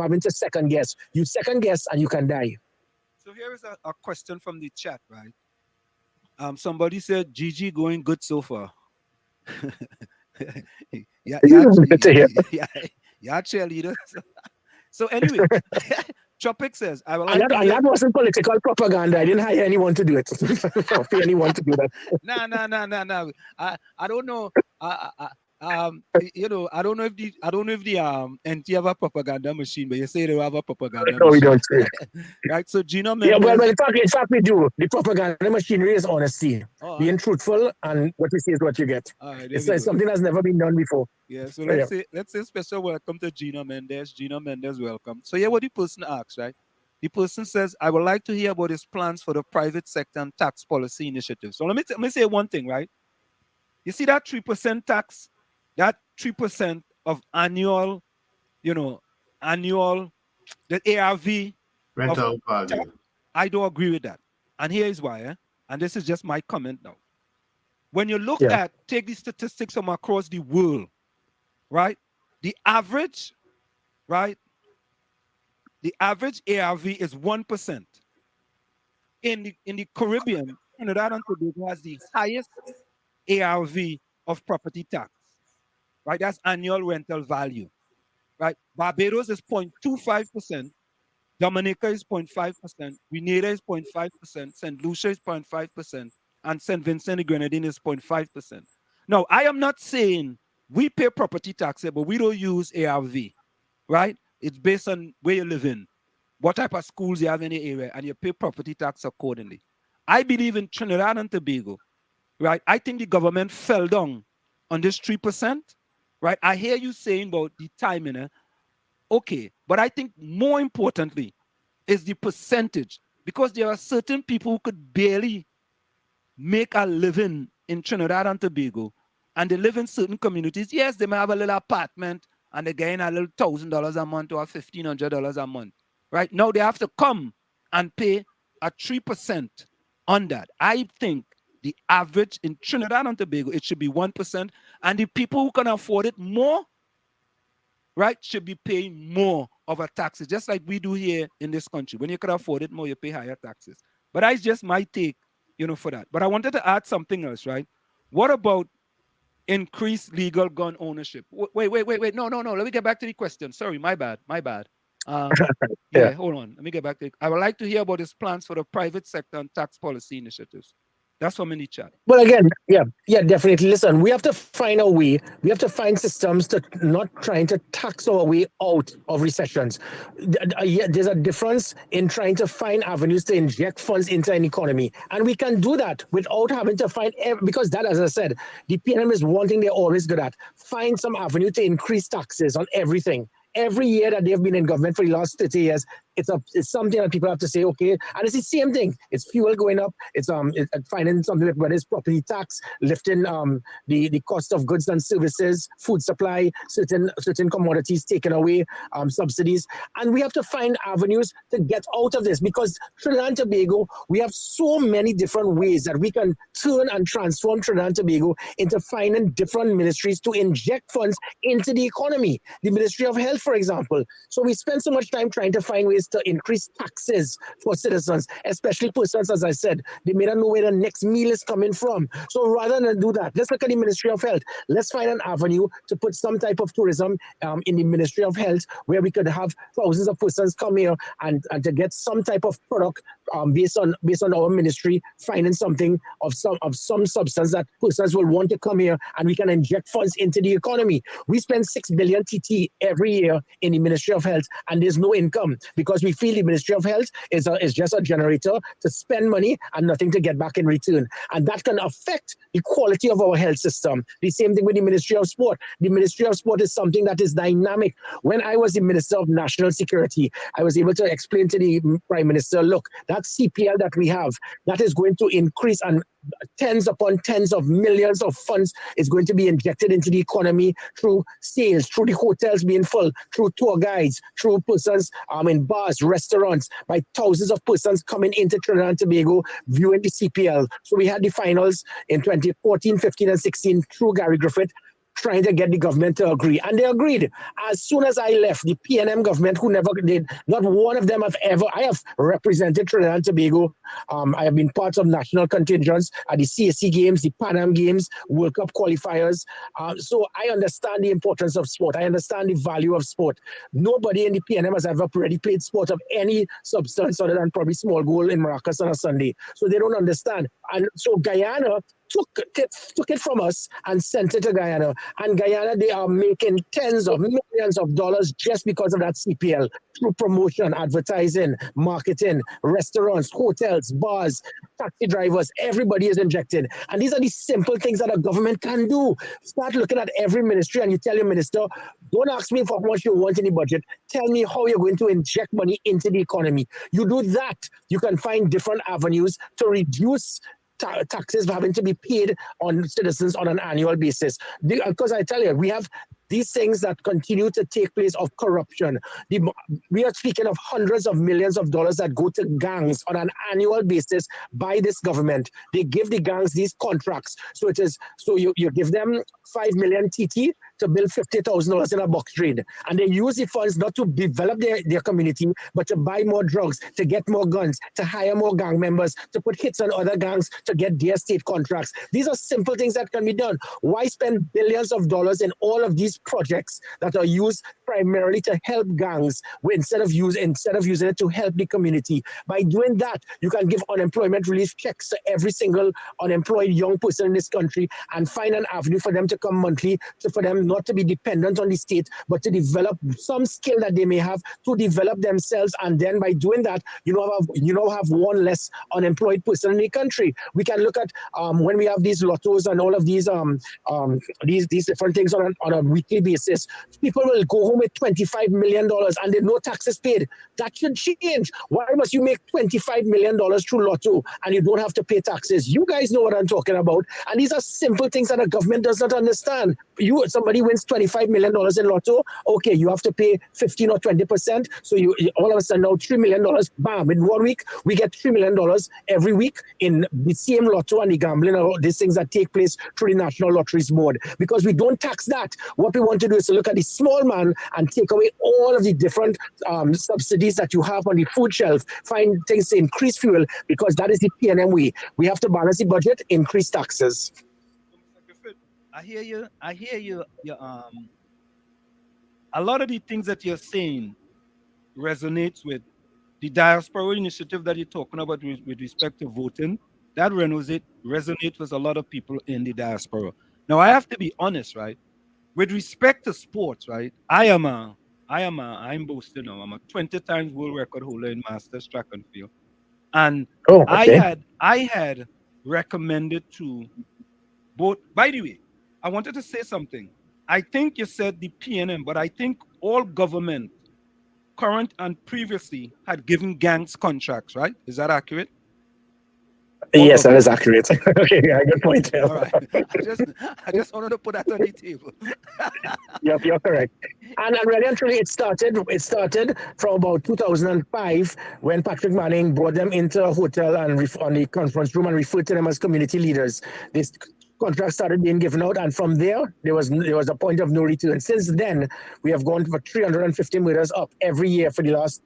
having to second guess. You second guess and you can die. So here is a question from the chat, right? Somebody said Gigi going good so far. yeah, cheerleader. So anyway, Tropic says, I would like to hear... that wasn't political propaganda. I didn't hire anyone to do it. Pay anyone to do that. No. I don't know. I don't know if the NTA have a propaganda machine, but you say they have a propaganda machine. No, we don't. Right, so Gina Mendes... Yeah, well, in fact, we do. The propaganda machinery is honesty. Being truthful, and what you see is what you get. It's something that's never been done before. Yeah, so let's say special welcome to Gina Mendes. Gina Mendes, welcome. So what the person asks, right? The person says, I would like to hear about his plans for the private sector and tax policy initiatives. So let me say one thing, right? You see that 3% tax? That 3% of annual, the ARV rental value. I don't agree with that. And here is why, and this is just my comment now. When you look take the statistics from across the world, right? The average ARV is 1%. In the Caribbean, Trinidad and Tobago has the highest ARV of property tax. Right, that's annual rental value. Right, Barbados is 0.25%, Dominica is 0.5%, Grenada is 0.5%, St. Lucia is 0.5%, and St. Vincent and Grenadine is 0.5%. Now, I am not saying we pay property tax, but we don't use ARV. Right, it's based on where you live in, what type of schools you have in the area, and you pay property tax accordingly. I believe in Trinidad and Tobago. Right, I think the government fell down on this 3%. Right, I hear you saying about the timing. Okay, but I think more importantly is the percentage, because there are certain people who could barely make a living in Trinidad and Tobago, and they live in certain communities. Yes, they may have a little apartment and they're getting a little $1,000 a month or $1,500 a month. Right now, they have to come and pay a 3% on that. I think the average in Trinidad and Tobago, it should be 1%. And the people who can afford it more, right, should be paying more of a taxes, just like we do here in this country. When you can afford it more, you pay higher taxes. But that's just my take, for that. But I wanted to add something else, right? What about increased legal gun ownership? Wait. No. Let me get back to the question. Sorry, my bad. Hold on. Let me get back to it. I would like to hear about his plans for the private sector and tax policy initiatives. That's how many chat. But again, yeah, definitely. Listen, we have to find a way. We have to find systems to not trying to tax our way out of recessions. There's a difference in trying to find avenues to inject funds into an economy, and we can do that without having to find because that, as I said, the PNM is one thing they're always good at: find some avenue to increase taxes on everything. Every year that they've been in government for the last 30 years, it's something that people have to say, okay, and it's the same thing. It's fuel going up. It's finding something like whether it's property tax, lifting the cost of goods and services, food supply, certain commodities taken away, subsidies, and we have to find avenues to get out of this because Trinidad and Tobago, we have so many different ways that we can turn and transform Trinidad and Tobago into finding different ministries to inject funds into the economy. The Ministry of Health, for example. So we spend so much time trying to find ways to increase taxes for citizens, especially persons, as I said, they may not know where the next meal is coming from. So rather than do that, let's look at the Ministry of Health. Let's find an avenue to put some type of tourism in the Ministry of Health where we could have thousands of persons come here and to get some type of product based on our ministry, finding something of some substance that persons will want to come here and we can inject funds into the economy. We spend 6 billion TT every year in the Ministry of Health and there's no income because we feel the Ministry of Health is just a generator to spend money and nothing to get back in return. And that can affect the quality of our health system. The same thing with the Ministry of Sport. The Ministry of Sport is something that is dynamic. When I was the Minister of National Security, I was able to explain to the Prime Minister, look, that CPL that we have, that is going to increase and tens upon tens of millions of funds is going to be injected into the economy through sales, through the hotels being full, through tour guides, through persons in bars, restaurants, by thousands of persons coming into Trinidad and Tobago viewing the CPL. So we had the finals in 2014, 15, and 16 through Gary Griffith, trying to get the government to agree. And they agreed. As soon as I left, the PNM government, who never did, not one of them I have represented Trinidad and Tobago. I have been part of national contingents at the CAC Games, the Pan Am Games, World Cup qualifiers. So I understand the importance of sport. I understand the value of sport. Nobody in the PNM has ever already played sport of any substance other than probably small goal in Maracas on a Sunday. So they don't understand. And so Guyana took it from us and sent it to Guyana. And Guyana, they are making tens of millions of dollars just because of that CPL through promotion, advertising, marketing, restaurants, hotels, bars, taxi drivers, everybody is injected. And these are the simple things that a government can do. Start looking at every ministry and you tell your minister, don't ask me for how much you want in the budget. Tell me how you're going to inject money into the economy. You do that, you can find different avenues to reduce taxes having to be paid on citizens on an annual basis. Because I tell you, we have these things that continue to take place of corruption. We are speaking of hundreds of millions of dollars that go to gangs on an annual basis by this government. They give the gangs these contracts. So you give them 5 million TT to build $50,000 in a box trade. And they use the funds not to develop their community, but to buy more drugs, to get more guns, to hire more gang members, to put hits on other gangs, to get their state contracts. These are simple things that can be done. Why spend billions of dollars in all of these projects that are used primarily to help gangs instead of using it to help the community? By doing that, you can give unemployment relief checks to every single unemployed young person in this country and find an avenue for them to come monthly, for them not to be dependent on the state, but to develop some skill that they may have to develop themselves. And then by doing that, you know have one less unemployed person in the country. We can look at when we have these lottos and all of these different things on a weekly basis. People will go home with $25 million and there's no taxes paid. That should change. Why must you make $25 million through lotto and you don't have to pay taxes? You guys know what I'm talking about. And these are simple things that the government does not understand. Somebody wins $25 million in lotto, okay, you have to pay 15 or 20%. So you all of a sudden now $3 million, bam, in 1 week, we get $3 million every week in the same lotto and the gambling and all these things that take place through the National Lotteries Board. Because we don't tax that. What we want to do is to look at the small man and take away all of the different subsidies that you have on the food shelf, find things to increase fuel, because that is the PNM way. We have to balance the budget, increase taxes. I hear you. A lot of the things that you're saying resonates with the diaspora initiative that you're talking about with respect to voting. that resonates with a lot of people in the diaspora. Now, I have to be honest, right? With respect to sports, right? I'm boasting now. I'm a 20 times world record holder in masters track and field. And Oh, I okay. had recommended to both. By the way, I wanted to say something. I think you said the PNM, but I think all government, current and previously, had given gangs contracts, right? Is that accurate? All Yes, that is government. accurate. Okay, yeah, good point. All right. I just wanted to put that on the table. You're correct. And really and truly, it started from about 2005 when Patrick Manning brought them into a hotel and on the conference room and referred to them as community leaders. This contract started being given out, and from there was a point of no return. Since then, we have gone for 350 meters up every year for the last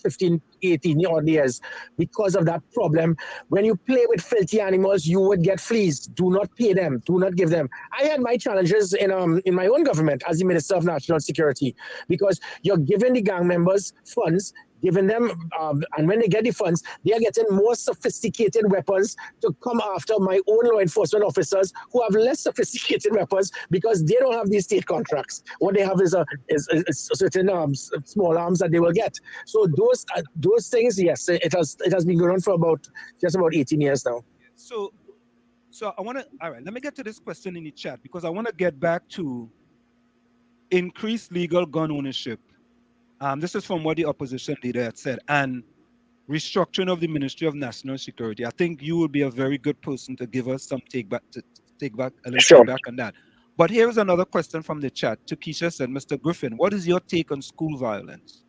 15, 18 odd years because of that problem. When you play with filthy animals, you would get fleas. Do not pay them. Do not give them. I had my challenges in my own government as the Minister of National Security because you're giving the gang members funds, giving them, and when they get the funds, they are getting more sophisticated weapons to come after my own law enforcement officers who have less sophisticated weapons because they don't have these state contracts. What they have is certain small arms that they will get. So those things, yes, it has been going on for just about 18 years now. So I want to, all right, let me get to this question in the chat because I want to get back to increased legal gun ownership. This is from what the opposition leader had said, and restructuring of the Ministry of National Security. I think you will be a very good person to give us some take back a little feedback on that. But here is another question from the chat. Takesha said, Mr. Griffin, what is your take on school violence?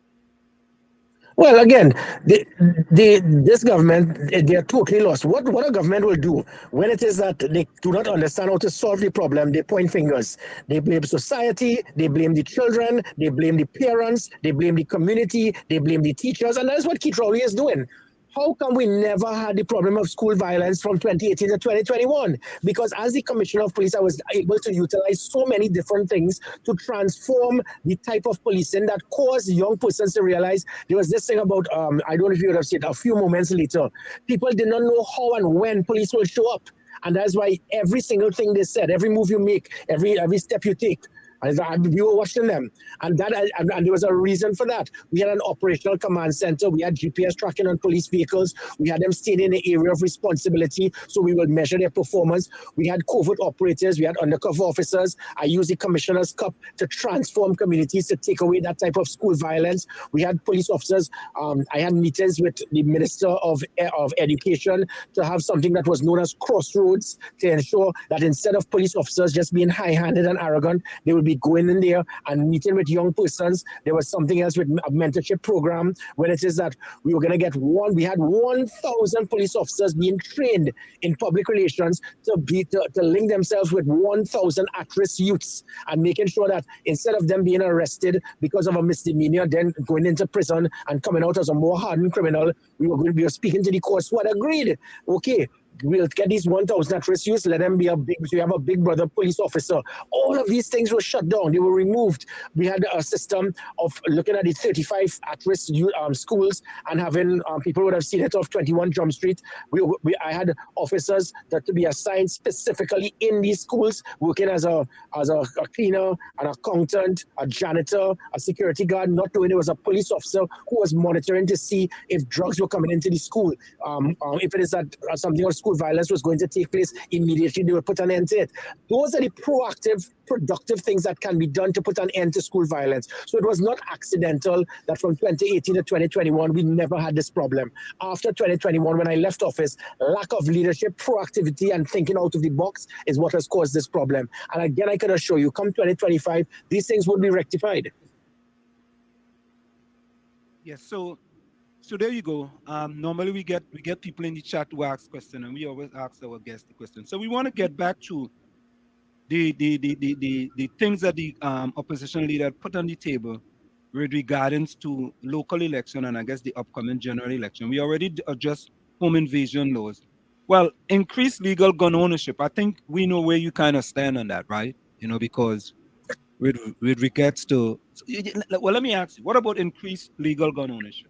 Well, again, this government, they are totally lost. What a government will do when it is that they do not understand how to solve the problem, they point fingers. They blame society, they blame the children, they blame the parents, they blame the community, they blame the teachers, and that's what Keith Rowley is doing. How come we never had the problem of school violence from 2018 to 2021? Because as the Commissioner of Police, I was able to utilize so many different things to transform the type of policing that caused young persons to realize there was this thing about, I don't know if you would have seen it, a few moments later, people did not know how and when police will show up. And that's why every single thing they said, every move you make, every step you take, we were watching them, and there was a reason for that. We had an operational command center. We had GPS tracking on police vehicles. We had them staying in the area of responsibility, so we would measure their performance. We had covert operators. We had undercover officers. I used the Commissioner's Cup to transform communities to take away that type of school violence. We had police officers. I had meetings with the Minister of Education to have something that was known as crossroads to ensure that instead of police officers just being high-handed and arrogant, they would be going in there and meeting with young persons. There was something else with a mentorship program when it is that we were going to get we had 1,000 police officers being trained in public relations to link themselves with 1,000 at-risk youths and making sure that instead of them being arrested because of a misdemeanor, then going into prison and coming out as a more hardened criminal, we were speaking to the courts who had agreed, okay, we'll get these 1,000 at-risk youths, let them be so you have a big brother police officer. All of these things were shut down. They were removed. We had a system of looking at the 35 at-risk schools and having people would have seen it off 21 Jump Street. I had officers that to be assigned specifically in these schools, working as a cleaner, an accountant, a janitor, a security guard, not knowing there was a police officer who was monitoring to see if drugs were coming into the school. If it is that something of school violence was going to take place, immediately they would put an end to it. Those are the proactive, productive things that can be done to put an end to school violence. So it was not accidental that from 2018 to 2021, we never had this problem. After 2021, when I left office, lack of leadership, proactivity, and thinking out of the box is what has caused this problem. And again, I can assure you, come 2025, these things will be rectified. Yes, so there you go. Normally we get people in the chat to ask questions, and we always ask our guests the question. So we want to get back to the things that the opposition leader put on the table with regards to local election and I guess the upcoming general election. We already addressed home invasion laws. Well, increased legal gun ownership. I think we know where you kind of stand on that, right? Because with regards to, well, let me ask you, what about increased legal gun ownership?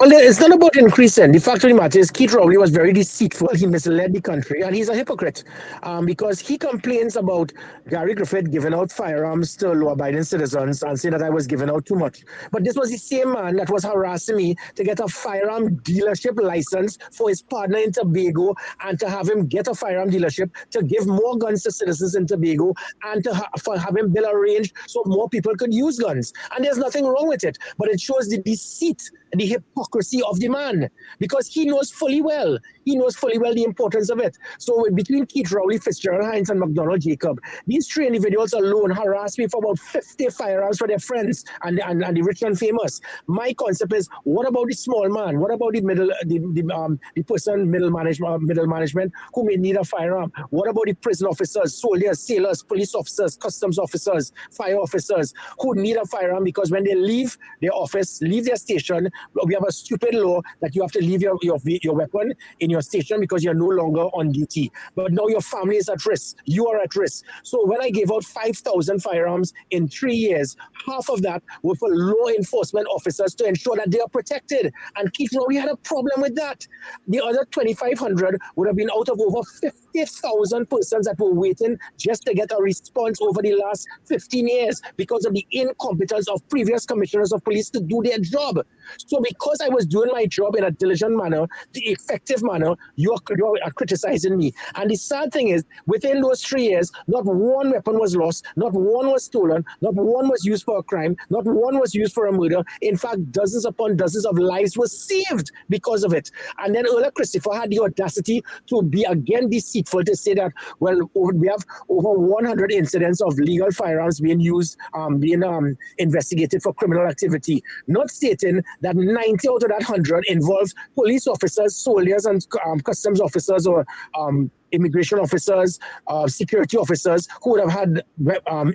Well, it's not about increasing. The fact of the matter is, Keith Rowley was very deceitful. He misled the country, and he's a hypocrite because he complains about Gary Griffith giving out firearms to law-abiding citizens and saying that I was giving out too much. But this was the same man that was harassing me to get a firearm dealership license for his partner in Tobago and to have him get a firearm dealership to give more guns to citizens in Tobago and to for have him build a range so more people could use guns. And there's nothing wrong with it, but it shows the deceit, the hypocrisy of the man, because he knows fully well the importance of it. So between Keith Rowley, Fitzgerald Hines, and McDonald Jacob, these three individuals alone harassed me for about 50 firearms for their friends and the rich and famous. My concept is, what about the small man? What about the person middle management who may need a firearm? What about the prison officers, soldiers, sailors, police officers, customs officers, fire officers who need a firearm because when they leave their office, leave their station, we have a stupid law that you have to leave your weapon in your station because you're no longer on duty. But now your family is at risk. You are at risk. So when I gave out 5,000 firearms in 3 years, half of that were for law enforcement officers to ensure that they are protected. And Keith Rowley had a problem with that. The other 2,500 would have been out of over 50,000 persons that were waiting just to get a response over the last 15 years because of the incompetence of previous commissioners of police to do their job. So because I was doing my job in a diligent manner, the effective manner, you are criticizing me. And the sad thing is, within those 3 years, not one weapon was lost, not one was stolen, not one was used for a crime, not one was used for a murder. In fact, dozens upon dozens of lives were saved because of it. And then Earl Christopher had the audacity to be again deceitful to say that, well, we have over 100 incidents of legal firearms being used, being investigated for criminal activity, not stating that 90 out of that 100 involves police officers, soldiers, and customs officers or immigration officers, security officers who would have had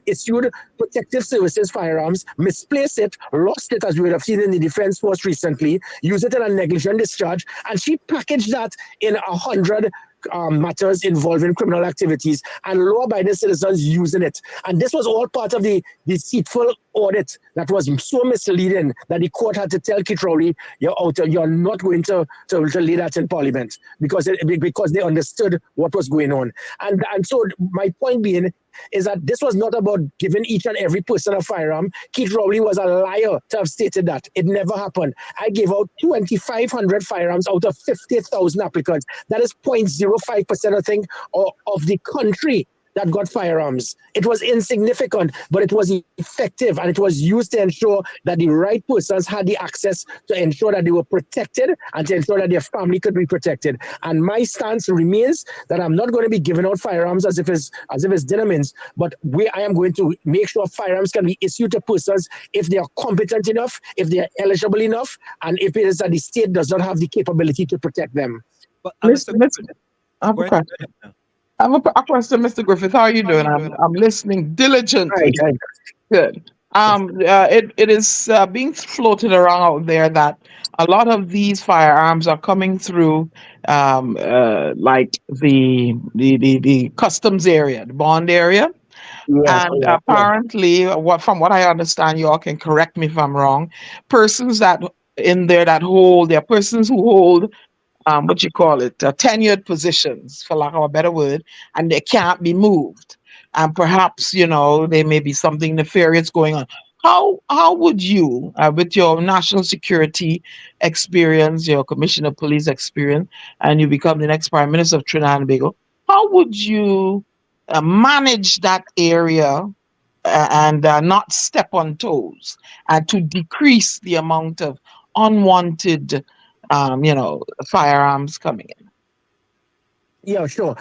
issued protective services firearms, misplaced it, lost it, as we would have seen in the Defense Force recently, used it in a negligent discharge, and she packaged that in 100 matters involving criminal activities and law-abiding citizens using it. And this was all part of the deceitful audit that was so misleading that the court had to tell Keith Rowley, you're not going to lay that in Parliament because they understood what was going on. And so my point being is that this was not about giving each and every person a firearm. Keith Rowley was a liar to have stated that. It never happened. I gave out 2,500 firearms out of 50,000 applicants. That is 0.05%, I think, of the country that got firearms. It was insignificant, but it was effective, and it was used to ensure that the right persons had the access to ensure that they were protected and to ensure that their family could be protected. And my stance remains that I'm not going to be giving out firearms as if it's dinner mints, but I am going to make sure firearms can be issued to persons if they are competent enough, if they are eligible enough, and if it is that the state does not have the capability to protect them. But, I have a question, Mr. Griffith. How are you doing? I'm listening diligently. Right. Good. It is being floated around out there that a lot of these firearms are coming through, like the customs area, the bond area. And apparently, from what I understand, you all can correct me if I'm wrong. Persons that in there that hold, there are persons who hold tenured positions, for lack of a better word, and they can't be moved. And perhaps, there may be something nefarious going on. How would you, with your national security experience, your commissioner of police experience, and you become the next prime minister of Trinidad and Tobago, how would you manage that area and not step on toes and to decrease the amount of unwanted firearms coming in? Yeah, sure.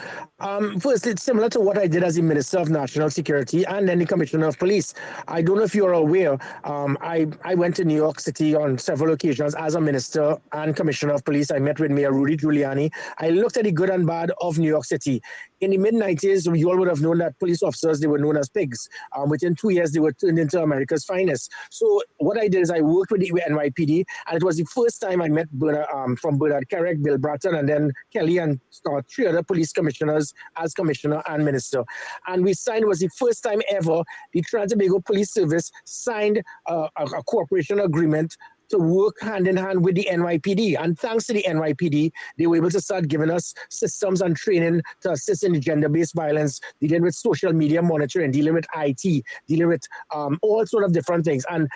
First, it's similar to what I did as the Minister of National Security and then the Commissioner of Police. I don't know if you're aware, I went to New York City on several occasions as a Minister and Commissioner of Police. I met with Mayor Rudy Giuliani. I looked at the good and bad of New York City. In the mid-90s, you all would have known that police officers, they were known as pigs. Within 2 years, they were turned into America's finest. So what I did is I worked with the NYPD, and it was the first time I met from Bernard Carrick, Bill Bratton, and then Kelly and 3 other police commissioners as commissioner and minister. And we signed, it was the first time ever, the Trinidad and Tobago Police Service signed a cooperation agreement to work hand in hand with the NYPD. And thanks to the NYPD, they were able to start giving us systems and training to assist in gender-based violence, dealing with social media monitoring, dealing with IT, dealing with all sort of different things. And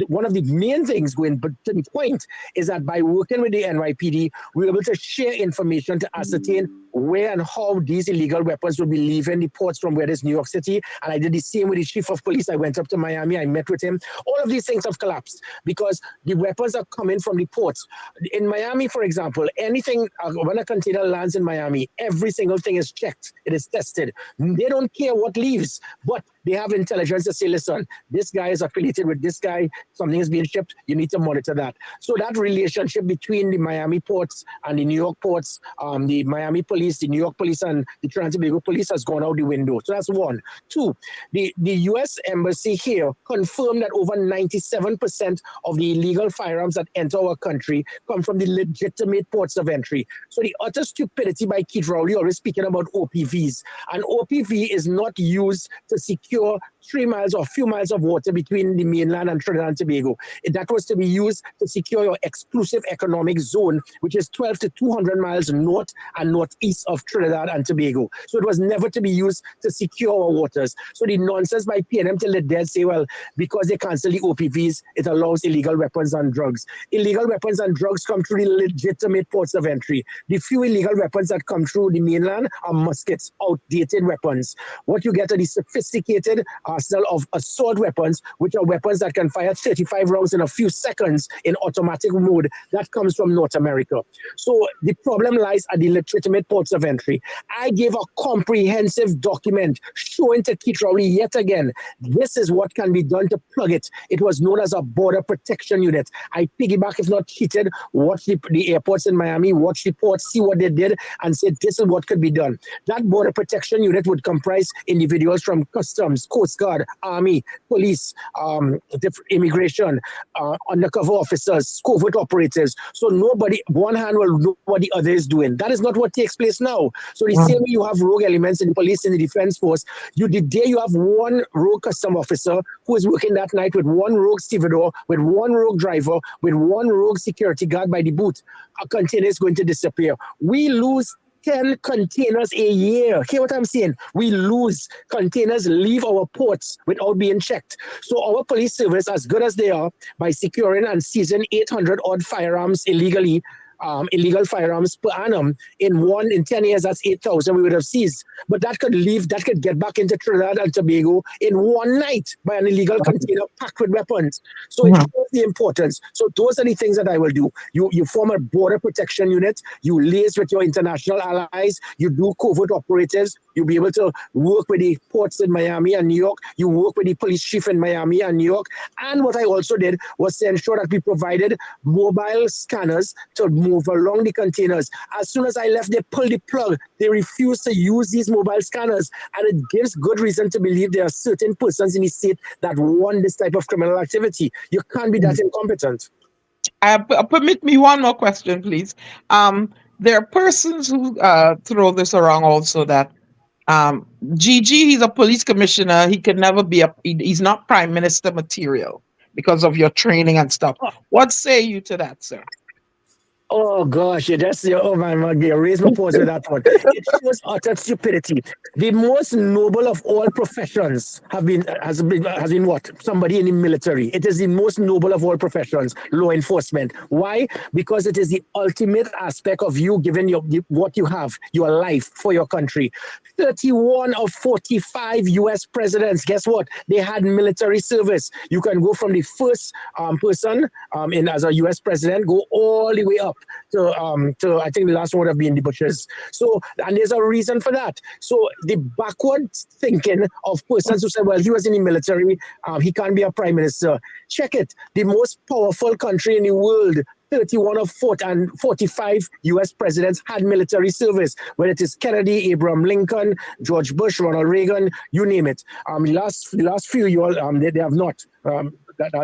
one of the main things going to the point is that by working with the NYPD, we were able to share information to ascertain where and how these illegal weapons will be leaving the ports from where there's New York City. And I did the same with the chief of police. I went up to Miami, I met with him. All of these things have collapsed because the weapons are coming from the ports. In Miami, for example, anything, when a container lands in Miami, every single thing is checked. It is tested. They don't care what leaves, but they have intelligence to say, listen, this guy is affiliated with this guy, something is being shipped, you need to monitor that. So that relationship between the Miami ports and the New York ports, the Miami police, the New York police, and the Trinidad and Tobago police has gone out the window. So that's one. Two, the U.S. Embassy here confirmed that over 97% of the illegal firearms that enter our country come from the legitimate ports of entry. So the utter stupidity by Keith Rowley always speaking about OPVs. An OPV is not used to secure 3 miles or a few miles of water between the mainland and Trinidad and Tobago. That was to be used to secure your exclusive economic zone, which is 12 to 200 miles north and northeast of Trinidad and Tobago. So it was never to be used to secure our waters. So the nonsense by PNM till the dead say, well, because they cancel the OPVs, it allows illegal weapons and drugs. Illegal weapons and drugs come through the legitimate ports of entry. The few illegal weapons that come through the mainland are muskets, outdated weapons. What you get are the sophisticated arsenal of assault weapons, which are weapons that can fire 35 rounds in a few seconds in automatic mode. That comes from North America. So the problem lies at the legitimate ports of entry. I gave a comprehensive document showing to Keith Rowley yet again, this is what can be done to plug it. It was known as a border protection unit. I piggyback, if not cheated, watch the airports in Miami, watch the ports, see what they did, and said this is what could be done. That border protection unit would comprise individuals from Customs, Coast Guard, Army, police, immigration, undercover officers, covert operatives. So nobody, one hand will know what the other is doing. That is not what takes place now. So the same way you have rogue elements in the police and the defense force, the day you have one rogue custom officer who is working that night with one rogue stevedore, with one rogue driver, with one rogue security guard by the boot, a container is going to disappear. We lose 10 containers a year. Hear what I'm saying? We lose containers, leave our ports without being checked. So our police service, as good as they are, by securing and seizing 800 odd firearms illegally, illegal firearms per annum. In 10 years, that's 8,000 we would have seized. But that could get back into Trinidad and Tobago in one night by an illegal container packed with weapons. So it shows the importance. So those are the things that I will do. You form a border protection unit, you liaise with your international allies, you do covert operatives, you'll be able to work with the ports in Miami and New York, you work with the police chief in Miami and New York. And what I also did was to ensure that we provided mobile scanners to move along the containers. As soon as I left, they pulled the plug. They refused to use these mobile scanners. And it gives good reason to believe there are certain persons in the state that want this type of criminal activity. You can't be that incompetent. Permit me one more question, please. There are persons who throw this around also that Gigi, he's a police commissioner. He can never be he's not prime minister material because of your training and stuff. What say you to that, sir? Oh gosh, oh my God, raise my pause with that one. It shows utter stupidity. The most noble of all professions has been what? Somebody in the military. It is the most noble of all professions, law enforcement. Why? Because it is the ultimate aspect of you giving what you have, your life for your country. 31 of 45 U.S. presidents, guess what? They had military service. You can go from the first person as a U.S. president, go all the way up to I think the last one would have been the Bushes. So, and there's a reason for that. So the backward thinking of persons who say, well, he was in the military, he can't be a prime minister. Check it. The most powerful country in the world, 31 of 45 U.S. presidents had military service, whether it is Kennedy, Abraham Lincoln, George Bush, Ronald Reagan, you name it. The last few, they have not.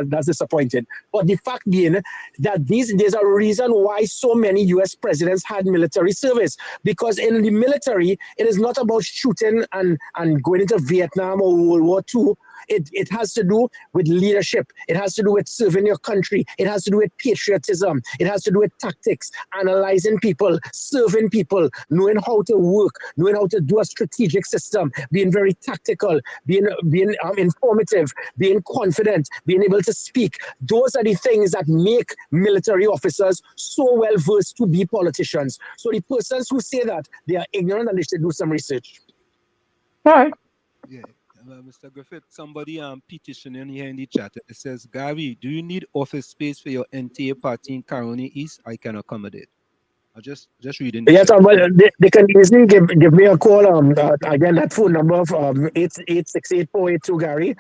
That's disappointing. But the fact being that there's a reason why so many U.S. presidents had military service. Because in the military, it is not about shooting and going into Vietnam or World War II It has to do with leadership. It has to do with serving your country. It has to do with patriotism. It has to do with tactics, analyzing people, serving people, knowing how to work, knowing how to do a strategic system, being very tactical, being informative, being confident, being able to speak. Those are the things that make military officers so well versed to be politicians. So the persons who say that, they are ignorant and they should do some research. Right. Yeah, Mr. Griffith, somebody petitioning here in the chat. It says, Gary, do you need office space for your NTA party in Caroni East? I can accommodate. I just reading. Yes, well, they can easily give me a call. Again, that phone number of 868-482 Gary.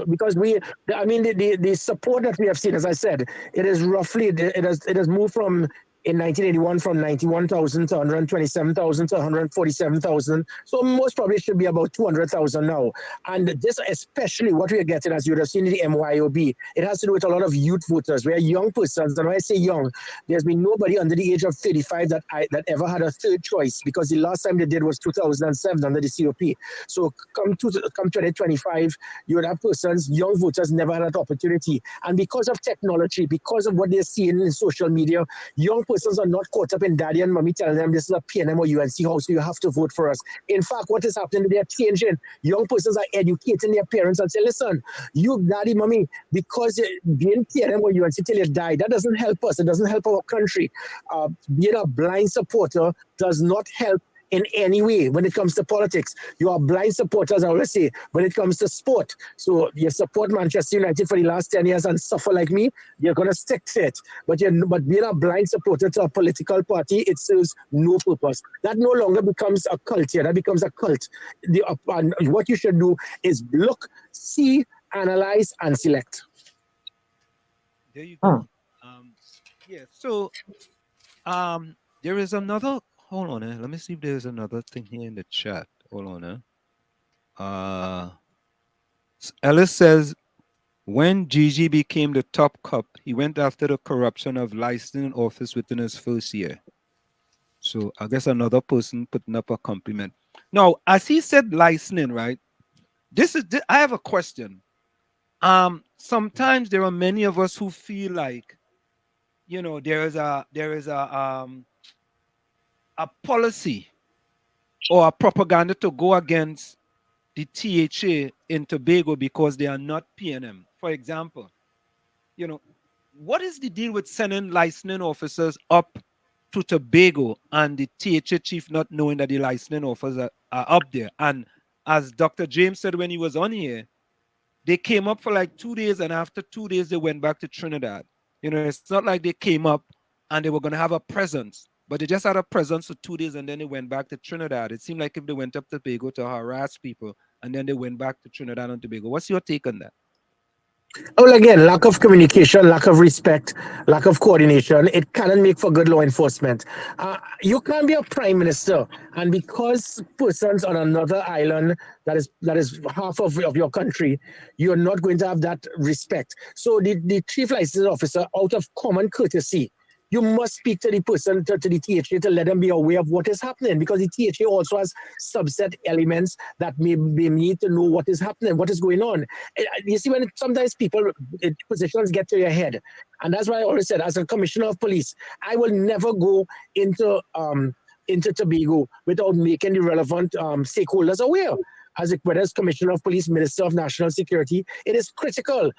Because the support that we have seen, as I said, it is roughly it has moved from in 1981 from 91,000 to 127,000 to 147,000. So most probably should be about 200,000 now. And this, especially what we are getting, as you would have seen in the MYOB, it has to do with a lot of youth voters. We are young persons, and when I say young, there's been nobody under the age of 35 that ever had a third choice, because the last time they did was 2007 under the COP. So come 2025, you would have persons, young voters, never had that opportunity. And because of technology, because of what they're seeing in social media, young persons are not caught up in daddy and mommy telling them this is a PNM or UNC house, so you have to vote for us. In fact, what is happening, they're changing. Young persons are educating their parents and say, listen, you daddy, mommy, because being PNM or UNC till you die, that doesn't help us. It doesn't help our country. Being a blind supporter does not help in any way when it comes to politics. You are blind supporters, I always say, when it comes to sport. So you support Manchester United for the last 10 years and suffer like me, you're going to stick to it. But being a blind supporter to a political party, it serves no purpose. That no longer becomes a cult here. That becomes a cult. What you should do is look, see, analyze, and select. There you go. So there is another. Hold on, let me see if there's another thing here in the chat. Hold on. Ellis says, when Gigi became the top cop, he went after the corruption of licensing office within his first year. So I guess another person putting up a compliment. Now, as he said licensing, right? I have a question. Sometimes there are many of us who feel like, there is a policy or a propaganda to go against the THA in Tobago because they are not PNM. For example, what is the deal with sending licensing officers up to Tobago and the THA chief not knowing that the licensing officers are up there? And as Dr. James said when he was on here, they came up for like 2 days, and after 2 days, they went back to Trinidad. It's not like they came up and they were going to have a presence. But they just had a presence for 2 days and then they went back to Trinidad. It seemed like if they went up to Tobago to harass people and then they went back to Trinidad and Tobago. What's your take on that? Well, again, lack of communication, lack of respect, lack of coordination, it cannot make for good law enforcement. You can't be a prime minister, and because persons on another island that is half of your country, you're not going to have that respect. So the chief licensing officer, out of common courtesy, you must speak to the person, to the THA, to let them be aware of what is happening, because the THA also has subset elements that may need to know what is happening, what is going on. You see, when sometimes positions get to your head, and that's why I always said, as a commissioner of police, I will never go into Tobago without making the relevant stakeholders aware. Whether it's Commissioner of Police, Minister of National Security, it is critical.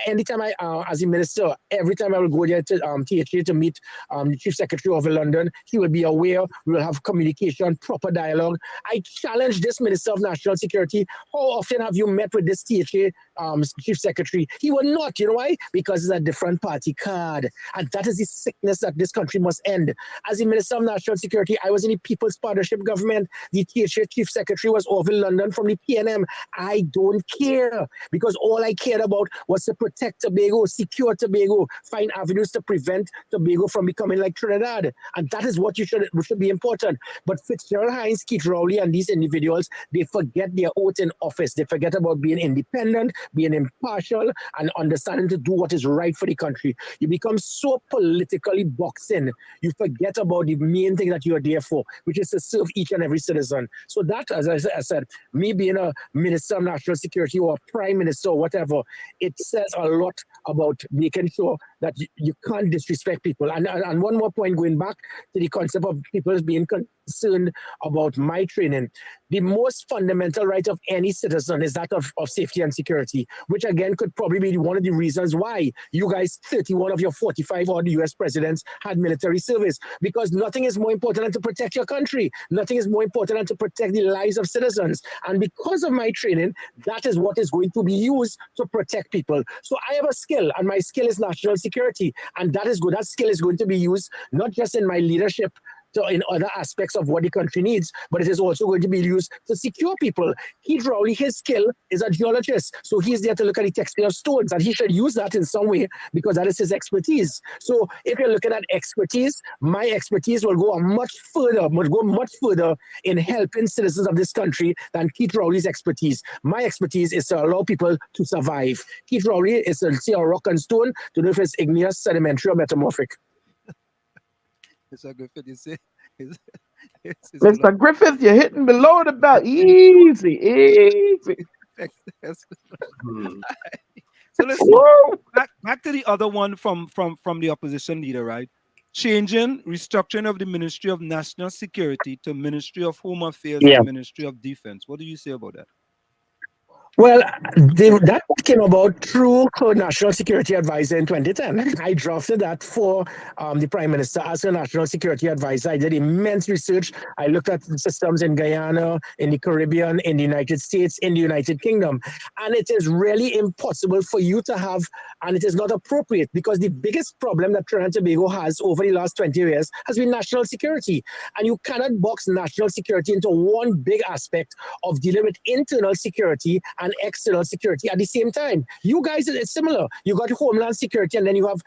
Anytime as a minister, every time I will go there to THA to meet the Chief Secretary of London, he will be aware. We will have communication, proper dialogue. I challenge this Minister of National Security. How often have you met with this THA Chief Secretary? He will not. You know why? Because it's a different party card. And that is the sickness that this country must end. As a Minister of National Security, I was in the People's Partnership Government. The THA Chief Secretary was over in London from the PNM. I don't care, because all I cared about was to protect Tobago, secure Tobago, find avenues to prevent Tobago from becoming like Trinidad. And that is what should be important. But Fitzgerald Hines, Keith Rowley, and these individuals, they forget their oath in office. They forget about being independent, being impartial, and understanding to do what is right for the country. You become so politically boxed in, you forget about the main thing that you're there for, which is to serve each and every citizen. So that, as I said, me being a Minister of National Security or a Prime Minister or whatever, it says a lot about making sure that you can't disrespect people. And one more point, going back to the concept of people being concerned about my training. The most fundamental right of any citizen is that of safety and security, which again could probably be one of the reasons why you guys, 31 of your 45 odd US presidents had military service, because nothing is more important than to protect your country. Nothing is more important than to protect the lives of citizens. And because of my training, that is what is going to be used to protect people. So I have a skill, and my skill is national security. And that is good. That skill is going to be used not just in my leadership, so in other aspects of what the country needs, but it is also going to be used to secure people. Keith Rowley, his skill is a geologist. So he's there to look at the texture of stones, and he should use that in some way because that is his expertise. So if you're looking at expertise, my expertise will go much further in helping citizens of this country than Keith Rowley's expertise. My expertise is to allow people to survive. Keith Rowley is to see a rock and stone to know if it's igneous, sedimentary, or metamorphic. Mr. Griffith, you say, Mr. Griffith, you're hitting below the belt. Easy. So listen, back to the other one from the opposition leader, right? Changing, restructuring of the Ministry of National Security to Ministry of Home Affairs and Ministry of Defense. What do you say about that? Well, that came about through her National Security Advisor in 2010. I drafted that for the Prime Minister as a National Security Advisor. I did immense research. I looked at systems in Guyana, in the Caribbean, in the United States, in the United Kingdom. And it is really impossible for you to have, and it is not appropriate, because the biggest problem that Trinidad and Tobago has over the last 20 years has been national security. And you cannot box national security into one big aspect of dealing with internal security and external security at the same time. You guys, it's similar. You got Homeland Security, and then you have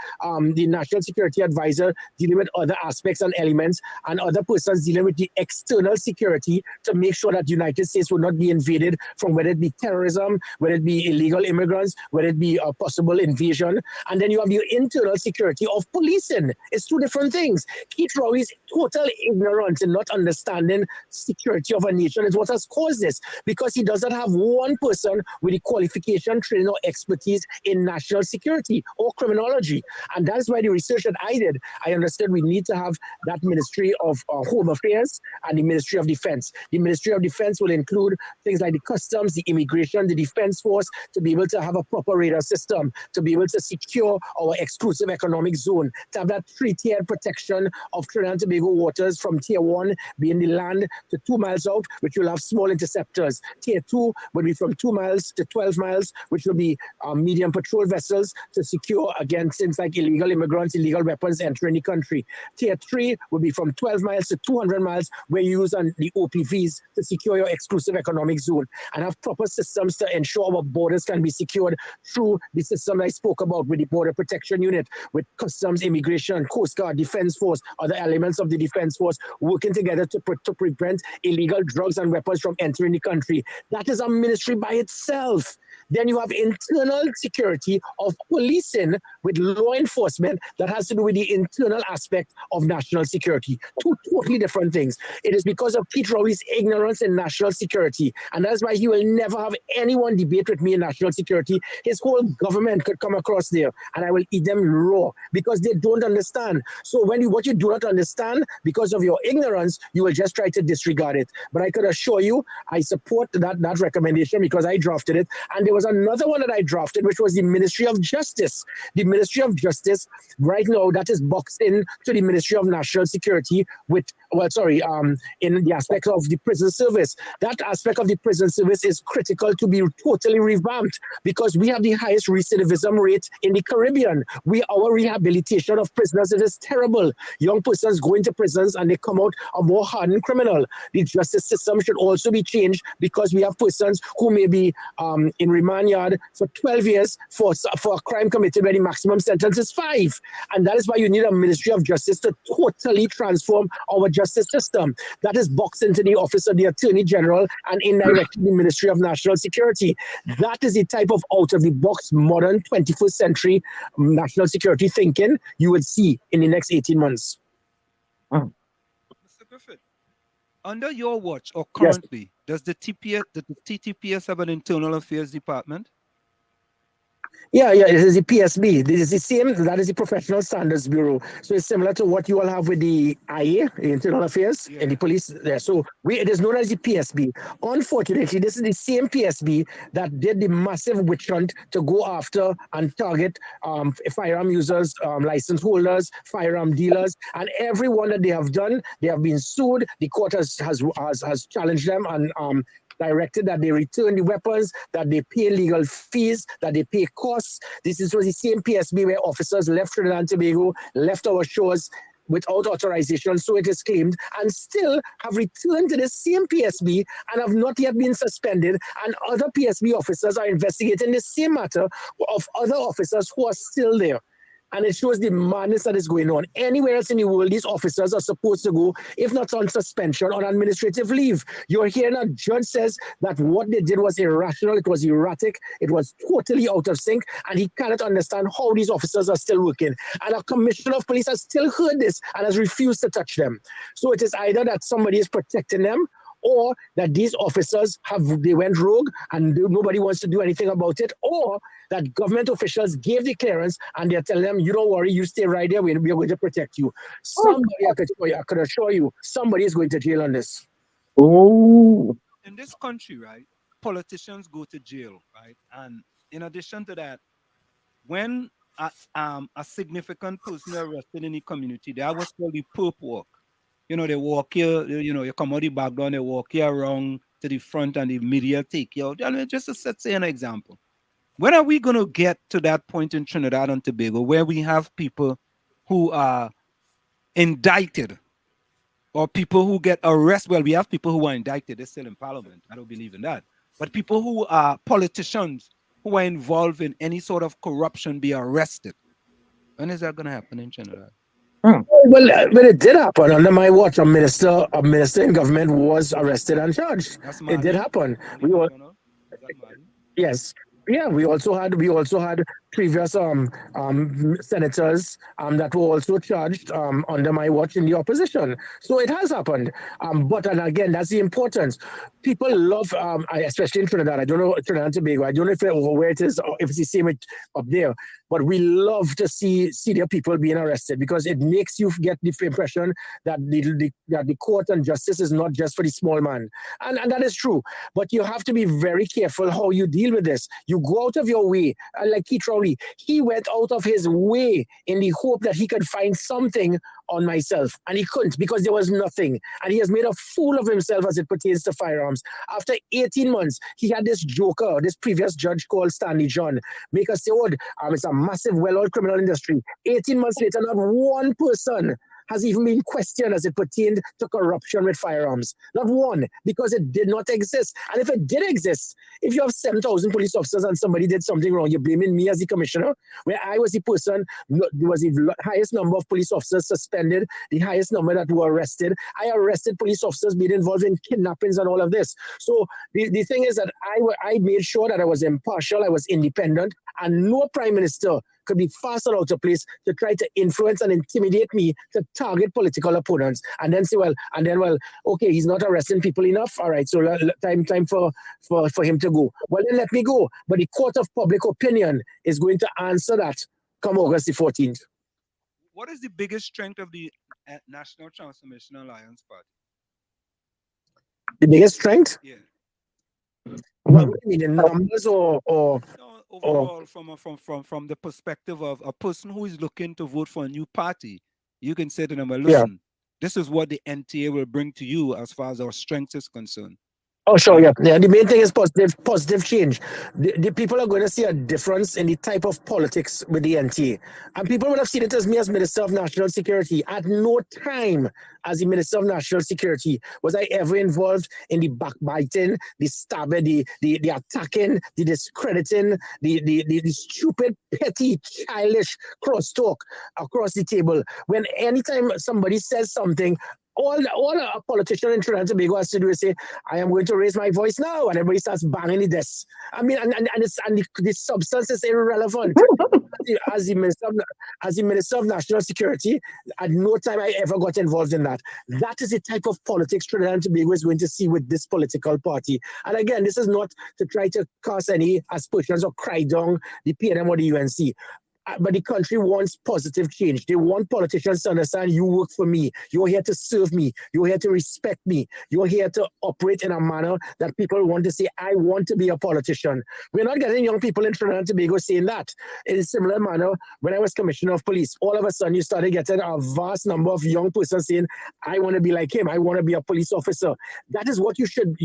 the National Security Advisor dealing with other aspects and elements, and other persons dealing with the external security to make sure that the United States will not be invaded from whether it be terrorism, whether it be illegal immigrants, whether it be a possible invasion. And then you have the internal security of policing. It's two different things. Keith Rowley's total ignorance and not understanding security of a nation is what has caused this, because he doesn't have one person with the qualification, training, or expertise in national security or criminology. And that's why the research that I did, I understood we need to have that Ministry of Home Affairs and the Ministry of Defense. The Ministry of Defense will include things like the customs, the immigration, the defense force, to be able to have a proper radar system, to be able to secure our exclusive economic zone, to have that 3-tiered protection of Trinidad and Tobago waters, from tier 1 being the land to 2 miles out, which will have small interceptors. Tier 2 will be from 2 miles to 12 miles, which will be medium patrol vessels to secure against things like illegal immigrants, illegal weapons entering the country. Tier 3 will be from 12 miles to 200 miles, where you use the OPVs to secure your exclusive economic zone, and have proper systems to ensure our borders can be secured through the system I spoke about with the Border Protection Unit, with customs, immigration, Coast Guard, Defense Force, other elements of the Defense Force working together to prevent illegal drugs and weapons from entering the country. That is a ministry by itself. Then you have internal security of policing with law enforcement that has to do with the internal aspect of national security. Two totally different things. It is because of Keith Rowley's ignorance in national security. And that's why he will never have anyone debate with me in national security. His whole government could come across there and I will eat them raw, because they don't understand. So what you do not understand, because of your ignorance, you will just try to disregard it. But I could assure you, I support that recommendation because I drafted it. And there was another one that I drafted, which was the Ministry of Justice. The Ministry of Justice, right now, that is boxed in to the Ministry of National Security with, in the aspect of the prison service. That aspect of the prison service is critical to be totally revamped, because we have the highest recidivism rate in the Caribbean. Our rehabilitation of prisoners is terrible. Young persons go into prisons and they come out a more hardened criminal. The justice system should also be changed, because we have persons who may be in remand yard for 12 years for a crime committed where the maximum sentence is 5. And that is why you need a Ministry of Justice to totally transform our justice justice system. That is boxed into the office of the Attorney General and indirectly the Ministry of National Security. That is the type of out-of-the-box, modern 21st century national security thinking you would see in the next 18 months. Mr. Griffith, under your watch or currently, does the TTPS have an internal affairs department? Yeah, it is the PSB. This is the same, that is the Professional Standards Bureau. So it's similar to what you all have with the IA, the Internal Affairs, and the police there. So it is known as the PSB. Unfortunately, this is the same PSB that did the massive witch hunt to go after and target firearm users, license holders, firearm dealers, and everyone that they have done, they have been sued. The court has challenged them and directed that they return the weapons, that they pay legal fees, that they pay costs. This was the same PSB where officers left Trinidad and Tobago, left our shores without authorization, so it is claimed, and still have returned to the same PSB and have not yet been suspended, and other PSB officers are investigating the same matter of other officers who are still there. And it shows the madness that is going on. Anywhere else in the world, these officers are supposed to go, if not on suspension, on administrative leave. You're hearing a judge says that what they did was irrational, it was erratic, it was totally out of sync, and he cannot understand how these officers are still working. And a commissioner of police has still heard this and has refused to touch them. So it is either that somebody is protecting them, or that these officers they went rogue and nobody wants to do anything about it, or that government officials gave the clearance and they're telling them, you don't worry, you stay right there, we're going to protect you. Somebody, I could assure you, somebody is going to jail on this. Oh. In this country, right, politicians go to jail, right? And in addition to that, when a significant person is arrested in the community, that was called the perp walk. You know, they walk here, you come out the back door, they walk here around to the front and the media take you out. I mean, just to say an example. When are we going to get to that point in Trinidad and Tobago where we have people who are indicted or people who get arrested? Well, we have people who are indicted. They're still in parliament. I don't believe in that. But people who are politicians who are involved in any sort of corruption be arrested. When is that going to happen in Trinidad? Well, it did happen under my watch. A minister in government was arrested and charged. It did happen. Yes. Yeah, we also had previous senators that were also charged under my watch in the opposition. So it has happened. But and again, that's the importance. People love, especially in Trinidad. I don't know Trinidad and Tobago. I don't know where it is, or if it's the same up there. But we love to see their people being arrested because it makes you get the impression that the court and justice is not just for the small man, and that is true. But you have to be very careful how you deal with this. You go out of your way, like Keith Rowley. He went out of his way in the hope that he could find something on myself, and he couldn't because there was nothing. And he has made a fool of himself as it pertains to firearms. After 18 months, he had this joker, this previous judge called Stanley John, make us say, oh, it's a massive, well-oiled criminal industry. 18 months later, not one person has even been questioned as it pertained to corruption with firearms. Not one, because it did not exist. And if it did exist, if you have 7,000 police officers and somebody did something wrong, you're blaming me as the commissioner, where I was the person, there was the highest number of police officers suspended, the highest number that were arrested. I arrested police officers being involved in kidnappings and all of this. So the thing is that I made sure that I was impartial, I was independent, and no prime minister could be faster out of place to try to influence and intimidate me to target political opponents and then say, well, okay, he's not arresting people enough. All right, so time for him to go. Well, then let me go. But the court of public opinion is going to answer that come August the 14th. What is the biggest strength of the National Transformation Alliance Party? The biggest strength? Yeah. What do you mean, in numbers or no, overall, from the perspective of a person who is looking to vote for a new party, you can say to them, well, listen, this is what the NTA will bring to you as far as our strength is concerned. Oh, sure, yeah. The main thing is positive change. The people are going to see a difference in the type of politics with the NTA. And people would have seen it as me as Minister of National Security. At no time as the Minister of National Security was I ever involved in the backbiting, the stabbing, the attacking, the discrediting, the stupid, petty, childish crosstalk across the table. When anytime somebody says something all a politician in Trinidad and Tobago has to do is say, I am going to raise my voice now, and everybody starts banging the desk. I mean, the substance is irrelevant. As the Minister of National Security, at no time I ever got involved in that. That is the type of politics Trinidad and Tobago is going to see with this political party. And again, this is not to try to cast any aspersions or cry down the PNM or the UNC. But the country wants positive change. They want politicians to understand you work for me. You're here to serve me. You're here to respect me. You're here to operate in a manner that people want to say, I want to be a politician. We're not getting young people in Trinidad and Tobago saying that. In a similar manner, when I was commissioner of police, all of a sudden you started getting a vast number of young persons saying, I want to be like him. I want to be a police officer. That is what you should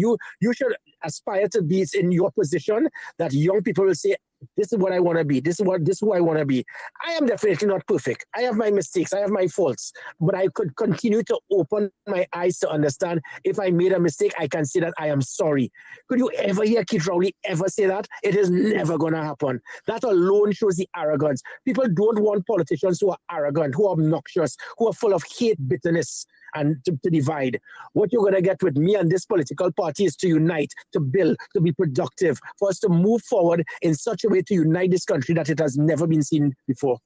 aspire to be in your position, that young people will say, this is what I want to be. This is who I want to be. I am definitely not perfect. I have my mistakes. I have my faults. But I could continue to open my eyes to understand if I made a mistake, I can say that I am sorry. Could you ever hear Keith Rowley ever say that? It is never going to happen. That alone shows the arrogance. People don't want politicians who are arrogant, who are obnoxious, who are full of hate, bitterness, and to divide. What you're going to get with me and this political party is to unite, to build, to be productive, for us to move forward in such a way to unite this country that it has never been seen before.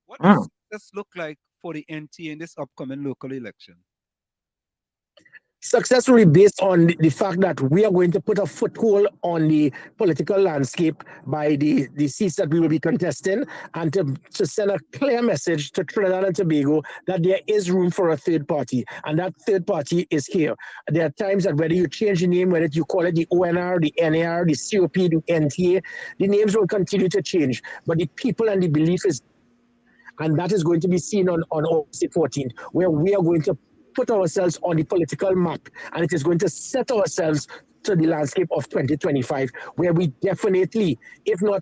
What does this look like for the NTA in this upcoming local election? Successfully based on the fact that we are going to put a foothold on the political landscape by the seats that we will be contesting, and to send a clear message to Trinidad and Tobago that there is room for a third party, and that third party is here. There are times that whether you change the name, whether you call it the ONR, the NAR, the COP, the NTA, the names will continue to change, but the people and the belief is, and that is going to be seen on August 14th, where we are going to put ourselves on the political map, and it is going to set ourselves to the landscape of 2025, where we definitely, if not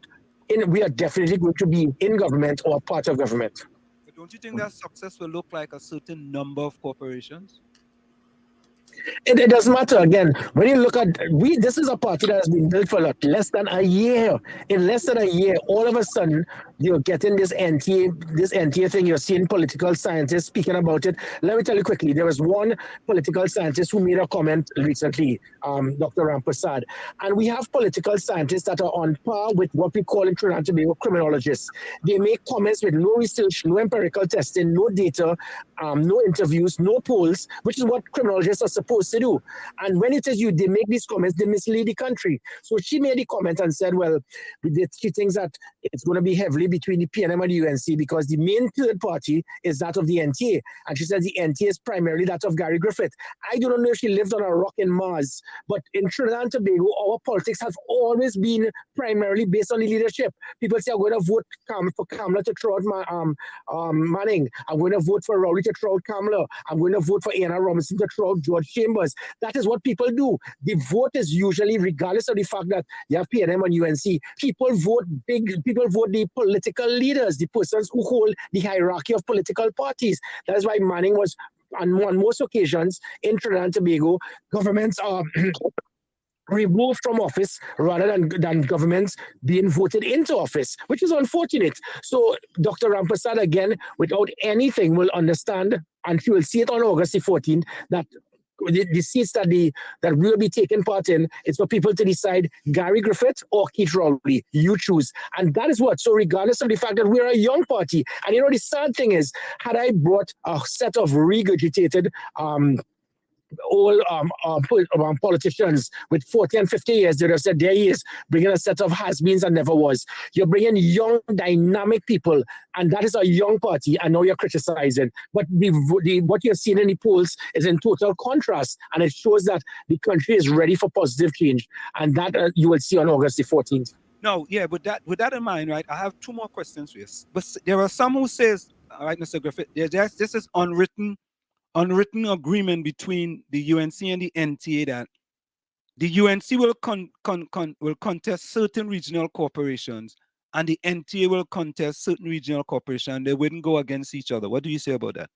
we are definitely going to be in government or part of government. But don't you think that success will look like a certain number of corporations? It doesn't matter. Again, when you look at this is a party that has been built for less than a year. In less than a year, all of a sudden you're getting this NTA thing. You're seeing political scientists speaking about it. Let me tell you quickly. There was one political scientist who made a comment recently, Dr. Ramprasad, and we have political scientists that are on par with what we call in Trinidad and Tobago criminologists. They make comments with no research, no empirical testing, no data, no interviews, no polls, which is what criminologists are supposed to do. And when it is they make these comments, they mislead the country. So she made the comment and said, well, she thinks that it's going to be heavily between the PNM and the UNC because the main third party is that of the NTA. And she says the NTA is primarily that of Gary Griffith. I do not know if she lived on a rock in Mars, but in Trinidad and Tobago, our politics have always been primarily based on the leadership. People say, I'm going to vote for Kamala to throw out Manning. I'm going to vote for Rowley to throw out Kamala. I'm going to vote for Anna Robinson to throw out George Chambers. That is what people do. The vote is usually, regardless of the fact that you have PNM and UNC, people vote the political leaders, the persons who hold the hierarchy of political parties. That is why Manning was, on most occasions in Trinidad and Tobago, governments are removed from office rather than governments being voted into office, which is unfortunate. So Dr. Ramprasad, again, without anything, will understand, and she will see it on August the 14th, that the seats that will be taking part in, it's for people to decide Gary Griffith or Keith Rowley. You choose. And that is what. So regardless of the fact that we're a young party, and the sad thing is, had I brought a set of regurgitated politicians with 40 and 50 years, they would have said, there he is, bringing a set of has-beens and never was. You're bringing young, dynamic people, and that is a young party, and now you're criticizing. But what you're seeing in the polls is in total contrast, and it shows that the country is ready for positive change, and that you will see on August the 14th. No, yeah, with that in mind, right, I have two more questions for you. But there are some who says, all right, Mr. Griffith, this is unwritten agreement between the UNC and the NTA that the UNC will contest certain regional corporations and the NTA will contest certain regional corporations. They wouldn't go against each other. What do you say about that?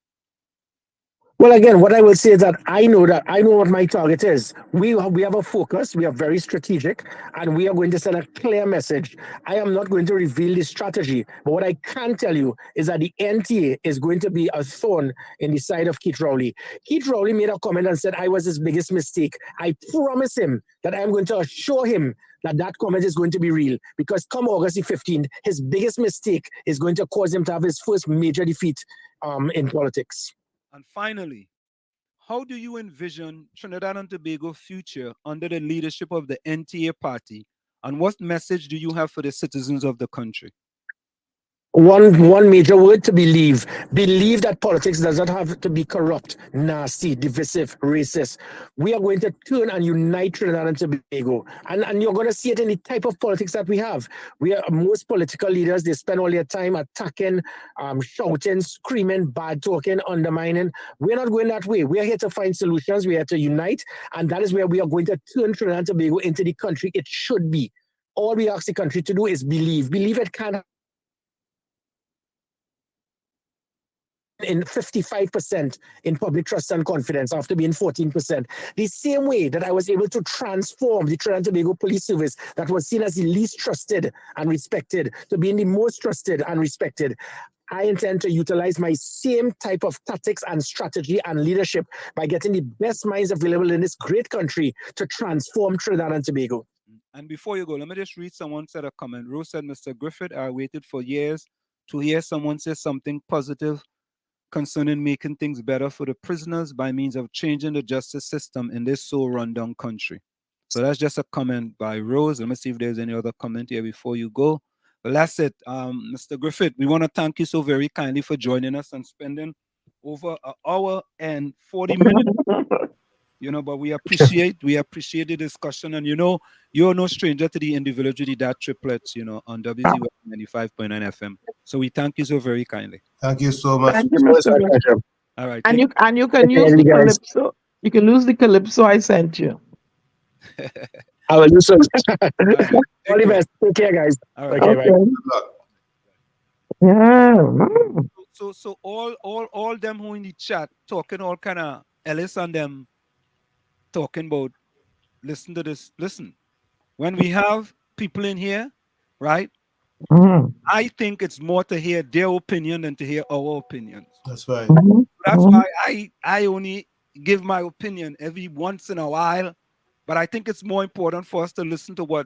Well, again, what I will say is that I know what my target is. We have a focus. We are very strategic, and we are going to send a clear message. I am not going to reveal the strategy, but what I can tell you is that the NTA is going to be a thorn in the side of Keith Rowley. Keith Rowley made a comment and said I was his biggest mistake. I promise him that I am going to assure him that that comment is going to be real, because come August the 15th, his biggest mistake is going to cause him to have his first major defeat in politics. And finally, how do you envision Trinidad and Tobago's future under the leadership of the NTA party? And what message do you have for the citizens of the country? One major word: to believe. Believe that politics does not have to be corrupt, nasty, divisive, racist. We are going to turn and unite Trinidad and Tobago. And you're going to see it in the type of politics that we have. Most political leaders, they spend all their time attacking, shouting, screaming, bad talking, undermining. We're not going that way. We're here to find solutions. We're here to unite. And that is where we are going to turn Trinidad and Tobago into the country it should be. All we ask the country to do is believe. Believe it can in 55% in public trust and confidence after being 14%. The same way that I was able to transform the Trinidad and Tobago Police Service that was seen as the least trusted and respected to being the most trusted and respected. I intend to utilize my same type of tactics and strategy and leadership by getting the best minds available in this great country to transform Trinidad and Tobago. And before you go, let me just read someone said a comment. Rose said, Mr. Griffith, I waited for years to hear someone say something positive concerning making things better for the prisoners by means of changing the justice system in this so rundown country. So that's just a comment by Rose. Let me see if there's any other comment here before you go. Well, that's it. Mr. Griffith, we want to thank you so very kindly for joining us and spending over an hour and 40 minutes. But we appreciate the discussion, and you're no stranger to the individuality that triplets, on WZYE 95.9 FM. So we thank you so very kindly. Thank you so much. Thank you, Mr. Griffith. All right. And you can use the calypso. You can use the calypso I sent you. I will do so. All the best. Take care, guys. All right. Okay. Yeah. So all them who in the chat talking all kind of Ellis and them talking about, listen to this. Listen, when we have people in here, right? Mm-hmm. I think it's more to hear their opinion than to hear our opinions. That's right. Mm-hmm. That's why I only give my opinion every once in a while, but I think it's more important for us to listen to what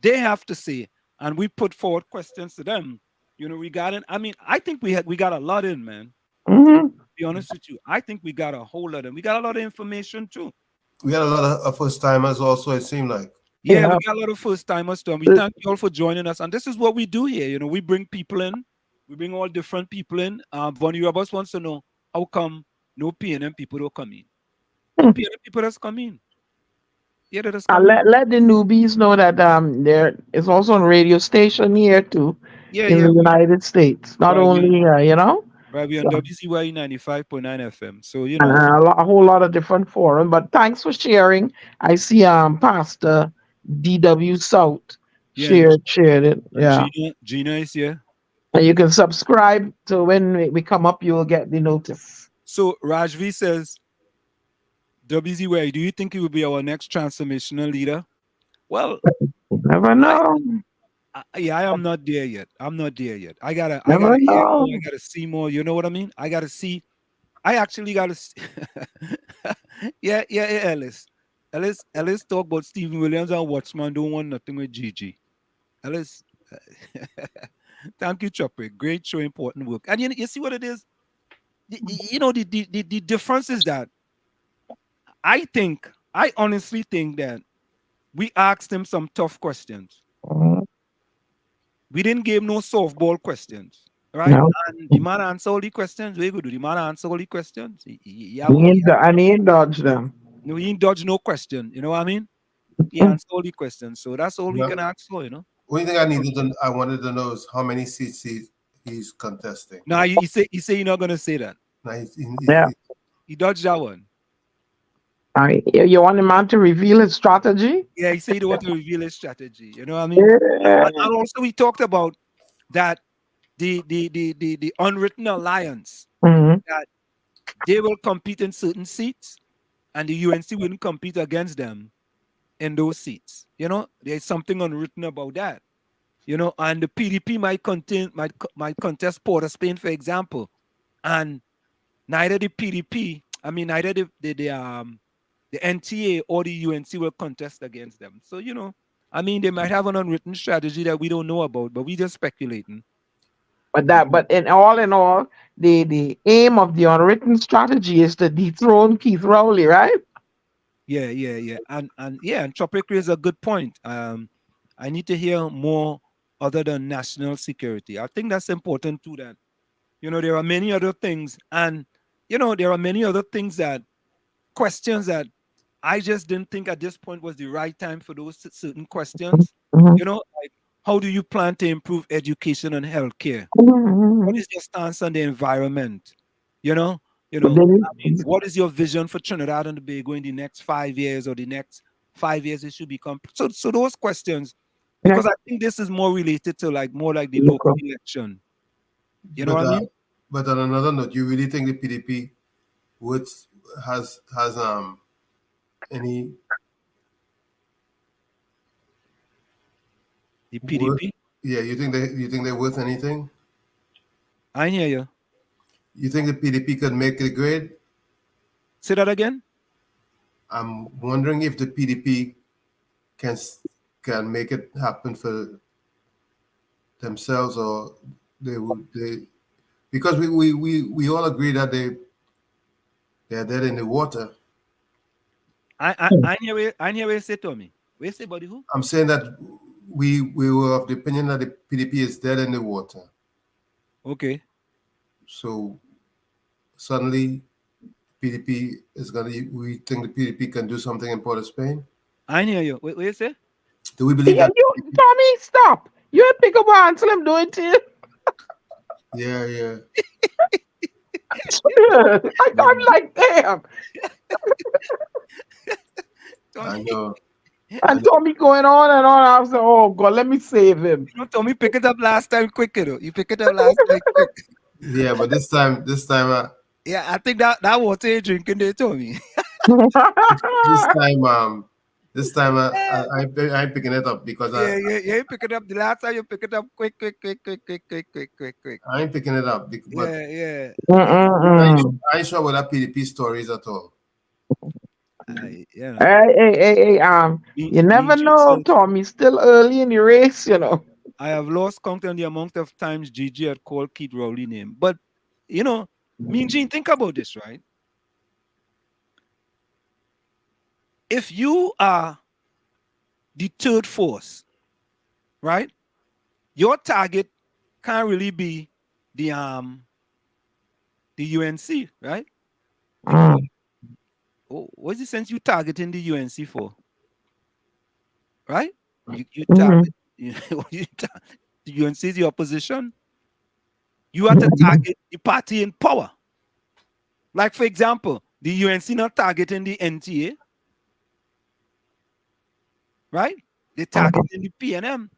they have to say, and we put forward questions to them. Regarding, I think we got a lot in, man. Mm-hmm. To be honest with you, I think we got a whole lot in. We got a lot of information too. We had a lot of first timers also, it seemed like. Yeah, we got a lot of first timers too. And we thank you all for joining us. And this is what we do here. We bring people in. We bring all different people in. Bonnie Roberts wants to know how come no PNM people don't come in. No PNM people that's come in. Yeah, that has come in. Let the newbies know that there is also a radio station here too in the United States. Not only Right, we're on WZYE 95.9 FM. So, and a whole lot of different forums. But thanks for sharing. I see Pastor DW South shared it. Yeah. Gina is here. And you can subscribe so when we come up, you will get the notice. So Rajvi says, WZYE, do you think he will be our next transformational leader? Well, never know. I am not there yet. I'm not there yet. I gotta see more. You know what I mean? I gotta see. I actually gotta see. yeah, Ellis talk about Stephen Williams and Watchman don't want nothing with Gigi. Ellis, thank you, Chopper. Great show, important work. And you see what it is? The difference is that I honestly think that we asked him some tough questions. We didn't give him no softball questions, right? No. And the man answer all the questions. We go do the man answer all the questions. He ain't dodge them. No, he ain't dodge no question. You know what I mean? He answer all the questions. So that's all we can ask for, Only thing I wanted to know is how many seats he's contesting. No, he say you're not gonna say that. No, he dodged that one. You want the man to reveal his strategy? Yeah, he said he don't want to reveal his strategy. You know what I mean? Yeah. And also we talked about that the unwritten alliance that they will compete in certain seats, and the UNC wouldn't compete against them in those seats. You know, there's something unwritten about that. You know, and the PDP might contest Port of Spain, for example, and neither the PDP, neither the NTA or the UNC will contest against them. So, you know, they might have an unwritten strategy that we don't know about, but we just speculating. But in all, the aim of the unwritten strategy is to dethrone Keith Rowley, right? Yeah. And Tropic is a good point. I need to hear more other than national security. I think that's important too, that, you know, there are many other things, and, you know, there are many other things that, questions that I just didn't think at this point was the right time for those certain questions. You know, like, how do you plan to improve education and healthcare? What is your stance on the environment? You know, what is your vision for Trinidad and Tobago in the next 5 years, or the next 5 years it should become? So those questions, because I think this is more related to more like the local election. You know what I mean? But on another note, you really think the PDP has any the PDP? Yeah, you think they're worth anything? I hear you. You think the PDP could make the grade? Say that again. I'm wondering if the PDP can make it happen for themselves, or because we all agree that they're dead in the water. I hear what you say, Tommy. What you say, buddy? Who? I'm saying that we were of the opinion that the PDP is dead in the water. Okay. So suddenly, PDP is we think the PDP can do something in Port of Spain? I hear you. What you say? Do we believe that? Tommy, stop. You pick up one until I'm doing to you. Yeah. I'm like, damn. I know. And Tommy going on and on. I was like, oh God, let me save him. You know, Tommy pick it up last time quick, you know. You pick it up last time quick. Yeah, but this time. Yeah, I think that water you're drinking there, Tommy. This time I'm picking it up because you pick it up the last time. You pick it up quick. I ain't picking it up. But yeah. I ain't sure what that PDP story is at all. Hey, you never know, Tommy. Still early in the race, you know. I have lost count on the amount of times Gigi had called Keith Rowley name. But, you know, me and Gene, think about this, right? If you are the third force, right, your target can't really be the UNC, right? What's the sense you targeting the UNC for? Right? You target the UNC is the opposition. You have to target the party in power. Like, for example, the UNC not targeting the NTA. Right? They targeting the PNM.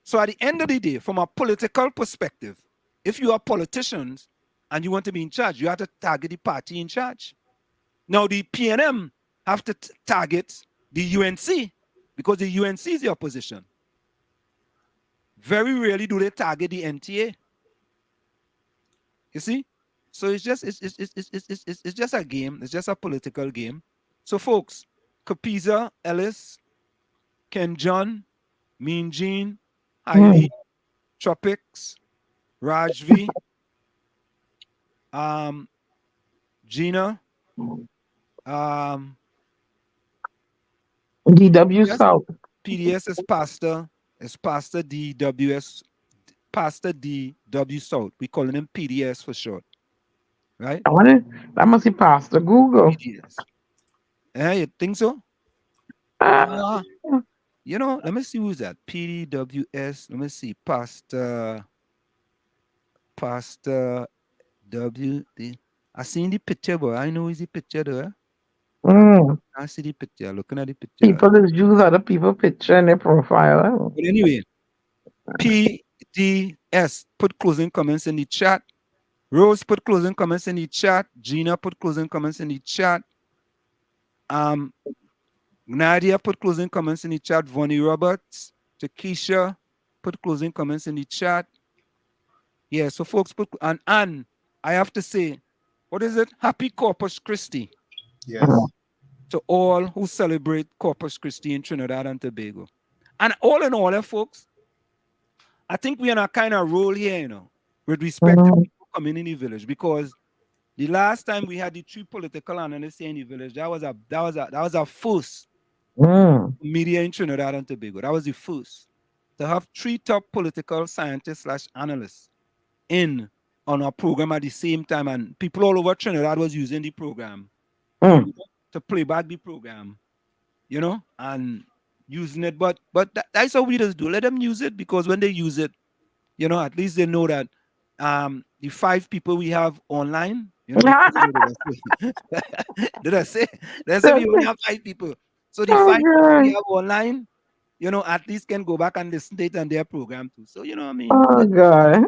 So at the end of the day, from a political perspective, if you are politicians and you want to be in charge, you have to target the party in charge. Now the PNM have to target the UNC because the UNC is the opposition. Very rarely do they target the NTA. You see? So it's just a game. It's just a political game. So folks, Capiza, Ellis, Ken John, Mean Gene, Hailey, Tropics, Rajvi, Gina, DW South. PDS is Pastor DWS, Pastor DW South. We calling him PDS for short. Right? That must be Pastor Google. PDS. Yeah, you think so? You know, let me see who's that. PDWS. Let me see. Pastor WD. I seen the picture, but I know is the picture there. I see the picture. Looking at the picture. People just use other people's picture in their profile. But anyway, PDS. Put closing comments in the chat. Rose put closing comments in the chat. Gina put closing comments in the chat. Nadia put closing comments in the chat. Vonnie Roberts, Takesha put closing comments in the chat. Yeah, so folks put, and I have to say, what is it? Happy Corpus Christi. Yes. To all who celebrate Corpus Christi in Trinidad and Tobago. And all in all, folks, I think we're in a kind of role here, you know, with respect to people coming in the village, because the last time we had the three political analysts in the village, that was a first media in Trinidad and Tobago. That was the first to have three top political scientists / analysts in on our program at the same time, and people all over Trinidad was using the program to play back the program, you know, and using it. But that's how we just do. Let them use it, because when they use it, you know, at least they know that the 5 people we have online, you know, did I say? Let's say we only have 5 people. So the 5 people we have online, you know, at least can go back and listen to it on their program too. So, you know what I mean? Oh, God.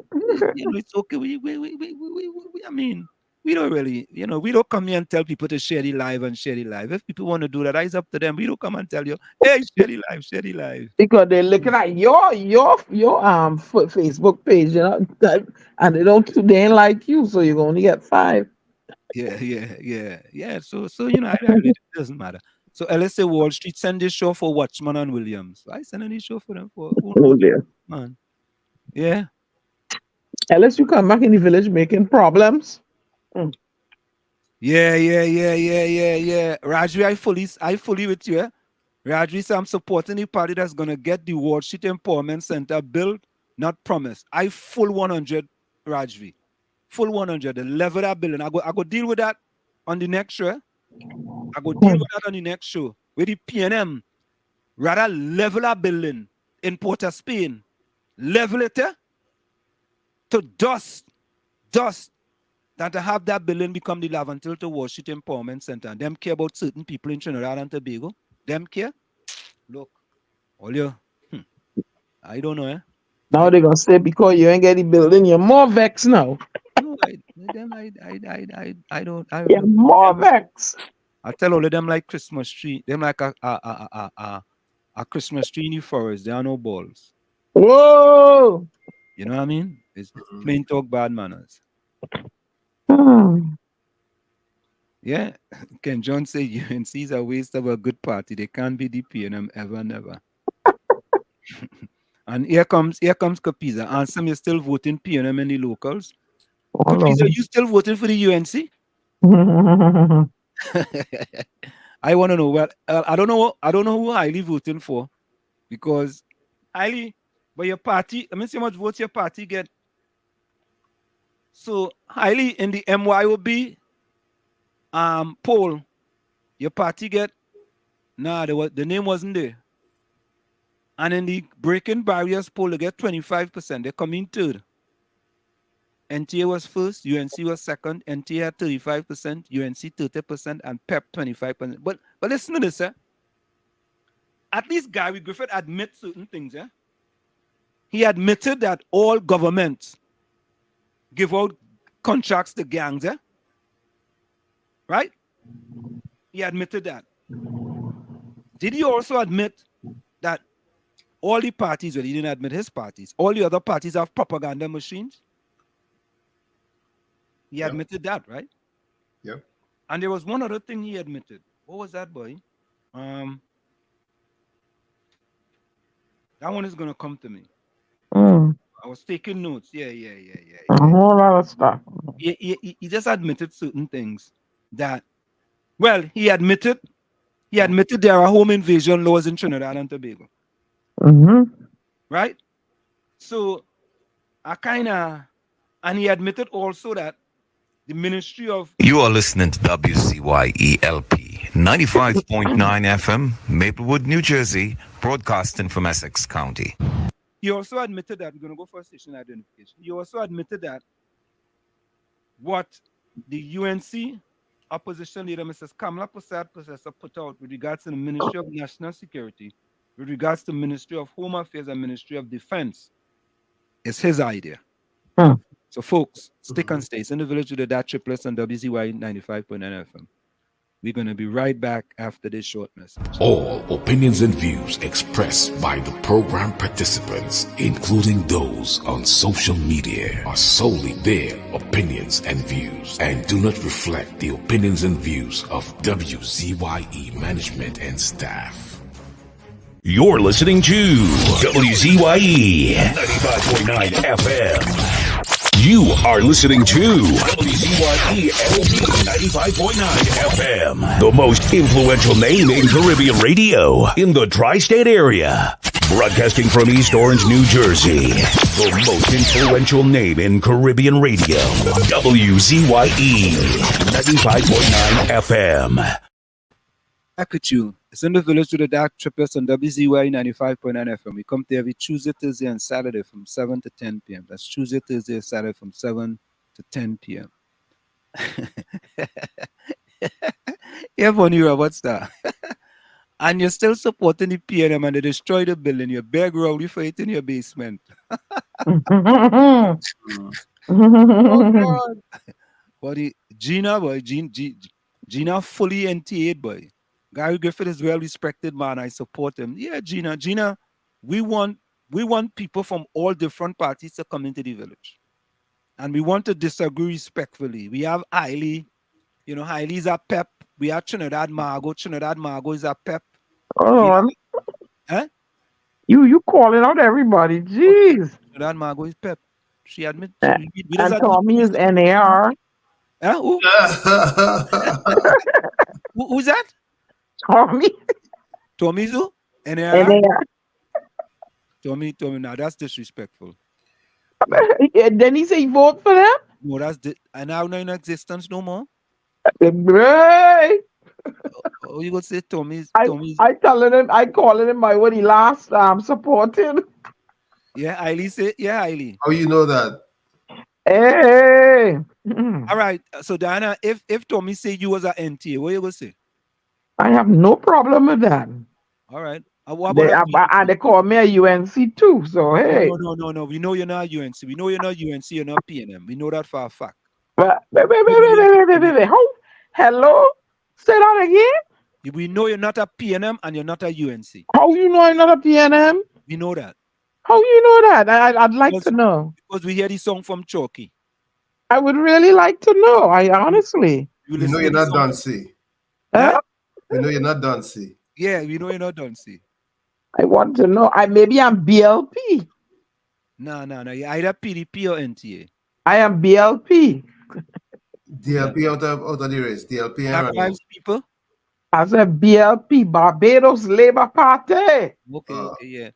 You know, it's okay. I mean, we don't really, you know, we don't come here and tell people to share the live and share the live. If people want to do that, it's up to them. We don't come and tell you, hey, share the live, share the live. Because they're looking at your Facebook page, you know, and they ain't like you, so you're gonna get 5. Yeah. So you know, it doesn't matter. So LSA Wall Street send this show for Watchman and Williams. I send this show for them for Oh, dear. man. Yeah. Unless you come back in the village making problems. Yeah. Rajvi, I fully with you. Rajvi said I'm supporting the party that's gonna get the Wall Street Empowerment Center built, not promised. I full 100, Rajvi. Full 100. The level that building. I go deal with that on the next show. I go deal with that on the next show. With the PNM, rather level a building in Port of Spain. Level it to dust, than to have that building become the Lavantil to Washington Empowerment Center. Them care about certain people in Trinidad and Tobago. Them care. Look, all you, I don't know, Now they're gonna say because you ain't get the building, you're more vexed now. No, I don't. You're more vexed. I tell all of them like Christmas tree. Them like a Christmas tree in the forest. There are no balls. Whoa! You know what I mean? It's plain talk, bad manners. Yeah. Can John say UNC is a waste of a good party? They can't be the PNM ever, never. And here comes Kapiza. Ansem, you're still voting PNM in the locals. Kapiza, you still voting for the UNC? I want to know. Well, I don't know who Hailey voting for, because Hailey, but your party, I mean, see how much votes your party get. So Hailey, in the MYOB poll, your party get, the name wasn't there. And in the Breaking Barriers poll, they get 25%. They come in third. NTA was first, UNC was second, NTA had 35%, UNC 30%, and PEP 25%. But listen to this, at least Gary Griffith admits certain things. He admitted that all governments give out contracts to gangs. Right? He admitted that. Did he also admit that all the parties, well, he didn't admit his parties, all the other parties have propaganda machines? He admitted that, right? Yep. And there was one other thing he admitted. What was that, boy? That one is going to come to me. I was taking notes. Yeah. A whole lot of stuff. He just admitted certain things that, well, he admitted there are home invasion laws in Trinidad and Tobago. Right? So, and he admitted also that the Ministry of... You are listening to WZYE 95.9 FM, Maplewood, New Jersey, broadcasting from Essex County. He also admitted that, we're going to go for station identification. He also admitted that what the UNC opposition leader, Mrs. Kamala Prasad Processor, put out with regards to the Ministry of National Security, with regards to Ministry of Home Affairs and Ministry of Defense, is his idea. So, folks, stick and stay. It's in the village with the Dat Triplets on WZYE 95.9 FM. We're going to be right back after this short message. All opinions and views expressed by the program participants, including those on social media, are solely their opinions and views and do not reflect the opinions and views of WZYE management and staff. You're listening to WZYE 95.9 FM. You are listening to WZYE 95.9 FM, the most influential name in Caribbean radio in the tri-state area. Broadcasting from East Orange, New Jersey, the most influential name in Caribbean radio, WZYE 95.9 FM. Back at you. It's in the village with the Dark Triplets on WZYE 95.9 FM. We come to every Tuesday, Thursday, and Saturday from 7 to 10 p.m. That's Tuesday, Thursday, and Saturday from 7 to 10 p.m. Yeah, funny, what's that? And you're still supporting the PNM and they destroy the building. You beg rowdy for it in your basement. Oh, God. But Gina, boy, Gina fully NTA'd, boy. Gary Griffith is well respected man. I support him. Yeah, Gina, we want people from all different parties to come into the village. And we want to disagree respectfully. We have Hailey. You know, Hailey's a pep. We have Trinidad Margot. Trinidad Margot is a pep. Oh, Huh? You calling out everybody. Jeez. Trinidad Margot is pep. She admits. And Tommy is NAR. Huh? Who's that? Tommy. Tommy's who? NAR? NAR. Tommy, now that's disrespectful. Then he say vote for them? No, that's and now in existence no more. Hey. Oh, you gonna say Tommy's? I calling him by what he last supported. Yeah, Hailey say, yeah, Hailey. How you know that? Hey. All right. So Diana, if Tommy say you was a NTA, what you gonna say? I have no problem with that. All right. What about and they call me a UNC too. So hey. No. We know you're not UNC. We know you're not UNC. You're not PNM. We know that for a fact. Wait. Hello? Say that again? We know you're not a PNM and you're not a UNC. How you know I'm not a PNM? We know that. How you know that? I'd like to know. Because we hear the song from Chalky. I would really like to know. I honestly. You know you're not done, see. Huh? You know you're not done, see. Yeah, we know you're not done, see. I want to know. Maybe I'm BLP. No. You're either PDP or NTA. I am BLP. DLP out of the race. DLP and Black people? As a BLP, Barbados Labour Party. Okay, yeah.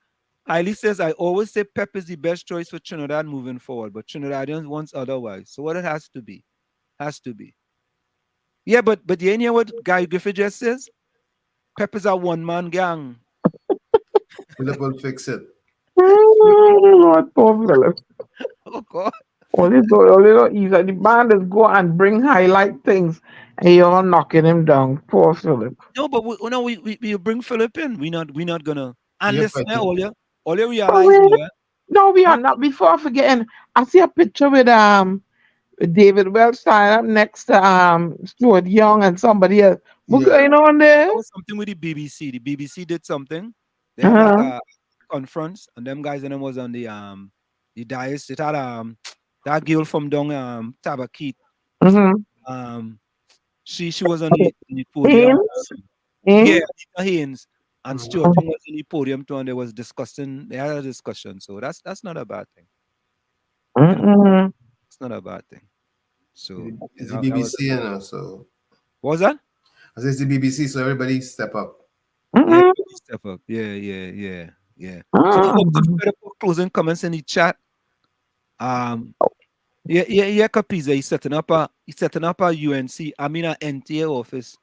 Hailey says, I always say Pep is the best choice for Trinidad moving forward, but Trinidadians wants otherwise. So what it has to be? Yeah, but you hear what Guy Griffith just says? Pep is a one-man gang. Philip will fix it. Oh, Lord, poor Philip. Oh, God. Only easy. The band is go and bring highlight things, and you're knocking him down. Poor Philip. No, but we bring Philip in. We're not gonna. And Yeah, listen, but- all you realize, No, we are not. Before forgetting, I see a picture with David Wellstein up next to Stuart Young and somebody else. What's going on there? there was something with the BBC. The BBC did something. They had like a conference, and them guys and them was on the dais. It had that girl from down Tabakit. She was on the podium. Yeah, Haynes and Stuart Young was on the podium too, and they had a discussion. So that's not a bad thing. It's not a bad thing. So it's the BBC, you know. So what was that? I said it's the BBC, so everybody step up. Yeah, step up. Yeah. So closing comments in the chat. Capiza, he's setting up a UNC, I mean a NTA office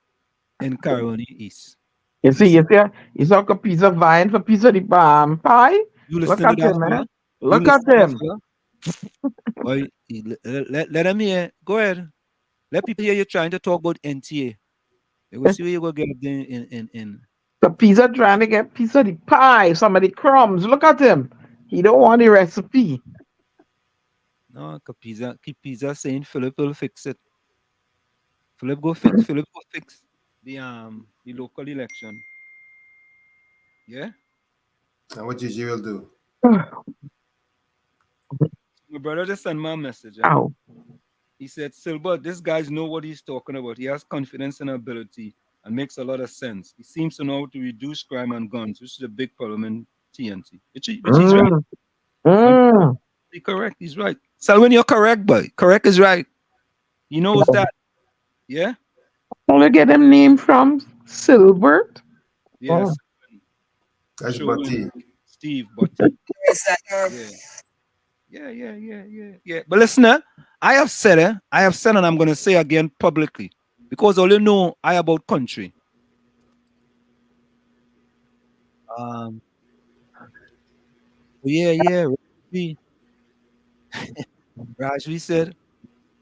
in Caroni East. You saw a piece of vine for a piece of the pie. You Look listen at to that, him, man? man. Look at him. Boy, let them hear. Go ahead. Let people hear you trying to talk about NTA. They will see where you go get in. The pizza trying to get piece of the pie, some of the crumbs. Look at him. He don't want the recipe. No, Kapisa saying Philip will fix it. Philip go fix the local election. Yeah? And what GG will do? My brother just sent me a message. Ow. He said, Silver, this guy knows what he's talking about. He has confidence and ability and makes a lot of sense. He seems to know how to reduce crime and guns, which is a big problem in TNT. Which he's right. He's correct. He's right. So when you're correct, boy, correct is right. He knows that. Yeah? Only get them name from Silbert. Yes. That's Sure. Butty. Steve Butty. Yeah. But listen, I have said it. And I'm going to say again publicly. Because all you know I about country. Yeah. Rajvi said,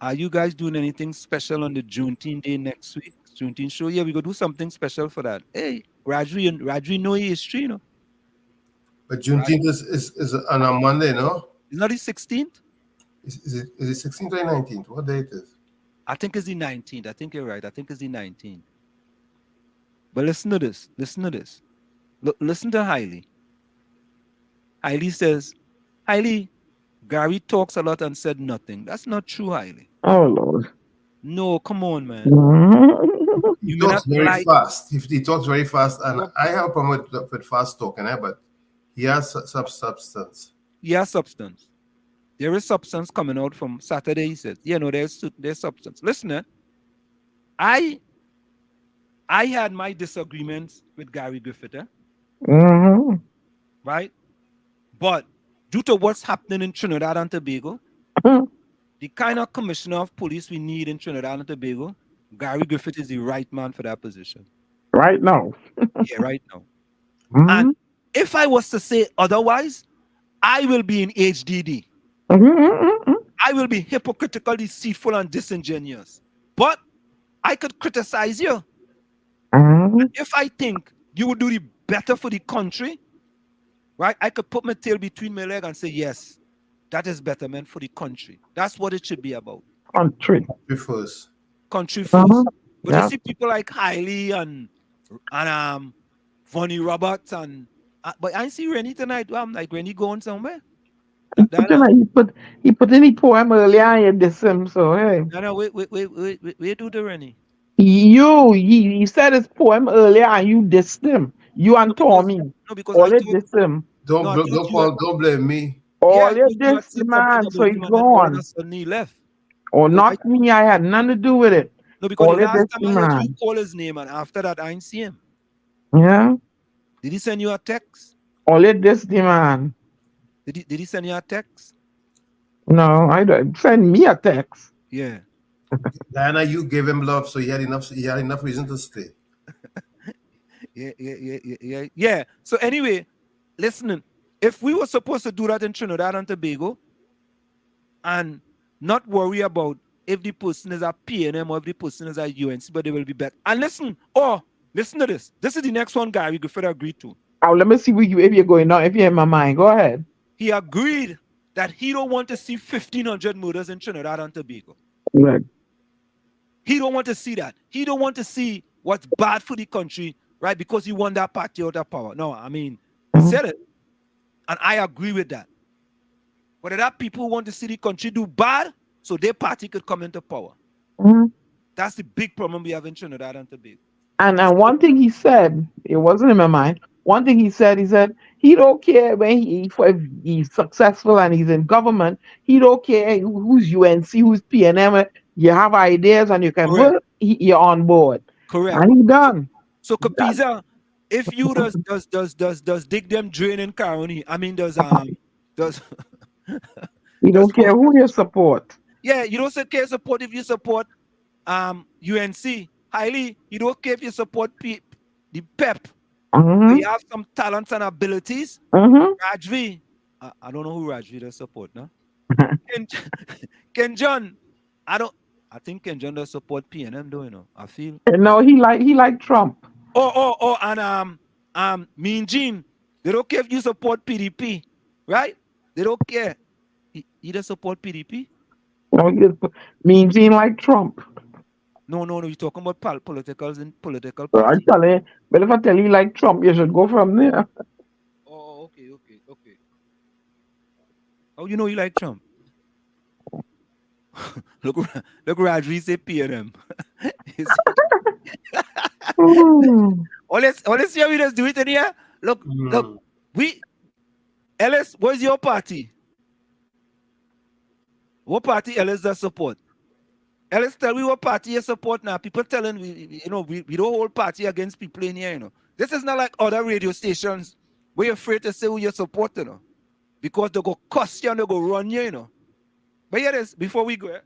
are you guys doing anything special on the Juneteenth day next week? Juneteenth show? Yeah, we go do something special for that. Hey, Rajvi know his history, you know. But Juneteenth is on a Monday, no? It's not the 16th? Is it 16th or 19th? What day it is? I think it's the 19th. I think you're right. I think it's the 19th. But listen to this. Listen to Hailey. Hailey says, Gary talks a lot and said nothing. That's not true, Hailey. Oh, Lord. No, come on, man. He talks very fast. He talks very fast, and I help him with fast talking, but he has substance. He has substance. There is substance coming out from Saturday, he says. Yeah, no, there's substance. Listen, I had my disagreements with Gary Griffith, right? But due to what's happening in Trinidad and Tobago, the kind of commissioner of police we need in Trinidad and Tobago, Gary Griffith is the right man for that position. Right now. Yeah, right now. And if I was to say otherwise, I will be in HDD. I will be hypocritical, deceitful, and disingenuous. But I could criticize you. And if I think you would do the better for the country, right, I could put my tail between my legs and say, yes, that is betterment for the country. That's what it should be about. Country first. Country first. But you see people like Hailey and Vonnie Roberts but I see Rennie tonight. I'm like, Rennie going somewhere? He put in the poem earlier and you diss him, so hey. No, wait, do the Rennie. He said his poem earlier and you dissed him. You and Tommy. No, because all you diss him. Don't blame me. All you diss the man, so he's gone. He left. Or not me, I had nothing to do with it. No, because the last time I heard you call his name and after that I didn't see him. Yeah. Did he send you a text? All you diss the man. Did he send you a text? No, I don't. Send me a text. Yeah. Diana, you gave him love, so he had enough reason to stay. Yeah. So anyway, listen, if we were supposed to do that in Trinidad and Tobago and not worry about if the person is a PNM or if the person is a UNC, but they will be better. And listen to this. This is the next one Gary Griffith agreed to. Oh, let me see if you're going now, if you're in my mind. Go ahead. He agreed that he don't want to see 1,500 murders in Trinidad and Tobago. Right. He don't want to see that. He don't want to see what's bad for the country, right? Because he want that party out of power. No, I mean, he said it. And I agree with that. But there are people who want to see the country do bad so their party could come into power. That's the big problem we have in Trinidad and Tobago. And one thing he said, it wasn't in my mind. One thing he said he don't care when if he's successful and he's in government. He don't care who's UNC, who's PNM. You have ideas and you can work. You're on board. Correct. And he's done. So Kapisa, if you does dig them drain in Caroni, I mean does you don't care who you support. Yeah, you don't care support if you support UNC. Highly, you don't care if you support the PEP. You have some talents and abilities. Rajvi, I don't know who Rajvi does support, no? Ken John, I think Ken John does support PNM, though, you know. I feel. No, he like Trump. And Mean Gene, they don't care if you support PDP, right? They don't care. He does support PDP? No, means he like Trump. No. You're talking about political So I party. tell you, but if I tell you like Trump, you should go from there. Oh, okay. Oh, you know you like Trump. look, Rajvi say PNM. Let's see how we just do it in here. Look, Ellis, what's your party? What party Ellis does support? Ellis, tell me what party you support now. People telling we don't hold party against people in here, This is not like other radio stations where you're afraid to say who you support, because they go cuss you and they go run you, But here it is, before we get,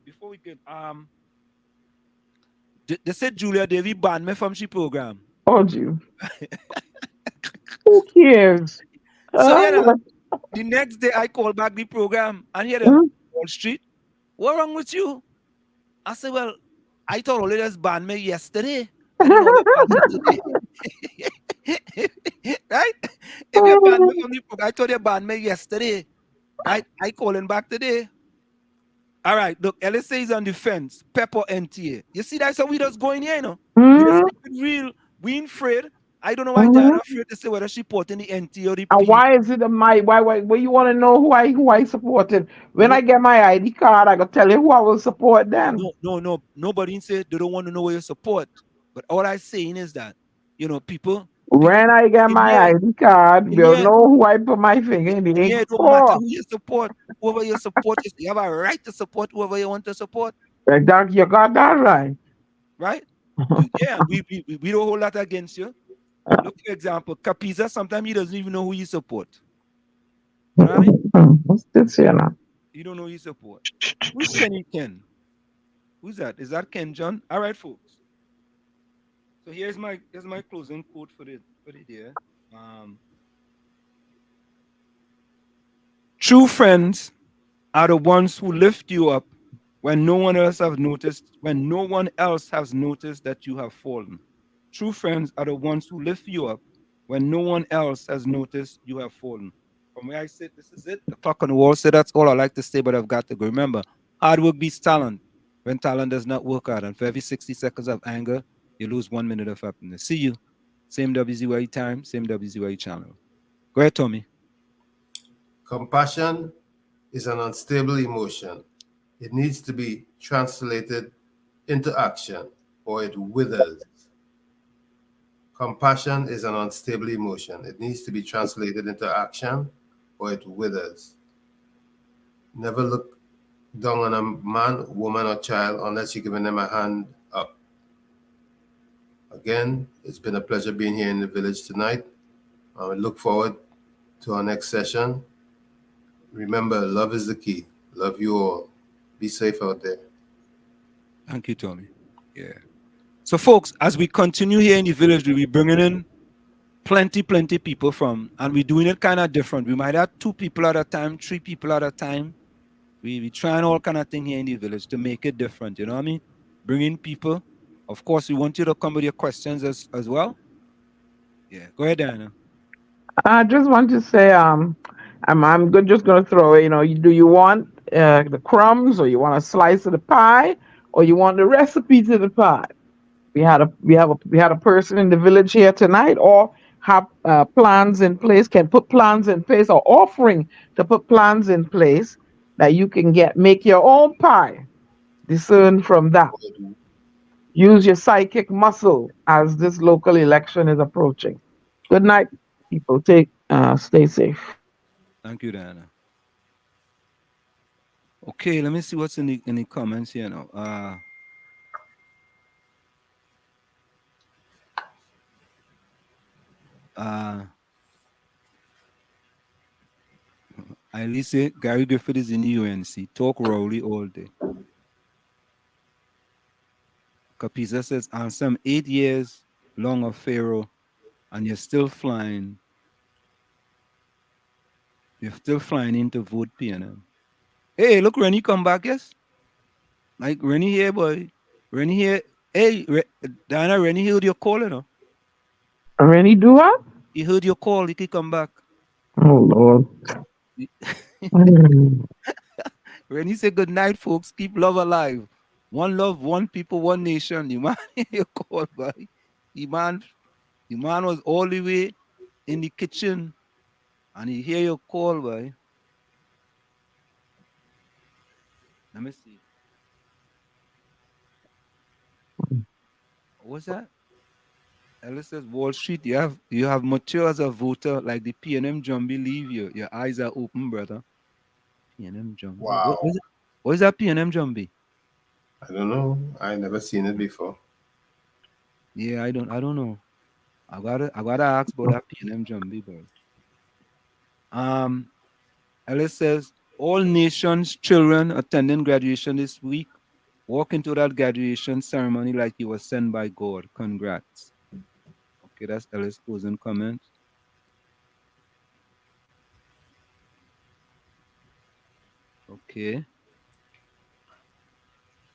they said Julia Davy banned me from she program. Oh, you. Who cares? So the next day I called back the program and here Wall Street. What wrong with you? I said, well, I thought all just banned me yesterday. I didn't know they banned me today. Right? If you banned me from the program, I thought you banned me yesterday. Right? I calling back today. All right, look, LSA is on the fence. Pepper NTA. You see, that's how we just going here, We just keep it real. We ain't afraid. I don't know why they're afraid to say whether she supporting the NTA or the P. Why is it why you want to know who I supported? When I get my ID card, I can tell you who I will support then. No. Nobody said they don't want to know where you support. But all I'm saying is that, people. When I get my ID card, we'll know who I put my finger in the ink It for. don't matter who you support. Whoever you support, you have a right to support whoever you want to support. Exactly, you got that right. Right? Yeah, we don't hold that against you. Look, for example, Capiza, sometimes he doesn't even know who you support. You know what I mean? What's this here now? You don't know who you support. Who's Kenny Ken? Who's that? Is that Ken John? All right, folks. So here's my closing quote for the day. True friends are the ones who lift you up when no one else has noticed that you have fallen. True friends are the ones who lift you up when no one else has noticed you have fallen. From where I sit, this is it. The clock on the wall said that's all I like to say, but I've got to go. Remember, hard work beats talent when talent does not work hard. And for every 60 seconds of anger, you lose 1 minute of happiness. See you. Same WZYE time, same WZYE channel. Go ahead, Tommy. Compassion is an unstable emotion. It needs to be translated into action or it withers. Compassion is an unstable emotion. It needs to be translated into action or it withers. Never look down on a man, woman, or child unless you're giving them a hand up. Again, it's been a pleasure being here in the village tonight. I look forward to our next session. Remember, love is the key. Love you all. Be safe out there. Thank you, Tommy. Yeah. So, folks, as we continue here in the village, we'll be bringing in plenty people from, and we're doing it kind of different. We might have 2 people at a time, 3 people at a time. We trying all kind of thing here in the village to make it different. You know what I mean? Bringing people. Of course, we want you to come with your questions as well. Yeah, go ahead, Diana. I just want to say, I'm just going to throw it. Do you want the crumbs, or you want a slice of the pie, or you want the recipe to the pie? We had a person in the village here tonight, or have plans in place, can put plans in place, or offering to put plans in place that you can make your own pie. Discern from that. Use your psychic muscle as this local election is approaching. Good night, people. Stay safe. Thank you, Diana. Okay, let me see what's in the comments here now. I say Gary Griffith is in the UNC. Talk Rowley all day. Capiza says, I'm some 8 years long of Pharaoh, and you're still flying. You're still flying into vote PNM. Hey, look, Rennie come back, yes? Like, Rennie here, boy. Rennie here. Hey, Diana, Rennie heard your call, Rennie do what? He heard your call. He can come back. Oh, Lord. When he say good night, folks, keep love alive. One love, one people, one nation. The man you call, boy. The man was all the way in the kitchen and he hear your call, boy. Let me see. What's that? Ellis says Wall Street, you have mature as a voter, like the PNM Jumbie leave you. Your eyes are open, brother. PNM Jumbie. Wow. What is that PNM Jumbie? I don't know. I never seen it before. Yeah, I don't know. I gotta ask about that PNM Jumbie, boy. Ellis says all nations' children attending graduation this week walk into that graduation ceremony like you were sent by God. Congrats. Okay, that's Ellis' closing comment. Okay.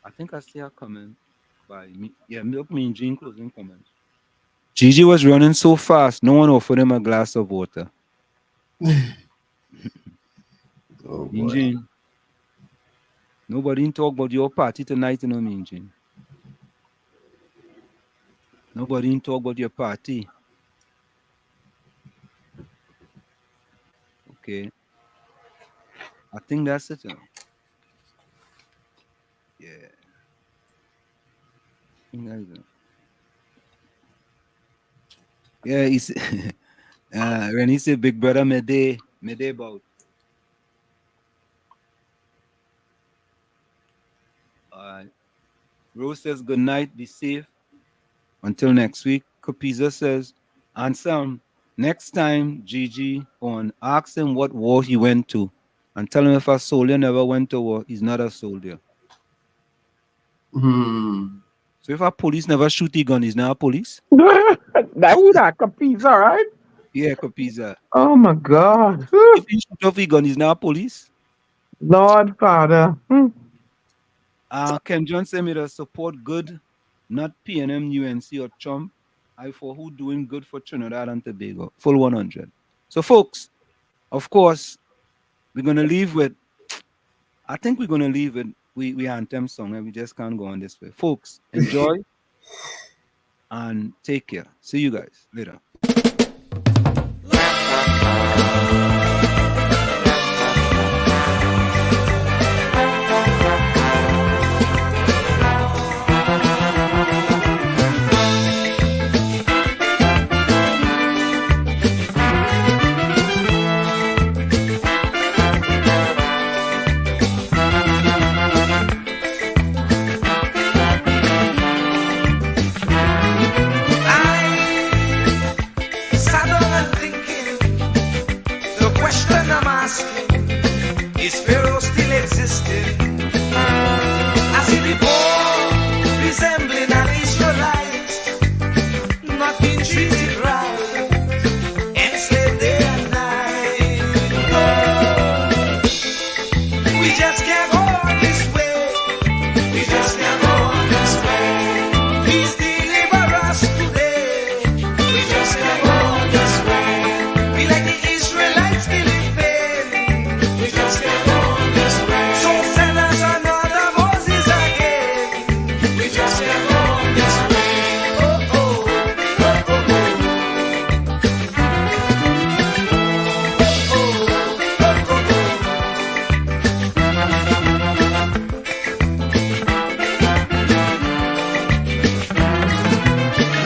I think I see a comment by me. Yeah, me and Jean closing comment. Gigi was running so fast, no one offered him a glass of water. Oh, Mean boy. Jean. Nobody didn't talk about your party tonight, you know, Mean Jean. Nobody didn't talk about your party. Okay. I think that's it. Yeah. I think that's it. Yeah, he's when he said big brother me day about. Rose says good night, be safe. Until next week. Capiza says, Ansem, next time Gigi on, ask him what war he went to and tell him if a soldier never went to war, he's not a soldier. So if a police never shoot a gun, he's not a police? That would have Capiza, right? Yeah, Capiza. Oh my God. If he shoot off a gun, he's not a police? Lord Father. Ken John said me to support good, not PNM, UNC or Trump. I for who doing good for Trinidad and Tobago. Full 100. So folks, of course, we're gonna leave with, I think we're gonna leave with we anthem song and we just can't go on this way. Folks, enjoy and take care. See you guys later. Is Pharaoh still existing? As he before, resembling an Israelite, not being treated right, enslaved day and night. Oh, we just can't go on this way. We just can't go on this way. Please deliver us today. We just can't go on this way. We like the Israelites still in pain. We just can't go on this way. So send us another Moses again. We just can't go on this way. Oh, oh, oh, oh, oh.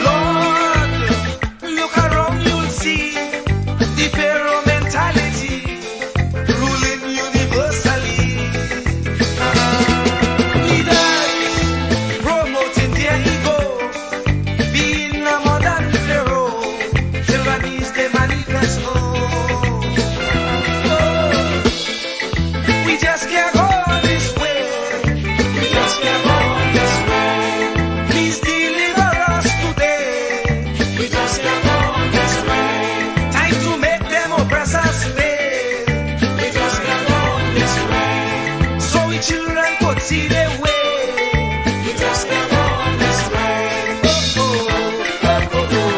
Lord, look around, you'll see the Pharaoh mentality ruling universally. Leaders promoting their ego, being a modern Pharaoh. Tyrannies they manifest. Oh, we just can't go on this way. We just can't go on this way. Please deliver us today. We just can't go on this way. Time to make them oppressors pay. We just can't go on this way. So we children could see their way. We just can't go on this way. Oh, oh, oh, oh, oh.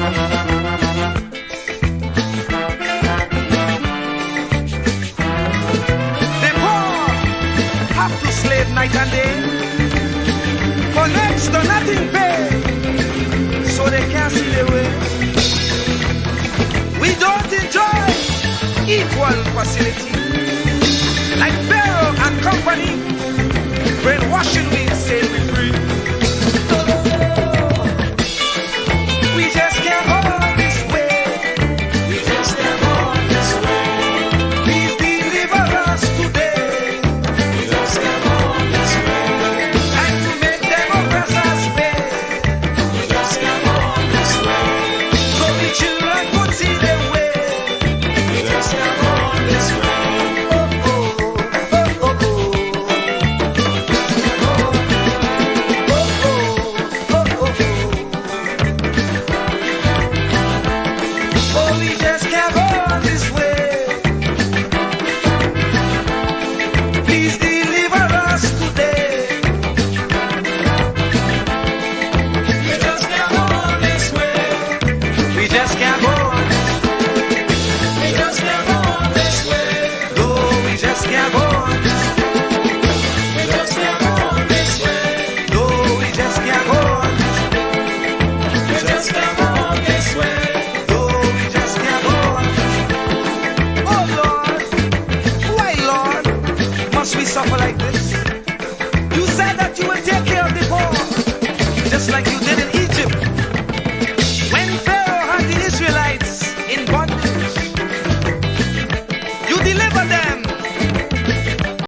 No, no, no, no, no. next to nothing pay, so they can't see the way. We don't enjoy equal facility like Pharaoh and company, brainwashing we